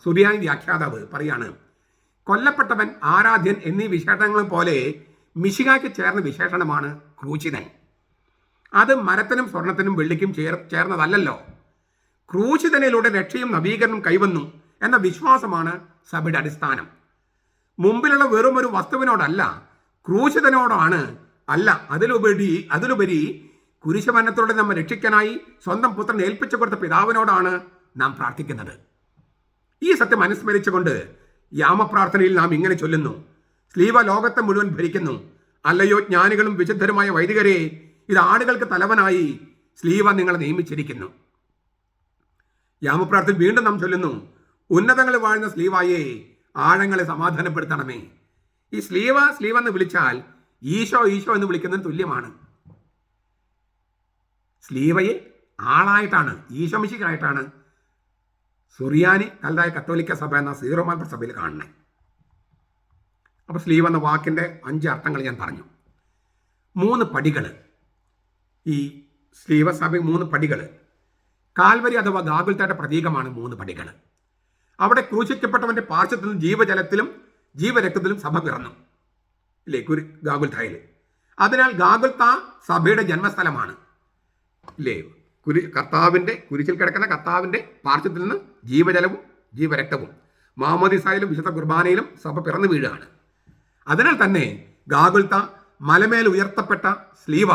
സുറിയാനി വ്യാഖ്യാതാവ് പറയാണ്, കൊല്ലപ്പെട്ടവൻ, ആരാധ്യൻ എന്നീ വിശേഷണങ്ങൾ പോലെ മിശിഹായ്ക്ക് ചേർന്ന വിശേഷണമാണ് ക്രൂശിതൻ. അത് മരത്തിനും സ്വർണത്തിനും വെള്ളിക്കും ചേർന്നതല്ലോ. ക്രൂശിതനിലൂടെ രക്ഷയും നവീകരണം കൈവന്നു എന്ന വിശ്വാസമാണ് സഭയുടെ അടിസ്ഥാനം. മുമ്പിലുള്ള വെറും ഒരു വസ്തുവിനോടല്ല, ക്രൂശിതനോടാണ്. അല്ല, അതിലുപരി കുരിശുമരണത്തോടെ നമ്മെ രക്ഷിക്കാനായി സ്വന്തം പുത്രൻ ഏൽപ്പിച്ചു കൊടുത്ത പിതാവിനോടാണ് നാം പ്രാർത്ഥിക്കുന്നത്. ഈ സത്യം അനുസ്മരിച്ചുകൊണ്ട് യാമപ്രാർത്ഥനയിൽ നാം ഇങ്ങനെ ചൊല്ലുന്നു: സ്ലീവ ലോകത്തെ മുഴുവൻ ഭരിക്കുന്നു. അല്ലയോ ജ്ഞാനികളും വിശുദ്ധരുമായ വൈദികരെ, ഇത് ആടുകൾക്ക് തലവനായി സ്ലീവ നിങ്ങളെ നിയമിച്ചിരിക്കുന്നു. യാമപ്രാർത്ഥന വീണ്ടും നാം ചൊല്ലുന്നു: ഉന്നതങ്ങളിൽ വാഴുന്ന സ്ലീവായെ, ആഴങ്ങളെ സമാധാനപ്പെടുത്തണമേ. ഈ സ്ലീവ എന്ന് വിളിച്ചാൽ ഈശോ എന്ന് വിളിക്കുന്നതിന് തുല്യമാണ്. സ്ലീവയെ ആളായിട്ടാണ്, ഈശോ മിശിഹായിട്ടാണ് സുറിയാനി കൽദായ കത്തോലിക്ക സഭ എന്ന സീറോ മലബാർ സഭയിൽ കാണുന്നത്. അപ്പോൾ സ്ലീവ എന്ന വാക്കിൻ്റെ 5 അർത്ഥങ്ങൾ ഞാൻ പറഞ്ഞു. 3 പടികൾ. ഈ സ്ലീവ സഭ 3 പടികൾ. കാൽവരി അഥവാ ഗാഗുൽത്തായുടെ പ്രതീകമാണ് 3 പടികൾ. അവിടെ ക്രൂശിക്കപ്പെട്ടവന്റെ പാർശ്വത്തിൽ നിന്ന് ജീവജലത്തിലും ജീവരക്തത്തിലും സഭ പിറന്നു, ഇല്ലേ, ഗാഗുൽത്തായിൽ. അതിനാൽ ഗാഗുൽത്ത സഭയുടെ ജന്മസ്ഥലമാണ്, ഇല്ലേ. കുരിശിൽ കിടക്കുന്ന കർത്താവിൻ്റെ പാർശ്വത്തിൽ നിന്ന് ജീവജലവും ജീവരക്തവും മാമോദീസായിലും വിശുദ്ധ കുർബാനയിലും സഭ പിറന്നു വീഴുകയാണ്. അതിനാൽ തന്നെ ഗാഗുൽത്ത മലമേൽ ഉയർത്തപ്പെട്ട സ്ലീവ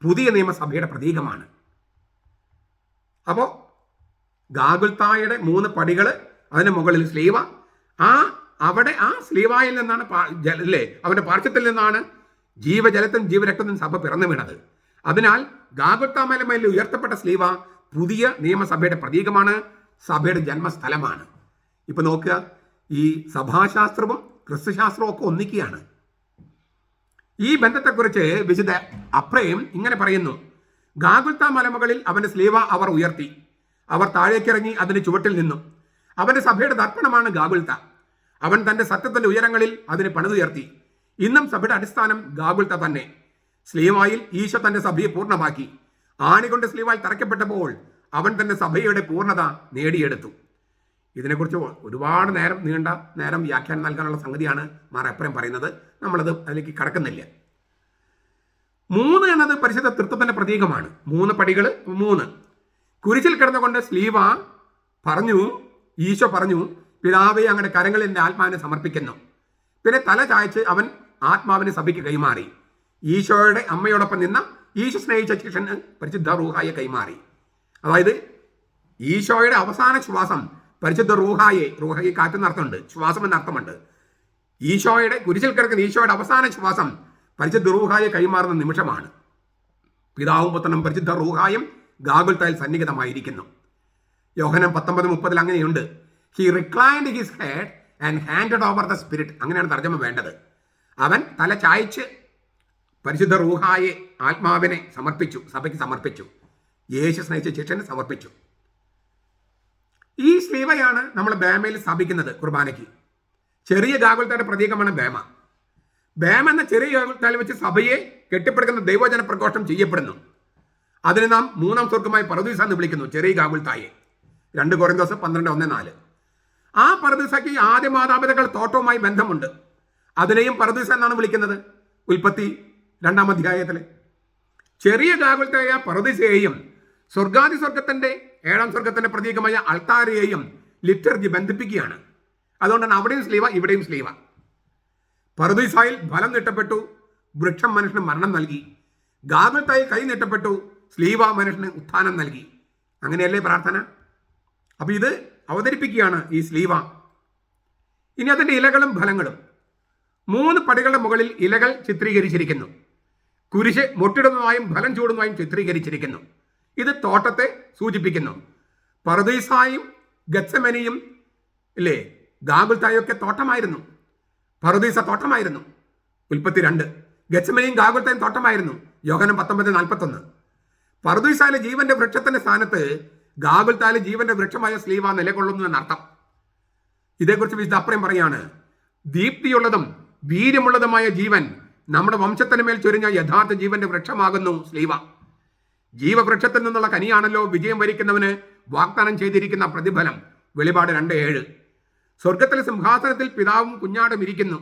പുതിയ നിയമസഭയുടെ പ്രതീകമാണ്. അപ്പോൾ ഗാഗുൽത്തായുടെ 3 പടികൾ, അതിന് മുകളിൽ സ്ലീവ. അവിടെ ആ സ്ലീവായിൽ നിന്നാണ് അവന്റെ പാർശ്വത്തിൽ നിന്നാണ് ജീവജലത്തും ജീവരക്തത്തിനും സഭ പിറന്നു വീണത്. അതിനാൽ ഗാഗുൽത്ത മലമേൽ ഉയർത്തപ്പെട്ട സ്ലീവ പുതിയ നിയമസഭയുടെ പ്രതീകമാണ്, സഭയുടെ ജന്മസ്ഥലമാണ്. ഇപ്പൊ നോക്കുക, ഈ സഭാശാസ്ത്രവും ക്രിസ്തുശാസ്ത്രവും ഒക്കെ ഒന്നിക്കുകയാണ്. ഈ ബന്ധത്തെക്കുറിച്ച് വിശുദ്ധ അപ്രയം ഇങ്ങനെ പറയുന്നു: ഗാഗുൽത്ത മലമുകളിൽ അവന്റെ സ്ലീവ അവർ ഉയർത്തി, അവർ താഴേക്കിറങ്ങി അതിന് ചുവട്ടിൽ നിന്നു. അവന്റെ സഭയുടെ ദർപ്പണമാണ് ഗാഗുൽത്ത. അവൻ തന്റെ സത്യത്തിന്റെ ഉയരങ്ങളിൽ അതിന് പണിതുയർത്തി. ഇന്നും സഭയുടെ അടിസ്ഥാനം ഗാഗുൽത്ത തന്നെ. സ്ലീവായിൽ ഈശോ തന്റെ സഭയെ പൂർണ്ണമാക്കി. ആണികൊണ്ട് സ്ലീവായിൽ തറയ്ക്കപ്പെട്ടപ്പോൾ അവൻ തന്റെ സഭയുടെ പൂർണ്ണത നേടിയെടുത്തു. ഇതിനെക്കുറിച്ച് ഒരുപാട് നീണ്ട നേരം വ്യാഖ്യാനം നൽകാനുള്ള സംഗതിയാണ് മാർ എപ്രേം പറയുന്നത്. നമ്മളത് അതിലേക്ക് കടക്കുന്നില്ല. 3 എന്നത് പരിശുദ്ധ തൃത്വത്തിന്റെ പ്രതീകമാണ്. 3 പടികൾ. 3 കുരിശിൽ കിടന്നുകൊണ്ട് ഈശോ പറഞ്ഞു, പിതാവേ, അങ്ങയുടെ കരങ്ങളിൽ എൻ്റെ ആത്മാവിനെ സമർപ്പിക്കുന്നു. പിന്നെ തല ചായച്ച് അവൻ ആത്മാവിനെ സഭയ്ക്ക് കൈമാറി. ഈശോയുടെ അമ്മയോടൊപ്പം നിന്ന ഈശോ സ്നേഹിച്ച ശിഷ്യന് പരിശുദ്ധ റൂഹായെ കൈമാറി. അതായത് ഈശോയുടെ അവസാന ശ്വാസം പരിശുദ്ധ റൂഹായെ കാറ്റെന്നർത്ഥമുണ്ട്, ശ്വാസം എന്നർത്ഥമുണ്ട്. കുരിശിൽ കിടക്കുന്ന ഈശോയുടെ അവസാന ശ്വാസം പരിശുദ്ധ റൂഹായെ കൈമാറുന്ന നിമിഷമാണ്. പിതാവും പുത്രനും പരിശുദ്ധ റൂഹായും ഗാഗുൽത്തായിൽ സന്നിഹിതമായിരിക്കുന്നു. യോഹന്നാൻ 19:30 അങ്ങനെയുണ്ട്: he reclined his head and handed over the spirit. അങ്ങനെയാണ് തർജ്ജമ വേണ്ടത്. അവൻ തല ചായ്ച്ച് പരിശുദ്ധ റൂഹായെ, ആത്മാവിനെ സഭയ്ക്ക് സമർപ്പിച്ചു. യേശു സ്നേഹിച്ച ശിഷ്യന് സമർപ്പിച്ചു. ഈ സ്ലീവയാണ് നമ്മൾ ബേമയിൽ സ്ഥാപിക്കുന്നത് കുർബാനയ്ക്ക്. ചെറിയ ഗാഗുൽത്തായുടെ പ്രതീകമാണ് ബേമ. എന്ന ചെറിയ ഗാഗുൽത്തായിൽ വെച്ച് സഭയെ കെട്ടിപ്പടുക്കുന്ന ദൈവജന പ്രഘോഷം ചെയ്യപ്പെടുന്നു. അതിന് നാം 3ാം സ്വർഗമായി പറുദീസ എന്ന് വിളിക്കുന്നു, ചെറിയ ഗാഗുൽത്തായെ. 2 കൊരിന്തോസ് 12:1-4. ആ പറുദീസയ്ക്ക് ആദ്യ മാതാപിതാക്കൾ തോട്ടവുമായി ബന്ധമുണ്ട്. അതിനെയും പറുദീസ എന്നാണ് വിളിക്കുന്നത്. ഉൽപ്പത്തി 2-ാം അധ്യായത്തിലെ ചെറിയ ഗാഗുൽത്തായ പറുദീസയെയും സ്വർഗത്തിന്റെ 7ാം സ്വർഗത്തിന്റെ പ്രതീകമായ അൾത്താരയെയും ലിറ്റർജി ബന്ധിപ്പിക്കുകയാണ്. അതുകൊണ്ടാണ് അവിടെയും സ്ലീവ, ഇവിടെയും സ്ലീവ. പറുദീസായിൽ ഫലം നീട്ടപ്പെട്ടു, വൃക്ഷം മനുഷ്യന് മരണം നൽകി. ഗാഗുൽത്തായിൽ കൈ നീട്ടപ്പെട്ടു, സ്ലീവ മനുഷ്യന് ഉത്ഥാനം നൽകി. അങ്ങനെയല്ലേ പ്രാർത്ഥന? അപ്പൊ ഇത് അവതരിപ്പിക്കുകയാണ് ഈ സ്ലീവ. ഇനി അതിന്റെ ഇലകളും ഫലങ്ങളും. 3 പടികളുടെ മുകളിൽ ഇലകൾ ചിത്രീകരിച്ചിരിക്കുന്നു. കുരിശ് മൊട്ടിടുന്നതായും ഫലം ചൂടുന്നതായും ചിത്രീകരിച്ചിരിക്കുന്നു. ഇത് തോട്ടത്തെ സൂചിപ്പിക്കുന്നു. പറുദീസായും ഗത്സമനിയും ഇല്ലേ, ഗാഗുൽത്തായൊക്കെ തോട്ടമായിരുന്നു. പറുദീസ തോട്ടമായിരുന്നു, ഉൽപ്പത്തി 2. ഗത്സമനിയും ഗാഗുൽത്തായും തോട്ടമായിരുന്നു, യോഹന്നാൻ 19:41. പറുദീസയിലെ ജീവന്റെ വൃക്ഷത്തിന്റെ സ്ഥാനത്ത് ഗാഗുൽത്താല് ജീവന്റെ വൃക്ഷമായ സ്ലീവ നിലകൊള്ളുന്നു എന്നർത്ഥം. ഇതേക്കുറിച്ച് വിശുദ്ധ അപ്രയം പറയാണ്, ദീപ്തിയുള്ളതും വീര്യമുള്ളതുമായ ജീവൻ നമ്മുടെ വംശത്തിന് മേൽ ചൊരിഞ്ഞ യഥാർത്ഥ ജീവന്റെ വൃക്ഷമാകുന്നു സ്ലീവ. ജീവവൃക്ഷത്തിൽ നിന്നുള്ള കനിയാണല്ലോ വിജയം വരിക്കുന്നവന് വാഗ്ദാനം ചെയ്തിരിക്കുന്ന പ്രതിഫലം. വെളിപാട് 2:7. സ്വർഗത്തിലെ സിംഹാസനത്തിൽ പിതാവും കുഞ്ഞാടും ഇരിക്കുന്നു.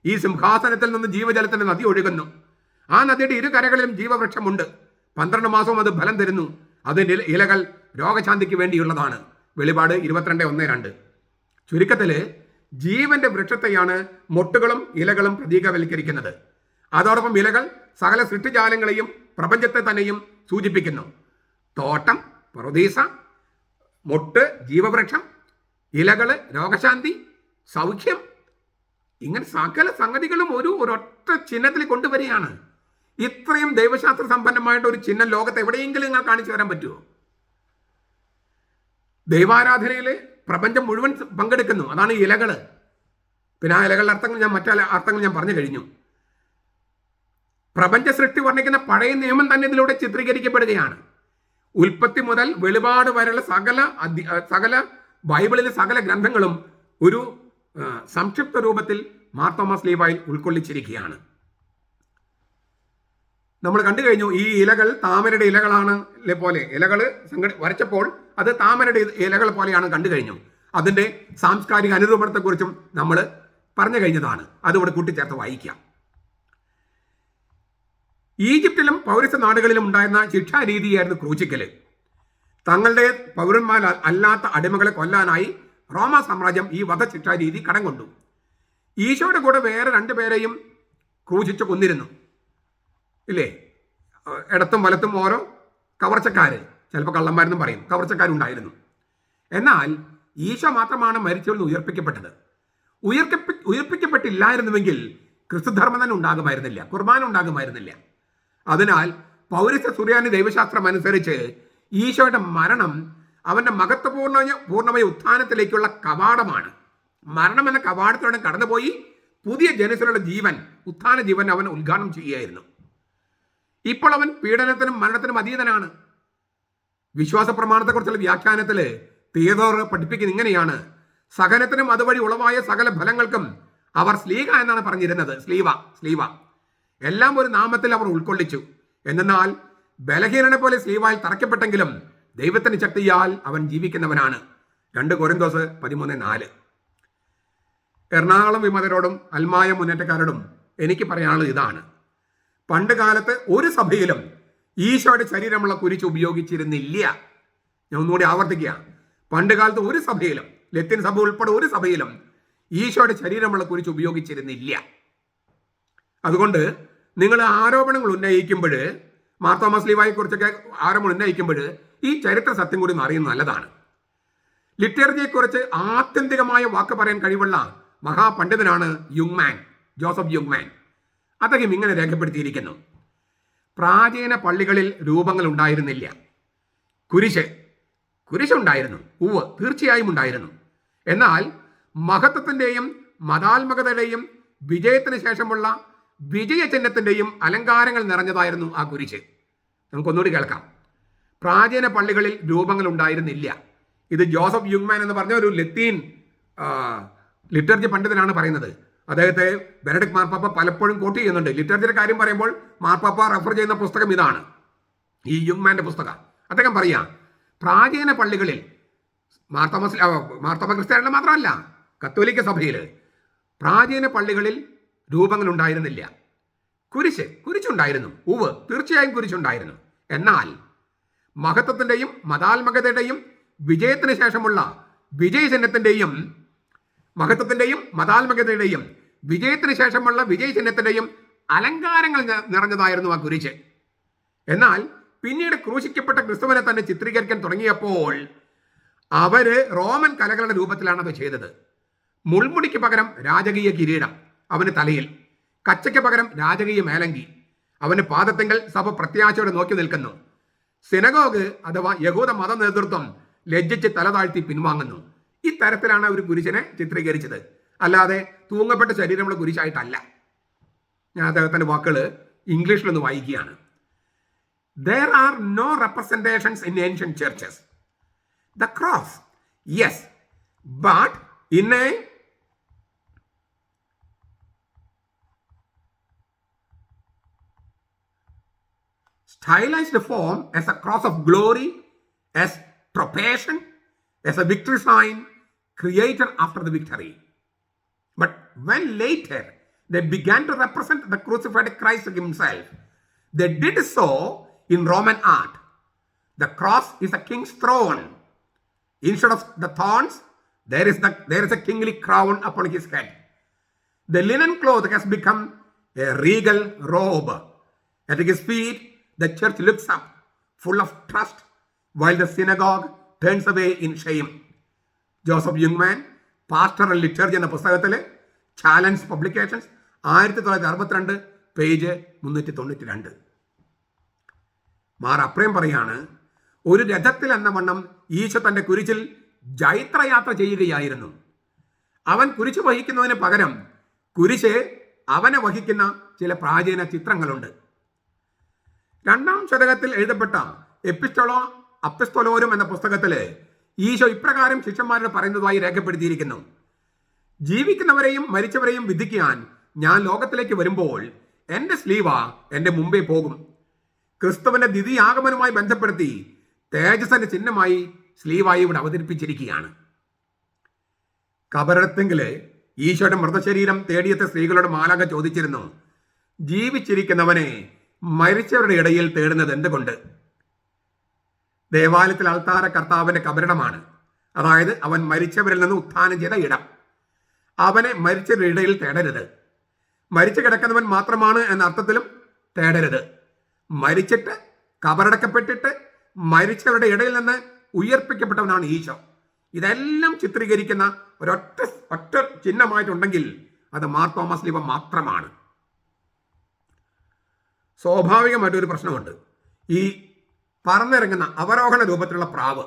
ഈ സിംഹാസനത്തിൽ നിന്ന് ജീവജലത്തിന്റെ നദി ഒഴുകുന്നു. ആ നദിയുടെ ഇരു കരകളിലും ജീവവൃക്ഷമുണ്ട്. 12 മാസവും അത് ഫലം തരുന്നു. അതിൻ്റെ ഇലകൾ രോഗശാന്തിക്ക് വേണ്ടിയുള്ളതാണ്. വെളിപാട് 22:1-2. ചുരുക്കത്തില് ജീവന്റെ വൃക്ഷത്തെയാണ് മൊട്ടുകളും ഇലകളും പ്രതീകവൽക്കരിക്കുന്നത്. അതോടൊപ്പം ഇലകൾ സകല സൃഷ്ടിജാലങ്ങളെയും പ്രപഞ്ചത്തെ തന്നെയും സൂചിപ്പിക്കുന്നു. തോട്ടം, പറുദീസ, മൊട്ട് ജീവവൃക്ഷം, ഇലകള് രോഗശാന്തി, സൗഖ്യം, ഇങ്ങനെ സകല സംഗതികളും ഒരൊറ്റ ചിഹ്നത്തിൽ കൊണ്ടുവരികയാണ്. ഇത്രയും ദൈവശാസ്ത്ര സമ്പന്നമായിട്ട് ഒരു ചിഹ്നം ലോകത്ത് എവിടെയെങ്കിലും നിങ്ങൾ കാണിച്ചു തരാൻ പറ്റുമോ? ദൈവാരാധനയിൽ പ്രപഞ്ചം മുഴുവൻ പങ്കെടുക്കുന്നു. അതാണ് ഇലകള്. പിന്നെ ആ ഇലകളുടെ അർത്ഥങ്ങൾ മറ്റു അർത്ഥങ്ങൾ ഞാൻ പറഞ്ഞു കഴിഞ്ഞു. പ്രപഞ്ച സൃഷ്ടി വർണ്ണിക്കുന്ന പഴയ നിയമം തന്നെ ഇതിലൂടെ ചിത്രീകരിക്കപ്പെടുകയാണ്. ഉൽപ്പത്തി മുതൽ വെളിപാട് വരെയുള്ള സകല ബൈബിളിലെ സകല ഗ്രന്ഥങ്ങളും ഒരു സംക്ഷിപ്ത രൂപത്തിൽ മാർ തോമസ് സ്ലീബായിൽ ഉൾക്കൊള്ളിച്ചിരിക്കുകയാണ്. നമ്മൾ കണ്ടു കഴിഞ്ഞു, ഈ ഇലകൾ താമരയുടെ ഇലകളാണ് പോലെ ഇലകൾ വരച്ചപ്പോൾ അത് താമരയുടെ ഇലകൾ പോലെയാണ് കണ്ടു കഴിഞ്ഞു. അതിൻ്റെ സാംസ്കാരിക അനുരൂപണത്തെക്കുറിച്ചും നമ്മൾ പറഞ്ഞു കഴിഞ്ഞതാണ്. അതുകൂടെ കൂട്ടിച്ചേർത്ത് വായിക്കാം. ഈജിപ്തിലും പൗരസ്യ നാടുകളിലും ഉണ്ടായിരുന്ന ശിക്ഷാരീതിയായിരുന്നു ക്രൂശിക്കല്. തങ്ങളുടെ പൗരന്മാർ അല്ലാത്ത അടിമകളെ കൊല്ലാനായി റോമ സാമ്രാജ്യം ഈ വധശിക്ഷാരീതി കടം കൊണ്ടു. ഈശോയുടെ കൂടെ വേറെ 2 പേരെയും ക്രൂശിച്ച് കൊന്നിരുന്നു, ഇല്ലേ? ഇടത്തും വലത്തും ഓരോ കവർച്ചക്കാര്, ചിലപ്പോൾ കള്ളന്മാരെന്നും പറയും, കവർച്ചക്കാരുണ്ടായിരുന്നു. എന്നാൽ ഈശോ മാത്രമാണ് മരിച്ചവരിൽ നിന്ന് ഉയർപ്പിക്കപ്പെട്ടത്. ഉയർപ്പിക്കപ്പെട്ടില്ലായിരുന്നുവെങ്കിൽ ക്രിസ്തുധർമ്മം തന്നെ ഉണ്ടാകുമായിരുന്നില്ല, കുർബാന ഉണ്ടാകുമായിരുന്നില്ല. അതിനാൽ പൗരസ്യ സുറിയാനി ദൈവശാസ്ത്രം അനുസരിച്ച് ഈശോയുടെ മരണം അവന്റെ മഹത്വപൂർണമായ ഉത്ഥാനത്തിലേക്കുള്ള കവാടമാണ്. മരണം എന്ന കവാടത്തിലൂടെ കടന്നുപോയി പുതിയ ജനസിലുള്ള ജീവൻ, ഉത്ഥാന ജീവൻ അവൻ ഉദ്ഘാടനം ചെയ്യുകയായിരുന്നു. ഇപ്പോൾ അവൻ പീഡനത്തിനും മരണത്തിനും അതീതനാണ്. വിശ്വാസ പ്രമാണത്തെക്കുറിച്ചുള്ള വ്യാഖ്യാനത്തിൽ തിയതോർ പഠിപ്പിക്കുന്നത് ഇങ്ങനെയാണ്: സഹനത്തിനും അതുവഴി ഉളവായ സകല ഫലങ്ങൾക്കും അവർ സ്ലീഹ എന്നാണ് പറഞ്ഞിരുന്നത്. സ്ലീവ എല്ലാം ഒരു നാമത്തിൽ അവർ ഉൾക്കൊള്ളിച്ചു. എന്നാൽ ബലഹീനനെ പോലെ സ്ലീവായിൽ തറയ്ക്കപ്പെട്ടെങ്കിലും ദൈവത്തിന്റെ ശക്തിയാൽ അവൻ ജീവിക്കുന്നവനാണ്. 2 കൊരിന്തോസ് 13:4. എറണാകുളം വിമതരോടും അൽമായ മുന്നേറ്റക്കാരോടും എനിക്ക് പറയാനുള്ളത് ഇതാണ്: പണ്ട് കാലത്ത് ഒരു സഭയിലും ഈശോയുടെ ശരീരമുള്ള കുരിശ് ഉപയോഗിച്ചിരുന്നില്ല. ഞാൻ ഒന്നുകൂടി ആവർത്തിക്കുക, പണ്ട് കാലത്ത് ഒരു സഭയിലും, ലത്തീൻ സഭ ഉൾപ്പെടെ ഒരു സഭയിലും ഈശോയുടെ ശരീരമുള്ള കുരിശ് ഉപയോഗിച്ചിരുന്നില്ല. അതുകൊണ്ട് നിങ്ങൾ ആരോപണങ്ങൾ ഉന്നയിക്കുമ്പോൾ, മാർ തോമസ് സ്ലീബായെ കുറിച്ചൊക്കെ ആരോപണം ഉന്നയിക്കുമ്പോൾ ഈ ചരിത്ര സത്യം കൂടി അറിയുന്നത് നല്ലതാണ്. ലിറ്ററേച്ചറിനെക്കുറിച്ച് ആത്യന്തികമായ വാക്ക് പറയാൻ കഴിവുള്ള മഹാപണ്ഡിതനാണ് ജോസഫ് യുങ്മാൻ. അദ്ദേഹം ഇങ്ങനെ രേഖപ്പെടുത്തിയിരിക്കുന്നു: പ്രാചീന പള്ളികളിൽ രൂപങ്ങൾ ഉണ്ടായിരുന്നില്ല. കുരിശുണ്ടായിരുന്നു, തീർച്ചയായും ഉണ്ടായിരുന്നു. എന്നാൽ മഹത്വത്തിൻ്റെയും മതാത്മകതയുടെയും വിജയത്തിന് ശേഷമുള്ള വിജയചിഹ്നത്തിൻ്റെയും അലങ്കാരങ്ങൾ നിറഞ്ഞതായിരുന്നു ആ കുരിശ്. നമുക്കൊന്നുകൂടി കേൾക്കാം. പ്രാചീന പള്ളികളിൽ രൂപങ്ങൾ ഉണ്ടായിരുന്നില്ല. ഇത് ജോസഫ് യുങ്മാൻ എന്ന് പറഞ്ഞ ഒരു ലത്തീൻ ലിറ്ററേച്ചർ പണ്ഡിതനാണ് പറയുന്നത്. അദ്ദേഹത്തെ ബെനഡിക്ട് മാർപ്പാപ്പ പലപ്പോഴും കോട്ട് ചെയ്യുന്നുണ്ട്. ലിറ്ററേച്ചറിന്റെ കാര്യം പറയുമ്പോൾ മാർപ്പാപ്പ റെഫർ ചെയ്യുന്ന പുസ്തകം ഇതാണ്, ഈ യുങ്മാന്റെ പുസ്തകം. അദ്ദേഹം പറയാം, പ്രാചീന പള്ളികളിൽ മാർത്തോമ ക്രിസ്ത്യാനികൾ മാത്രമല്ല, കത്തോലിക്ക സഭയിൽ പ്രാചീന പള്ളികളിൽ രൂപങ്ങൾ ഉണ്ടായിരുന്നില്ല. കുരിശുണ്ടായിരുന്നു, തീർച്ചയായും കുരിശുണ്ടായിരുന്നു. എന്നാൽ മഹത്വത്തിൻ്റെയും മതാത്മകതയുടെയും വിജയത്തിന് ശേഷമുള്ള വിജയചിഹ്നത്തിൻ്റെയും വിജയചിഹ്നത്തിൻ്റെയും അലങ്കാരങ്ങൾ നിറഞ്ഞതായിരുന്നു ആ കുരിശ്. എന്നാൽ പിന്നീട് ക്രൂശിക്കപ്പെട്ട ക്രിസ്തുവിനെ തന്നെ ചിത്രീകരിക്കാൻ തുടങ്ങിയപ്പോൾ അവര് റോമൻ കലകളുടെ രൂപത്തിലാണ് അത് ചെയ്തത്. മുൾമുടിക്ക് പകരം രാജകീയ കിരീടം അവന് തലയിൽ, കച്ചയ്ക്ക് പകരം രാജകീയ മേലങ്കി, അവന് പാദത്തെങ്കൽ സഭ പ്രത്യാശയോടെ നോക്കി നിൽക്കുന്നു. സിനഗോഗ് അഥവാ യഹൂദ മത നേതൃത്വം ലജ്ജിച്ച് തല താഴ്ത്തി പിൻവാങ്ങുന്നു. ഇത്തരത്തിലാണ് ഒരു കുരിശിനെ ചിത്രീകരിച്ചത്, അല്ലാതെ തൂങ്ങപ്പെട്ട ശരീരമുള്ള കുരിശായിട്ടല്ല. ഞാൻ അദ്ദേഹത്തിന്റെ വാക്കുകൾ ഇംഗ്ലീഷിലൊന്ന് വായിക്കുകയാണ്. There are no representations in ancient churches. The cross. Yes. But in a stylized form as a cross of glory, as trepidation, as a victory sign created after the victory. But when later they began to represent the crucified Christ himself, they did so in Roman art. The cross is a king's throne. Instead of the thorns, there is a kingly crown upon his head. The linen cloth has become a regal robe. At his feet, the church looks up, full of trust, while the synagogue turns away in shame. Joseph യുങ്മാൻ pastoral liturgy എന്ന പുസ്തകത്തിൽ challenge publications 1962 page 392. Mar Aprem പറയാണ്, ഒരു രഥത്തിൽ എന്ന വണ്ണം ഈശോ തന്റെ കുരിശിൽ ജൈത്രയാത്ര ചെയ്യുകയായിരുന്നു. അവൻ കുരിശ് വഹിക്കുന്നതിന് പകരം കുരിശ് അവനെ വഹിക്കുന്ന ചില പ്രാചീന ചിത്രങ്ങളുണ്ട്. 2-ാം ശതകത്തിൽ എഴുതപ്പെട്ട എപ്പിസ്റ്റോളോ അപ്പിസ്തോലോരും എന്ന പുസ്തകത്തില് ഈശോ ഇപ്രകാരം ശിഷ്യന്മാരോട് പറയുന്നതായി രേഖപ്പെടുത്തിയിരിക്കുന്നു: ജീവിക്കുന്നവരെയും മരിച്ചവരെയും വിധിക്കാൻ ഞാൻ ലോകത്തിലേക്ക് വരുമ്പോൾ എന്റെ സ്ലീവ എന്റെ മുമ്പേ പോകും. ക്രിസ്തുവിന്റെ ദ്വിതീയാഗമനവുമായി ബന്ധപ്പെടുത്തി തേജസ്സിന്റെ ചിഹ്നമായി സ്ലീവായി ഇവിടെ അവതരിപ്പിച്ചിരിക്കുകയാണ്. കബറടത്തെങ്കില് ഈശോയുടെ മൃതശരീരം തേടിയെത്തിയ സ്ത്രീകളോട് മാലാഖ ചോദിച്ചിരുന്നു, ജീവിച്ചിരിക്കുന്നവനെ മരിച്ചവരുടെ ഇടയിൽ തേടുന്നത് എന്തുകൊണ്ട്? ദേവാലയത്തിൽ അൾത്താര കർത്താവിന്റെ കബറിടമാണ്. അതായത് അവൻ മരിച്ചവരിൽ നിന്ന് ഉത്ഥാനം ചെയ്ത ഇടം. അവനെ മരിച്ചവരുടെ ഇടയിൽ തേടരുത്. മരിച്ചു കിടക്കുന്നവൻ മാത്രമാണ് എന്ന അർത്ഥത്തിലും തേടരുത്. മരിച്ചിട്ട് കബറടക്കപ്പെട്ടിട്ട് മരിച്ചവരുടെ ഇടയിൽ നിന്ന് ഉയർപ്പിക്കപ്പെട്ടവനാണ് ഈശോ. ഇതെല്ലാം ചിത്രീകരിക്കുന്ന ഒറ്റ ചിഹ്നമായിട്ടുണ്ടെങ്കിൽ അത് മാർ തോമസ് ലീവ മാത്രമാണ്. സ്വാഭാവികമായിട്ടൊരു പ്രശ്നമുണ്ട്. ഈ പറന്നിറങ്ങുന്ന അവരോഹണ രൂപത്തിലുള്ള പ്രാവ്,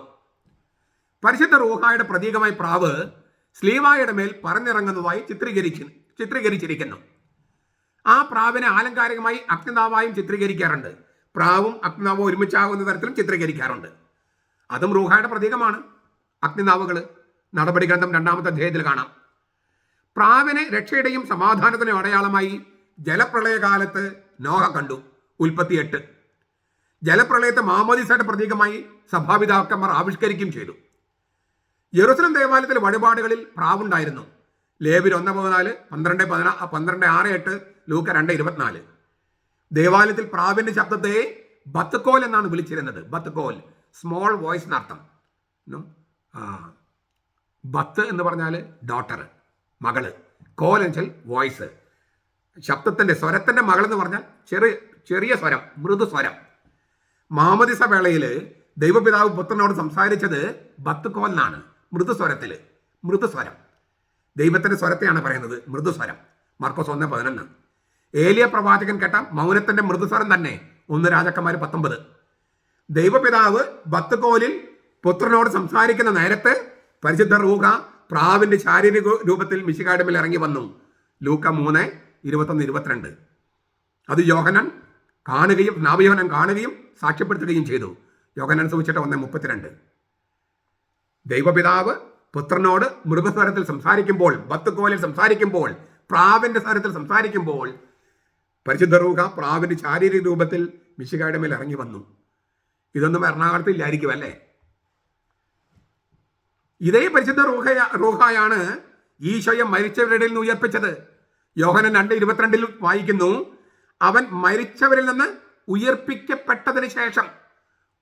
പരിശുദ്ധ റൂഹായുടെ പ്രതീകമായി പ്രാവ് സ്ലീവായുടെ മേൽ പറന്നിറങ്ങുന്നതായി ചിത്രീകരിച്ചിരിക്കുന്നു. ആ പ്രാവിനെ ആലങ്കാരികമായി അഗ്നിനാവായും ചിത്രീകരിക്കാറുണ്ട്. പ്രാവും അഗ്നിനാവും ഒരുമിച്ചാകുന്ന തരത്തിലും ചിത്രീകരിക്കാറുണ്ട്. അതും റൂഹായുടെ പ്രതീകമാണ്. അഗ്നിനാവുകൾ നടപടി ഗ്രന്ഥം 2-ാമത്തെ അധ്യായത്തിൽ കാണാം. പ്രാവിനെ രക്ഷയുടെയും സമാധാനത്തിനും അടയാളമായി ജലപ്രളയകാലത്ത് നോഹ കണ്ടു. ഉൽപ്പത്തി 8. ജലപ്രളയത്തെ മാമോദീസയുടെ പ്രതീകമായി സഭാപിതാക്കന്മാർ ആവിഷ്കരിക്കുകയും ചെയ്തു. യെരൂശലേം ദേവാലയത്തിൽ വഴിപാടുകളിൽ പ്രാവുണ്ടായിരുന്നു. ലേവ്യർ 1:14, 12:6-8, ലൂക്ക 2:24. ദേവാലയത്തിൽ പ്രാവിന്റെ ശബ്ദത്തെ ബത്ത്കോൽ എന്നാണ് വിളിച്ചിരുന്നത്. ബത്ത്കോൽ, സ്മോൾ വോയിസ് എന്നർത്ഥം. ബത്ത് എന്ന് പറഞ്ഞാൽ ഡോട്ടർ, മകള്. കോൽ എന്ന് വെച്ചാൽ വോയിസ്, ശബ്ദത്തിന്റെ സ്വരത്തിന്റെ മകൾ എന്ന് പറഞ്ഞാൽ ചെറിയ സ്വരം, മൃദുസ്വരം. മാമോദീസ വേളയില് ദൈവപിതാവ് പുത്രനോട് സംസാരിച്ചത് ബത്ത്കോലിനാണ്, മൃദുസ്വരം. ദൈവത്തിന്റെ സ്വരത്തെയാണ് പറയുന്നത്, മൃദുസ്വരം. മാർക്കോസ് 1:11. ഏലിയ പ്രവാചകൻ കേട്ട മൗനത്തിന്റെ മൃദുസ്വരം തന്നെ 1 രാജാക്കന്മാർ 19. ദൈവപിതാവ് ബത്ത്കോലിൽ പുത്രനോട് സംസാരിക്കുന്ന നേരത്ത് പരിശുദ്ധ റൂഹ പ്രാവിന്റെ ശാരീരിക രൂപത്തിൽ മിശിഹായുടെ മേൽ ഇറങ്ങി വന്നു. ലൂക്ക 3:21-22. അത് യോഹന്നാൻ കാണുകയും സാക്ഷ്യപ്പെടുത്തുകയും ചെയ്തു. യോഹന്നാൻ സുവിശേഷം 1:32. ദൈവപിതാവ് പുത്രനോട് മൃദുസ്വരത്തിൽ സംസാരിക്കുമ്പോൾ, ബത്ത്കോലിൽ സംസാരിക്കുമ്പോൾ, പ്രാവിന്റെ സ്വരത്തിൽ സംസാരിക്കുമ്പോൾ പരിശുദ്ധ റൂഹ പ്രാവിന്റെ ശാരീരിക രൂപത്തിൽ മിശിഹായുടെ മേൽ ഇറങ്ങി വന്നു. ഇതൊന്നും എറണാകുളത്ത് ഇല്ലായിരിക്കും അല്ലേ? ഇതേ പരിശുദ്ധ റൂഹായാണ് ഈശോയെ മരിച്ചവരുടെ നിന്ന് ഉയർപ്പിച്ചത്. യോഹന്നാൻ 2:22 വായിക്കുന്നു, അവൻ മരിച്ചവരിൽ നിന്ന് ഉയർപ്പിക്കപ്പെട്ടതിന് ശേഷം,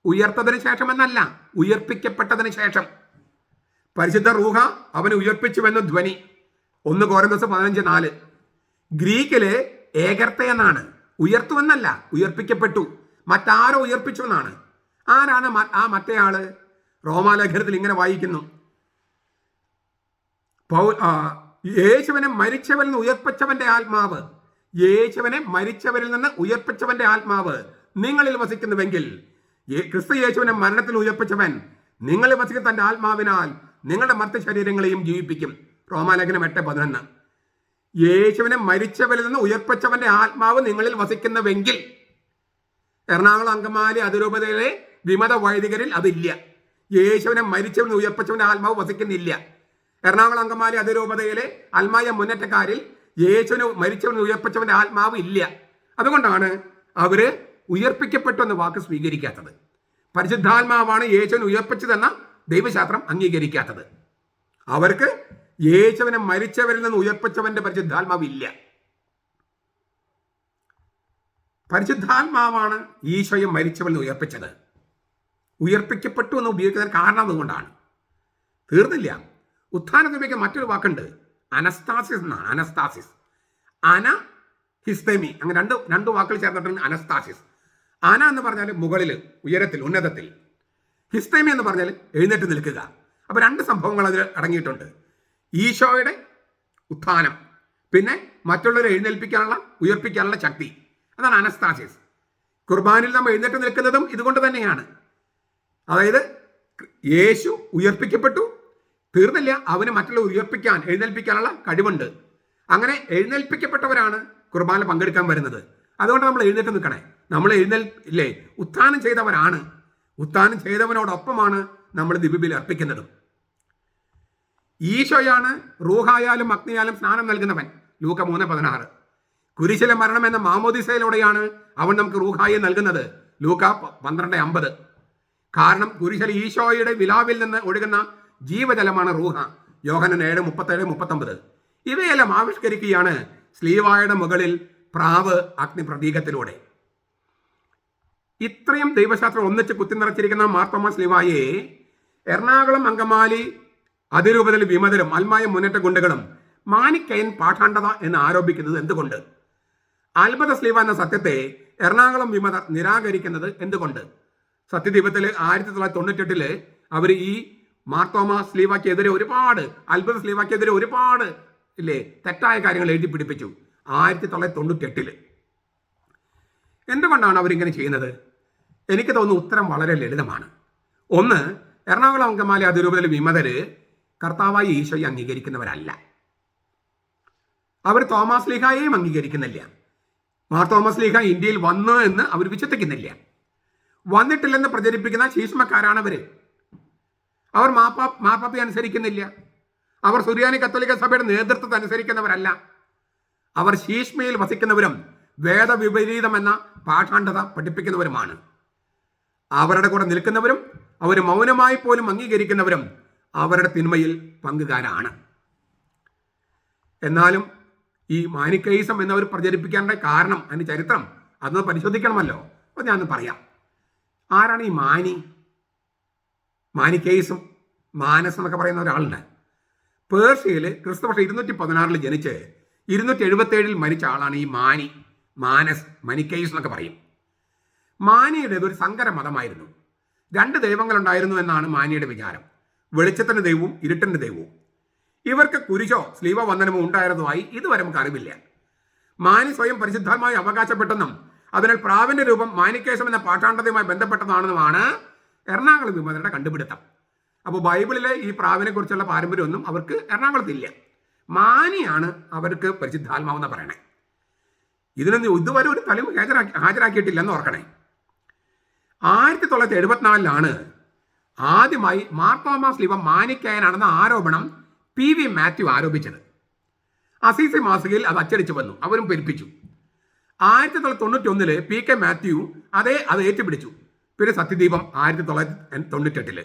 ഉയർത്തതിന് ശേഷം എന്നല്ല, ഉയർപ്പിക്കപ്പെട്ടതിന് ശേഷം പരിശുദ്ധ റൂഹ അവനെ ഉയർപ്പിച്ചുവെന്ന് ധ്വനി. 1 കൊരിന്ത്യർ 15:4. ഗ്രീക്കില് ഏകർത്ത എന്നാണ്. ഉയർത്തുവെന്നല്ല, ഉയർപ്പിക്കപ്പെട്ടു. മറ്റാരോ ഉയർപ്പിച്ചു എന്നാണ്. ആരാണ് ആ മറ്റേയാള്? റോമാലേഖനത്തിൽ ഇങ്ങനെ വായിക്കുന്നു, യേശുവിനെ മരിച്ചവരിൽ നിന്ന് ഉയർപ്പിച്ചവന്റെ ആത്മാവ്, യേശുവിനെ മരിച്ചവരിൽ നിന്ന് ഉയർപ്പിച്ചവന്റെ ആത്മാവ് നിങ്ങളിൽ വസിക്കുന്നുവെങ്കിൽ, ക്രിസ്തു യേശുവിനെ മരണത്തിൽ ഉയർപ്പിച്ചവൻ നിങ്ങളിൽ വസിക്കുന്ന തന്റെ ആത്മാവിനാൽ നിങ്ങളുടെ മർത്ത ശരീരങ്ങളെയും ജീവിപ്പിക്കും. റോമാലേഖനം 8:11. യേശുവിനെ മരിച്ചവരിൽ നിന്ന് ഉയർപ്പിച്ചവന്റെ ആത്മാവ് നിങ്ങളിൽ വസിക്കുന്നുവെങ്കിൽ, എറണാകുളം അങ്കമാലി അതിരൂപതയിലെ വിമത വൈദികരിൽ അതില്ല. യേശുവിനെ മരിച്ചവനെ ഉയർപ്പിച്ചവന്റെ ആത്മാവ് വസിക്കുന്നില്ല. എറണാകുളം അങ്കമാലി അതിരൂപതയിലെ അൽമായ മുന്നേറ്റക്കാരിൽ യേശുവിനെ മരിച്ചവനെ ഉയർപ്പിച്ചവന്റെ ആത്മാവ് ഇല്ല. അതുകൊണ്ടാണ് അവര് ഉയർപ്പിക്കപ്പെട്ടു എന്ന വാക്ക് സ്വീകരിക്കാത്തത്. പരിശുദ്ധാത്മാവാണ് യേശുവിനെ ഉയർപ്പിച്ചതെന്ന ദൈവശാസ്ത്രം അംഗീകരിക്കാത്തത്. അവർക്ക് യേശുവിനെ മരിച്ചവരിൽ നിന്ന് ഉയർപ്പിച്ചവന്റെ പരിശുദ്ധാത്മാവ് ഇല്ല. പരിശുദ്ധാത്മാവാണ് ഈശോയെ മരിച്ചവരിൽ നിന്ന് ഉയർപ്പിച്ചത്. ഉയർപ്പിക്കപ്പെട്ടു എന്ന് ഉപയോഗിക്കുന്നതിന് കാരണം അതുകൊണ്ടാണ്. തീർന്നില്ല. ഉത്ഥാനത്തിൽ ഉപയോഗിക്കുന്ന മറ്റൊരു വാക്കുണ്ട്, അനസ്താസിസ് എന്നാണ്. അനസ്താസിസ്, അന ഹിസ്തമി, അങ്ങനെ രണ്ട് വാക്കുകൾ ചേർന്നിട്ടുണ്ട് അനസ്താസിസ്. അന എന്ന് പറഞ്ഞാൽ മുകളിൽ, ഉയരത്തിൽ, ഉന്നതത്തിൽ. ഹിസ്തമി എന്ന് പറഞ്ഞാൽ എഴുന്നേറ്റ് നിൽക്കുക. അപ്പോൾ രണ്ട് സംഭവങ്ങൾ അതിൽ അടങ്ങിയിട്ടുണ്ട്. ഈശോയുടെ ഉത്ഥാനം, പിന്നെ മറ്റുള്ളവരെ എഴുന്നേൽപ്പിക്കാനുള്ള, ഉയർപ്പിക്കാനുള്ള ശക്തി. അതാണ് അനസ്താസിസ്. കുർബാനിൽ നാം എഴുന്നേറ്റ് നിൽക്കുന്നതും ഇതുകൊണ്ട് തന്നെയാണ്. അതായത് യേശു ഉയർപ്പിക്കപ്പെട്ടു, തീർന്നില്ല, അവന് മറ്റുള്ളവർ ഉയർപ്പിക്കാൻ, എഴുന്നേൽപ്പിക്കാനുള്ള കഴിവുണ്ട്. അങ്ങനെ എഴുന്നേൽപ്പിക്കപ്പെട്ടവരാണ് കുർബാന പങ്കെടുക്കാൻ വരുന്നത്. അതുകൊണ്ട് നമ്മൾ എഴുന്നേറ്റ് നിൽക്കണേ. നമ്മൾ ഇല്ലേ, ഉത്ഥാനം ചെയ്തവരാണ്. ഉത്ഥാനം ചെയ്തവനോടൊപ്പമാണ് നമ്മൾ ദിവ്യബലി അർപ്പിക്കുന്നതും. ഈശോയാണ് റൂഹായാലും അഗ്നിയാലും സ്നാനം നൽകുന്നവൻ. ലൂക്ക 3:16. കുരിശിലെ മരണം എന്ന മാമോദിസയിലൂടെയാണ് അവൻ നമുക്ക് റൂഹായെ നൽകുന്നത്. ലൂക്ക 12:50. കാരണം കുരിശിലെ ഈശോയുടെ വിലാവിൽ നിന്ന് ഒഴുകുന്ന ജീവജലമാണ് റൂഹ. യോഹന്നാൻ 7:37-39. ഇവയെല്ലാം ആവിഷ്കരിക്കുകയാണ് സ്ലീവായുടെ മുകളിൽ പ്രാവ് അഗ്നി പ്രതീകത്തിലൂടെ. ഇത്രയും ദൈവശാസ്ത്രം ഒന്നിച്ച് കുത്തിനിറച്ചിരിക്കുന്ന മാർത്തോമാ സ്ലീവായെ എറണാകുളം അങ്കമാലി അതിരൂപതയിൽ വിമതരും അൽമായ മുന്നേറ്റ ഗുണ്ടകളും മാനിക്കയൻ പാഠാണ്ടത എന്ന് ആരോപിക്കുന്നത് എന്തുകൊണ്ട്? അത്ഭുത സ്ലീവ എന്ന സത്യത്തെ എറണാകുളം വിമതർ നിരാകരിക്കുന്നത് എന്തുകൊണ്ട്? സത്യദീപത്തിൽ 1998 അവർ ഈ മാർത്തോമാ സ്ലീവാക്കെതിരെ ഒരുപാട്, അത്ഭുത സ്ലീവാക്കെതിരെ ഒരുപാട് തെറ്റായ കാര്യങ്ങൾ എഴുതി പിടിപ്പിച്ചു. 1998 എന്തുകൊണ്ടാണ് അവരിങ്ങനെ ചെയ്യുന്നത്? എനിക്ക് തോന്നുന്നു ഉത്തരം വളരെ ലളിതമാണ്. ഒന്ന്, എറണാകുളം അങ്കമാലി അതിരൂപതയിലെ വിമതര് കർത്താവായി ഈശോയെ അംഗീകരിക്കുന്നവരല്ല. അവർ തോമസ് ലീഹായെയും അംഗീകരിക്കുന്നില്ല. തോമസ് ലീഹ ഇന്ത്യയിൽ വന്നു എന്ന് അവർ വിശ്വസിക്കുന്നില്ല. വന്നിട്ടില്ലെന്ന് പ്രചരിപ്പിക്കുന്ന ശീഷ്മക്കാരാണ് അവര്. അവർ മാപ്പാപ്പയെ അനുസരിക്കുന്നില്ല. അവർ സുറിയാനി കത്തോലിക്ക സഭയുടെ നേതൃത്വത്തെ അനുസരിക്കുന്നവരല്ല. അവർ ശീഷ്മയിൽ വസിക്കുന്നവരും വേദവിപരീതം എന്ന പാഠാണ്ഡത പഠിപ്പിക്കുന്നവരുമാണ്. അവരുടെ കൂടെ നിൽക്കുന്നവരും അവർ മൗനമായി പോലും അംഗീകരിക്കുന്നവരും അവരുടെ തിന്മയിൽ പങ്കുകാരാണ്. എന്നാലും ഈ മാനിക്കയിസം എന്നവർ പ്രചരിപ്പിക്കാനുള്ള കാരണം, അതിൻ്റെ ചരിത്രം അതൊന്ന് പരിശോധിക്കണമല്ലോ. അപ്പോൾ ഞാനൊന്ന് പറയാം. ആരാണ് ഈ മാനിക്കയിസം, മാനസ് എന്നൊക്കെ പറയുന്ന ഒരാളുണ്ട്. പേർഷ്യയിൽ ക്രിസ്തുവർഷം 216 ജനിച്ച് 277 മരിച്ച ആളാണ് ഈ മാനസ്, മനിക്കയിസ് എന്നൊക്കെ പറയും. മാനിയുടേത് ഒരു സങ്കര മതമായിരുന്നു. 2 ദൈവങ്ങളുണ്ടായിരുന്നു എന്നാണ് മാനിയുടെ വിചാരം. വെളിച്ചത്തിൻ്റെ ദൈവവും ഇരുട്ടിൻ്റെ ദൈവവും. ഇവർക്ക് കുരിശോ സ്ലീവ വന്ദനമോ ഉണ്ടായിരുന്നതായി ഇതുവരെ നമുക്ക് അറിവില്ല. മാനി സ്വയം പരിശുദ്ധമായി അവകാശപ്പെട്ടെന്നും അതിനാൽ പ്രാവിന്റെ രൂപം മാനിക്കേശം എന്ന പാഠാണ്ഡതയുമായി ബന്ധപ്പെട്ടതാണെന്നുമാണ് എറണാകുളം വിമതരുടെ കണ്ടുപിടുത്തം. അപ്പോൾ ബൈബിളിലെ ഈ പ്രാവിനെ കുറിച്ചുള്ള പാരമ്പര്യമൊന്നും അവർക്ക് എറണാകുളത്തില്ല. മാനിയാണ് അവർക്ക് പരിശുദ്ധാത്മാവെന്ന് പറയണേ. ഇതിനൊന്നും ഇതുവരെ ഒരു തെളിവ് ഹാജരാക്കിയിട്ടില്ലെന്ന് ഓർക്കണേ. 1974 ആദ്യമായി മാർത്തോമാ സ്ലീവ മാനിക്കായനാണെന്ന ആരോപണം PV മാത്യു ആരോപിച്ചത്. അസീസി മാസികയിൽ അത് അച്ചടിച്ചു വന്നു, അവരും പെരുപ്പിച്ചു. 1991 PK മാത്യു അത് ഏറ്റുപിടിച്ചു. പിന്നെ സത്യദീപം 1998.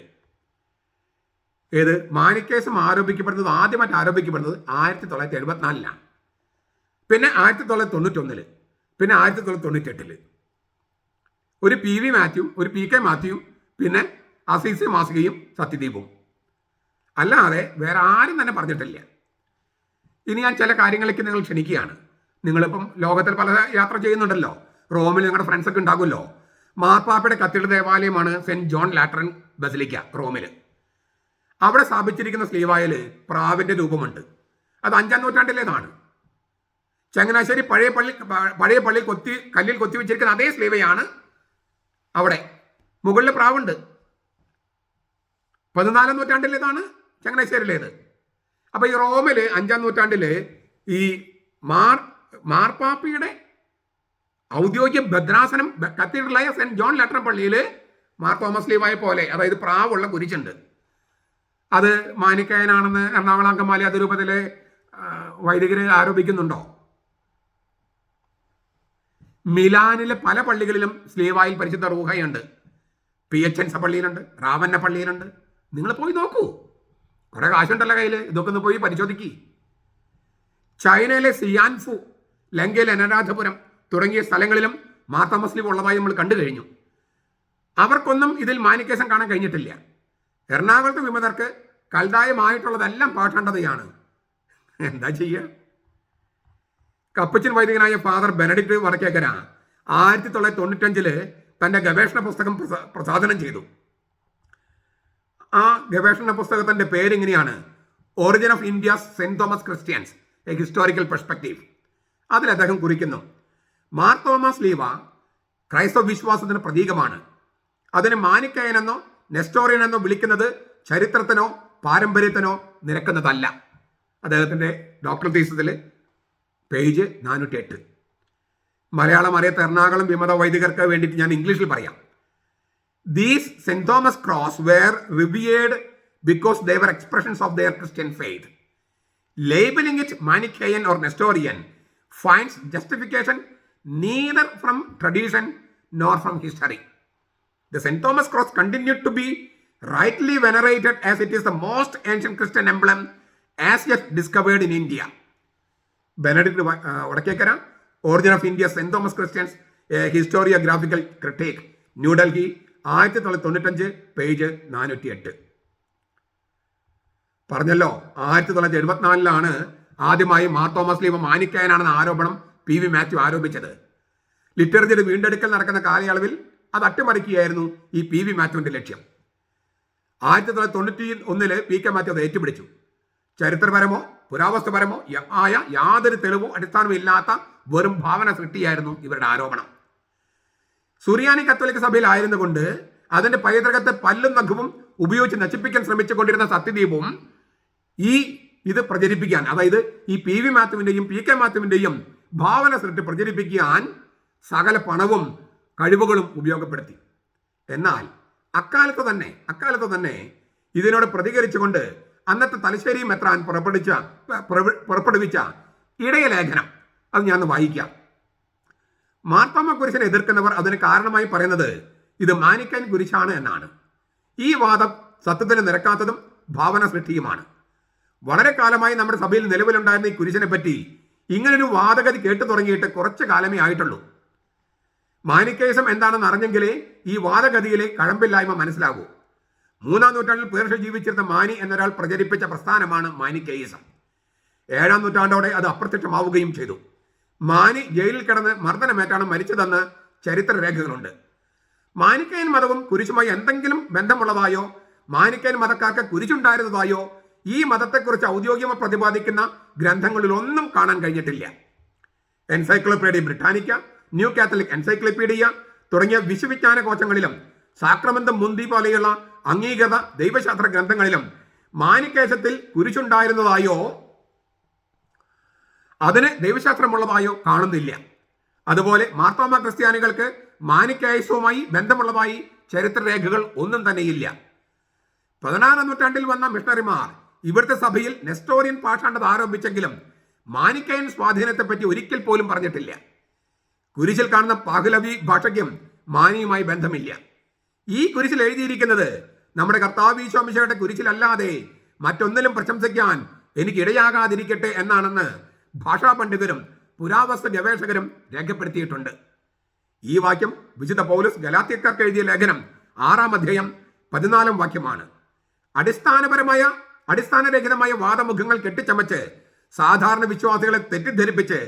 ഏത് മാനിക്കേശം ആരോപിക്കപ്പെടുന്നത്, ആദ്യമായിട്ട് ആരോപിക്കപ്പെടുന്നത് 1974. പിന്നെ 1991, പിന്നെ 1998 ഒരു PV മാത്യു, ഒരു PK മാത്യു, പിന്നെ അസീസി മാസികയും സത്യദീപവും. അല്ലാതെ വേറെ ആരും തന്നെ പറഞ്ഞിട്ടില്ല. ഇനി ഞാൻ ചില കാര്യങ്ങളിലേക്ക് നിങ്ങൾ ക്ഷണിക്കുകയാണ്. നിങ്ങളിപ്പം ലോകത്തിൽ പല യാത്ര ചെയ്യുന്നുണ്ടല്ലോ. റോമിൽ നിങ്ങളുടെ ഫ്രണ്ട്സൊക്കെ ഉണ്ടാകുമല്ലോ. മാർപ്പാപ്പയുടെ കത്തീഡ്രൽ ദേവാലയമാണ് സെന്റ് ജോൺ ലാറ്ററൻ ബസിലിക്ക റോമിൽ. അവിടെ സ്ഥാപിച്ചിരിക്കുന്ന സ്ലീവായിൽ പ്രാവിൻ്റെ രൂപമുണ്ട്. അത് 5-ാം നൂറ്റാണ്ടിലേതാണ്. ചങ്ങനാശ്ശേരി പഴയ പള്ളിയിൽ കല്ലിൽ കൊത്തിവെച്ചിരിക്കുന്ന അതേ സ്ലീവയാണ് അവിടെ. മുകളിൽ പ്രാവുണ്ട്. 14-ാം നൂറ്റാണ്ടിലേതാണ് ചങ്ങനാശ്ശേരിയിലേത്. അപ്പോൾ ഈ റോമിൽ 5-ാം നൂറ്റാണ്ടിൽ ഈ മാർപ്പാപ്പയുടെ ഔദ്യോഗിക ഭദ്രാസനം കത്തീഡ്രലായ സെന്റ് ജോൺ ലാറ്ററൻ പള്ളിയിൽ മാർ തോമസ് ലീവായെ പോലെ, അതായത് പ്രാവുള്ള കുരിശുണ്ട്. അത് മാനിക്കായനാണെന്ന് എറണാകുളം അങ്കമാലി അതിരൂപതയിലെ വൈദികര് ആരോപിക്കുന്നുണ്ടോ? മിലാനിലെ പല പള്ളികളിലും സ്ലീവായിൽ പരിശുദ്ധ റൂഹയുണ്ട്. PHNS പള്ളിയിലുണ്ട്, റാവന്ന പള്ളിയിലുണ്ട്. നിങ്ങൾ പോയി നോക്കൂ, കുറെ കാശുണ്ടല്ലോ കയ്യിൽ, ഇതൊക്കെ ഒന്ന് പോയി പരിശോധിക്കുക. ചൈനയിലെ സിയാൻഫു, ലങ്കയിലെ അനരാധപുരം തുടങ്ങിയ സ്ഥലങ്ങളിലും മാർ തോമസ് ലീവ് ഉള്ളതായി നമ്മൾ കണ്ടു കഴിഞ്ഞു. അവർക്കൊന്നും ഇതിൽ മാനിക്കേശം കാണാൻ കഴിഞ്ഞിട്ടില്ല. എറണാകുളത്തെ വിമതർക്ക് കൽതായമായിട്ടുള്ളതെല്ലാം പാഷണ്ഡതയാണ്. എന്താ ചെയ്യുക? കപ്പച്ചൻ വൈദികനായ ഫാദർ ബെനഡിക്ട് വടക്കേക്കര 1995 തൻ്റെ ഗവേഷണ പുസ്തകം പ്രസാധനം ചെയ്തു. ആ ഗവേഷണ പുസ്തകത്തിൻ്റെ പേരിങ്ങനെയാണ്: origin of India's Saint Thomas Christians, a historical perspective. അതിൽ അദ്ദേഹം കുറിക്കുന്നു, മാർ തോമസ് ലീവ ക്രൈസ്തവ വിശ്വാസത്തിന് പ്രതീകമാണ്. അതിന് മാനിക്കയനെന്നോ നെസ്റ്റോറിയനെന്നോ വിളിക്കുന്നത് ചരിത്രത്തിനോ പാരമ്പര്യത്തിനോ നിരക്കുന്നതല്ല. അദ്ദേഹത്തിൻ്റെ ഡോക്ടറൽ തീസിസിൽ പേജ് 408. മലയാളം അറിയാത്ത എറണാകുളം വിമത വൈദികർക്ക് വേണ്ടിയിട്ട് ഞാൻ ഇംഗ്ലീഷിൽ പറയാം. These St. Thomas Cross were revered because they were expressions of their Christian faith. Labeling it Manichaean or Nestorian finds justification neither from tradition nor from history. The St. Thomas Cross continued to be rightly venerated as it is the most ancient Christian emblem as yet discovered in India. Benedict Vadakkekara, Origin of India, St. Thomas Christians, a historiographical critique, New Delhi, 1995, page 408. പറഞ്ഞല്ലോ, 1974 ആദ്യമായി Mar Thomas ലീവ മാനിക്കായനാണെന്ന ആരോപണം PV Mathew ആരോപിച്ചത്. Literature വീണ്ടെടുക്കൽ നടക്കുന്ന കാലയളവിൽ അത് അട്ടിമറിക്കുകയായിരുന്നു ഈ PV മാത്യുവിന്റെ ലക്ഷ്യം. 1991 PK Mathew അത് ഏറ്റുപിടിച്ചു. ചരിത്രപരമോ പുരാവസ്തുപരമോ ആയ യാതൊരു തെളിവോ അടിസ്ഥാനമില്ലാത്ത വെറും ഭാവന സൃഷ്ടിയായിരുന്നു ഇവരുടെ ആരോപണം. സുറിയാനി കത്തോലിക്ക സഭയിലായിരുന്നു കൊണ്ട് അതിന്റെ പൈതൃകത്തെ പല്ലും നഖവും ഉപയോഗിച്ച് നശിപ്പിക്കാൻ ശ്രമിച്ചുകൊണ്ടിരുന്ന സത്യദീപവും ഇത് പ്രചരിപ്പിക്കാൻ, അതായത് ഈ PV മാത്യുവിന്റെയും PK മാത്യുവിന്റെയും ഭാവന സൃഷ്ടി പ്രചരിപ്പിക്കാൻ സകല പണവും കഴിവുകളും ഉപയോഗപ്പെടുത്തി. എന്നാൽ അക്കാലത്ത് തന്നെ ഇതിനോട് പ്രതികരിച്ചുകൊണ്ട് അന്നത്തെ തലശ്ശേരി മെത്രാൻ പുറപ്പെടുവിച്ച ഇടയലേഖനം അത് ഞാൻ വായിക്കാം. മാർത്തോമ കുരിശിനെ എതിർക്കുന്നവർ അതിന് കാരണമായി പറയുന്നത് ഇത് മാനിക്കൻ കുരിശാണ് എന്നാണ്. ഈ വാദം സത്യത്തിന് നിരക്കാത്തതും ഭാവന സൃഷ്ടിയുമാണ്. വളരെ കാലമായി നമ്മുടെ സഭയിൽ നിലവിലുണ്ടായിരുന്ന ഈ കുരിശിനെ പറ്റി ഇങ്ങനൊരു വാദഗതി കേട്ടു തുടങ്ങിയിട്ട് കുറച്ചു കാലമേ ആയിട്ടുള്ളൂ. മാനിക്കേസം എന്താണെന്ന് അറിഞ്ഞെങ്കിലേ ഈ വാദഗതിയിലെ കഴമ്പില്ലായ്മ മനസ്സിലാകൂ. 3-ാം നൂറ്റാണ്ടിൽ പേർഷ്യ ജീവിച്ചിരുന്ന മാനി എന്നൊരാൾ പ്രചരിപ്പിച്ച പ്രസ്ഥാനമാണ് മാനിക്കേയിസം. 7-ാം നൂറ്റാണ്ടോടെ അത് അപ്രത്യക്ഷമാവുകയും ചെയ്തു. മാനി ജയിലിൽ കിടന്ന് മർദ്ദനമേറ്റാണ് മരിച്ചതെന്ന് ചരിത്രരേഖകളുണ്ട്. മാനിക്കയൻ മതവും കുരിശുമായി എന്തെങ്കിലും ബന്ധമുള്ളതായോ മാനിക്കയൻ മതക്കാർക്ക് കുരിശുണ്ടായിരുന്നതായോ ഈ മതത്തെക്കുറിച്ച് ഔദ്യോഗികമായി പ്രതിപാദിക്കുന്ന ഗ്രന്ഥങ്ങളിലൊന്നും കാണാൻ കഴിഞ്ഞിട്ടില്ല. Encyclopedia Britannica, new Catholic encyclopedia തുടങ്ങിയ വിശ്വവിജ്ഞാന കോശങ്ങളിലും സാക്രമെന്തം മുന്തി പോലെയുള്ള അംഗീകൃത ദൈവശാസ്ത്ര ഗ്രന്ഥങ്ങളിലും മാനിക്കേശത്തിൽ കുരിശുണ്ടായിരുന്നതായോ അതിന് ദൈവശാസ്ത്രമുള്ളതായോ കാണുന്നില്ല. അതുപോലെ മാർത്തോമ ക്രിസ്ത്യാനികൾക്ക് മാനിക്കേയസവുമായി ബന്ധമുള്ളതായി ചരിത്രരേഖകൾ ഒന്നും തന്നെയില്ല. 16-ാം നൂറ്റാണ്ടിൽ വന്ന മിഷണറിമാർ ഇവിടുത്തെ സഭയിൽ നെസ്റ്റോറിയൻ പാഷാണ്ഡത ആരോപിച്ചെങ്കിലും മാനിക്കയൻ സ്വാധീനത്തെപ്പറ്റി ഒരിക്കൽ പോലും പറഞ്ഞിട്ടില്ല. കുരിശിൽ കാണുന്ന പാഹ്ലവി ഭാഷയ്ക്കും മാനിയുമായി ബന്ധമില്ല. ഈ കുരിശിൽ എഴുതിയിരിക്കുന്നത് നമ്മുടെ കർത്താവ് ഈശോ മിശിഹായുടെ കുരിശിലല്ലാതെ മറ്റൊന്നിലും പ്രശംസിക്കാൻ എനിക്ക് ഇടയാകാതിരിക്കട്ടെ എന്നാണെന്ന് ഭാഷാ പണ്ഡിതരും പുരാവസ്തു ഗവേഷകരും രേഖപ്പെടുത്തിയിട്ടുണ്ട്. ഈ വാക്യം വിശുദ്ധ പൗലോസ് ഗലാത്യക്കാർക്ക് എഴുതിയ ലേഖനം 6-ാം അധ്യായം 14-ാം വാക്യമാണ്. അടിസ്ഥാനരഹിതമായ വാദമുഖങ്ങൾ കെട്ടിച്ചമച്ച് സാധാരണ വിശ്വാസികളെ തെറ്റിദ്ധരിപ്പിച്ച്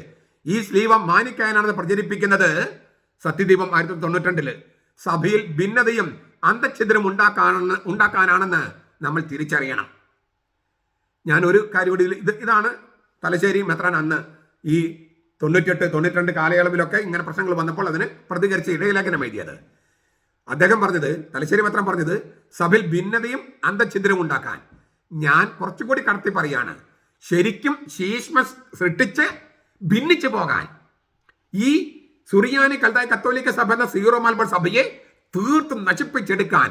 ഈ സ്ലീവ മാനിക്കാനാണെന്ന് പ്രചരിപ്പിക്കുന്നത് സത്യദീപം 1992 സഭയിൽ ഭിന്നതയും അന്തഛിദ്രം ഉണ്ടാക്കാനാണെന്ന് നമ്മൾ തിരിച്ചറിയണം. ഞാൻ ഒരു കാര്യം കൂടി, ഇതാണ് തലശ്ശേരി മെത്രാൻ അന്ന് ഈ 98-92 കാലയളവിലൊക്കെ ഇങ്ങനെ പ്രശ്നങ്ങൾ വന്നപ്പോൾ അതിന് പ്രതികരിച്ച് ഇടയലേഖനം എഴുതിയത്. അദ്ദേഹം പറഞ്ഞത്, തലശ്ശേരി മെത്രാൻ പറഞ്ഞത്, സഭയിൽ ഭിന്നതയും അന്തഛിദ്രവും ഉണ്ടാക്കാൻ. ഞാൻ കുറച്ചുകൂടി കടത്തി പറയാണ്, ശരിക്കും ശീഷ്മ സൃഷ്ടിച്ച് ഭിന്നിച്ചു പോകാൻ ഈ സുറിയാനി കൽതായ കത്തോലിക്ക സഭ എന്ന സീറോ മലബാർ സഭയെ തീർത്തും നശിപ്പിച്ചെടുക്കാൻ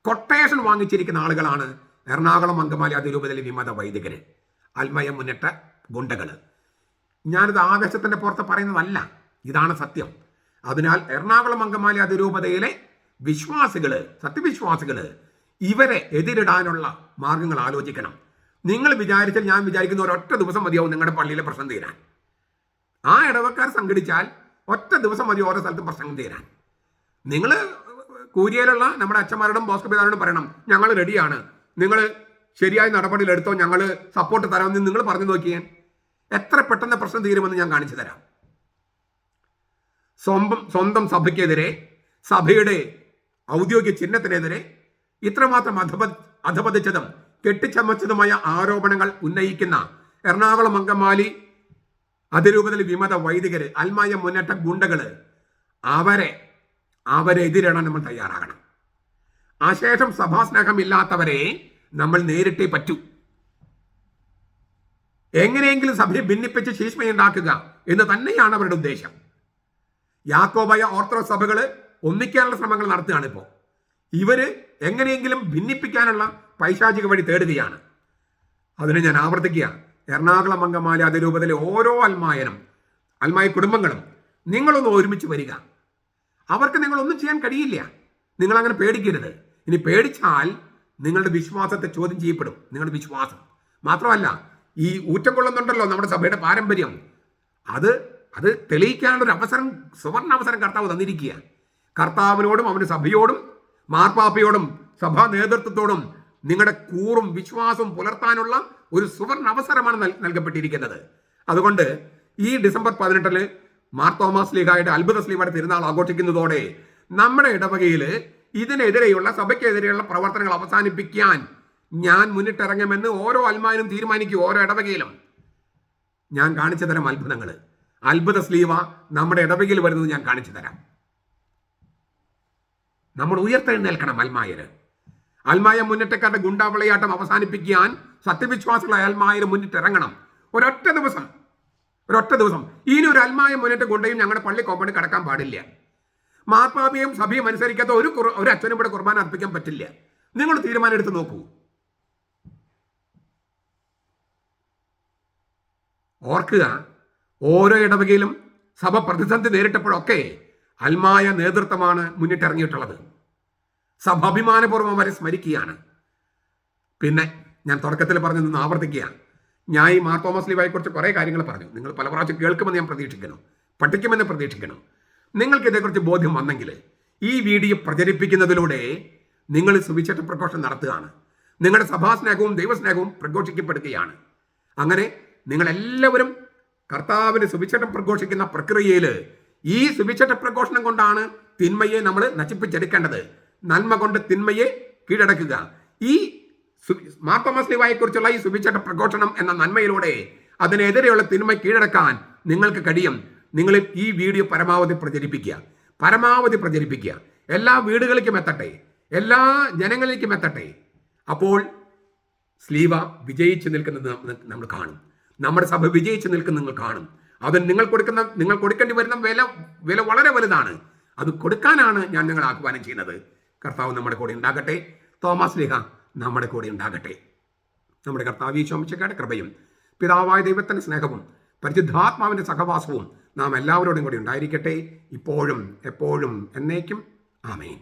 കൊട്ടേഷൻ വാങ്ങിച്ചിരിക്കുന്ന ആളുകളാണ് എറണാകുളം അങ്കമാലി അതിരൂപതയിലെ വിമത വൈദികര്, അൽമായ മുന്നേറ്റ ഗുണ്ടകൾ. ഞാനിത് ആവേശത്തിൻ്റെ പുറത്ത് പറയുന്നതല്ല, ഇതാണ് സത്യം. അതിനാൽ എറണാകുളം അങ്കമാലി അതിരൂപതയിലെ വിശ്വാസികൾ, സത്യവിശ്വാസികൾ ഇവരെ എതിരിടാനുള്ള മാർഗങ്ങൾ ആലോചിക്കണം. നിങ്ങൾ വിചാരിച്ചാൽ, ഞാൻ വിചാരിക്കുന്ന ഒരൊറ്റ ദിവസം മതിയാവും നിങ്ങളുടെ പള്ളിയിലെ പ്രശ്നം തീരാൻ. ആ ഇടവക്കാർ സംഘടിച്ചാൽ ഒറ്റ ദിവസം മതി ഓരോ സ്ഥലത്തും പ്രശ്നം തീരാൻ. നിങ്ങൾ കൂരിയയിലുള്ള നമ്മുടെ അച്ഛന്മാരോടും ബോസ്കോ പിതാവിനോടും പറയണം, ഞങ്ങൾ റെഡിയാണ്, നിങ്ങൾ ശരിയായ നടപടിയിലെടുത്തോ, ഞങ്ങൾ സപ്പോർട്ട് തരാമെന്ന് നിങ്ങൾ പറഞ്ഞു നോക്കിയാൽ എത്ര പെട്ടെന്ന് പ്രശ്നം തീരുമെന്ന് ഞാൻ കാണിച്ചു തരാം. സ്വന്തം സഭയ്ക്കെതിരെ, സഭയുടെ ഔദ്യോഗിക ചിഹ്നത്തിനെതിരെ ഇത്രമാത്രം അധപതിച്ചതും കെട്ടിച്ചമച്ചതുമായ ആരോപണങ്ങൾ ഉന്നയിക്കുന്ന എറണാകുളം അങ്കമാലി അതിരൂപതയിലെ വിമത വൈദികര്, അൽമായ മുന്നേറ്റ ഗുണ്ടകള്, അവരെ എതിരിടാൻ നമ്മൾ തയ്യാറാകണം. അശേഷം സഭാസ്നേഹമില്ലാത്തവരെ നമ്മൾ നേരിട്ടേ പറ്റൂ. എങ്ങനെയെങ്കിലും സഭയെ ഭിന്നിപ്പിച്ച് ശീഷ്മയുണ്ടാക്കുക എന്ന് തന്നെയാണ് അവരുടെ ഉദ്ദേശം. യാക്കോബായ ഓർത്തഡോക്സ് സഭകൾ ഒന്നിക്കാനുള്ള ശ്രമങ്ങൾ നടത്തുകയാണ് ഇപ്പോൾ. ഇവര് എങ്ങനെയെങ്കിലും ഭിന്നിപ്പിക്കാനുള്ള പൈശാചിക വഴി തേടുകയാണ്. അതിന് ഞാൻ ആവർത്തിക്കുക, എറണാകുളം അങ്കമാലി അതിരൂപതയിലെ ഓരോ അൽമായ കുടുംബങ്ങളും നിങ്ങളൊന്ന് ഒരുമിച്ച് വരിക. അവർക്ക് നിങ്ങളൊന്നും ചെയ്യാൻ കഴിയില്ല. നിങ്ങൾ അങ്ങനെ പേടിക്കരുത്. ഇനി പേടിച്ചാൽ നിങ്ങളുടെ വിശ്വാസത്തെ ചോദ്യം ചെയ്യപ്പെടും. നിങ്ങളുടെ വിശ്വാസം മാത്രമല്ല, ഈ ഊറ്റം കൊള്ളുന്നുണ്ടല്ലോ നമ്മുടെ സഭയുടെ പാരമ്പര്യം, അത് തെളിയിക്കാനുള്ളൊരു അവസരം, സുവർണ അവസരം കർത്താവ് തന്നിരിക്കുക. കർത്താവിനോടും അവൻ്റെ സഭയോടും മാർപ്പാപ്പയോടും സഭാ നേതൃത്വത്തോടും നിങ്ങളുടെ കൂറും വിശ്വാസവും പുലർത്താനുള്ള ഒരു സുവർണ അവസരമാണ് നൽകപ്പെട്ടിരിക്കുന്നത്. അതുകൊണ്ട് ഈ ഡിസംബർ 18 മാർ തോമസ് ലീഗായുടെ അത്ഭുത സ്ലീവയുടെ തിരുനാൾ ആഘോഷിക്കുന്നതോടെ നമ്മുടെ ഇടവകയിൽ ഇതിനെതിരെയുള്ള, സഭയ്ക്കെതിരെയുള്ള പ്രവർത്തനങ്ങൾ അവസാനിപ്പിക്കാൻ ഞാൻ മുന്നിട്ടിറങ്ങുമെന്ന് ഓരോ അൽമായനും തീരുമാനിക്കും. ഓരോ ഇടവകയിലും ഞാൻ കാണിച്ചു തരാം അത്ഭുതങ്ങൾ. അത്ഭുത സ്ലീവ നമ്മുടെ ഇടവകയിൽ വരുന്നത് ഞാൻ കാണിച്ചു തരാം. നമ്മൾ ഉയർത്തെഴുന്നേൽക്കണം. അൽമായ മുന്നേറ്റക്കാരുടെ ഗുണ്ടാവിളയാട്ടം അവസാനിപ്പിക്കാൻ സത്യവിശ്വാസികളായ അൽമായർ മുന്നിട്ടിറങ്ങണം. ഒരൊറ്റ ദിവസം ഇനി ഒരു അൽമായ മുന്നേറ്റ ഗുണ്ടയും ഞങ്ങളുടെ പള്ളി കോമ്പൗണ്ടിൽ കടക്കാൻ പാടില്ല. മാർപ്പാപ്പയും സഭയും അനുസരിക്കാത്ത ഒരു അച്ഛനും ഇവിടെ കുർബാന അർപ്പിക്കാൻ പറ്റില്ല. നിങ്ങൾ തീരുമാനം എടുത്ത് നോക്കൂ. ഓർക്കുക, ഓരോ ഇടവകയിലും സഭ പ്രതിസന്ധി നേരിട്ടപ്പോഴൊക്കെ അൽമായ നേതൃത്വമാണ് മുന്നിട്ടിറങ്ങിയിട്ടുള്ളത്. സഭ അഭിമാനപൂർവ്വം അവരെ സ്മരിക്കുകയാണ്. പിന്നെ ഞാൻ തുടക്കത്തിൽ പറഞ്ഞതൊന്ന് ആവർത്തിക്കുക, ഞാൻ ഈ മാർ തോമസ് ലീവായെക്കുറിച്ച് കുറേ കാര്യങ്ങൾ പറഞ്ഞു. നിങ്ങൾ പല പ്രാവശ്യം കേൾക്കുമെന്ന് ഞാൻ പ്രതീക്ഷിക്കുന്നു, പഠിക്കുമെന്ന് പ്രതീക്ഷിക്കുന്നു. നിങ്ങൾക്ക് ഇതേക്കുറിച്ച് ബോധ്യം വന്നെങ്കിൽ ഈ വീഡിയോ പ്രചരിപ്പിക്കുന്നതിലൂടെ നിങ്ങൾ സുവിശേഷ പ്രഘോഷണം നടത്തുകയാണ്. നിങ്ങളുടെ സഭാസ്നേഹവും ദൈവസ്നേഹവും പ്രഘോഷിക്കപ്പെടുകയാണ്. അങ്ങനെ നിങ്ങളെല്ലാവരും കർത്താവിന് സുവിശേഷം പ്രഘോഷിക്കുന്ന പ്രക്രിയയിൽ ഈ സുവിശേഷ പ്രഘോഷണം കൊണ്ടാണ് തിന്മയെ നമ്മൾ നശിപ്പിച്ചെടുക്കേണ്ടത്. നന്മ കൊണ്ട് തിന്മയെ കീഴടക്കുക. ഈ മാർ തോമസ് ലീവായെക്കുറിച്ചുള്ള ഈ സുവിശേഷ പ്രഘോഷണം എന്ന നന്മയിലൂടെ അതിനെതിരെയുള്ള തിന്മ കീഴടക്കാൻ നിങ്ങൾക്ക് കഴിയും. നിങ്ങൾ ഈ വീഡിയോ പരമാവധി പ്രചരിപ്പിക്കുക. എല്ലാ വീടുകളിലേക്കും എത്തട്ടെ, എല്ലാ ജനങ്ങളിലേക്കും എത്തട്ടെ. അപ്പോൾ സ്ലീവ വിജയിച്ചു നിൽക്കുന്നത് നമ്മൾ കാണും. നമ്മുടെ സഭ വിജയിച്ചു നിൽക്കുന്നത് നിങ്ങൾ കാണും. അത് നിങ്ങൾ കൊടുക്കേണ്ടി വരുന്ന വില വളരെ വലുതാണ്. അത് കൊടുക്കാനാണ് ഞാൻ നിങ്ങൾ ആഹ്വാനം ചെയ്യുന്നത്. കർത്താവ് നമ്മുടെ കൂടെ ഉണ്ടാകട്ടെ. തോമസ് ലീഹ നമ്മുടെ കൂടെ ഉണ്ടാകട്ടെ. നമ്മുടെ കർത്താവ് ഈശോ മിശിഹായുടെ കൃപയും പിതാവായ ദൈവത്തിൻ്റെ സ്നേഹവും പരിശുദ്ധാത്മാവിൻ്റെ സഹവാസവും നാം എല്ലാവരോടും കൂടി ഉണ്ടായിരിക്കട്ടെ, ഇപ്പോഴും എപ്പോഴും എന്നേക്കും. ആമേൻ.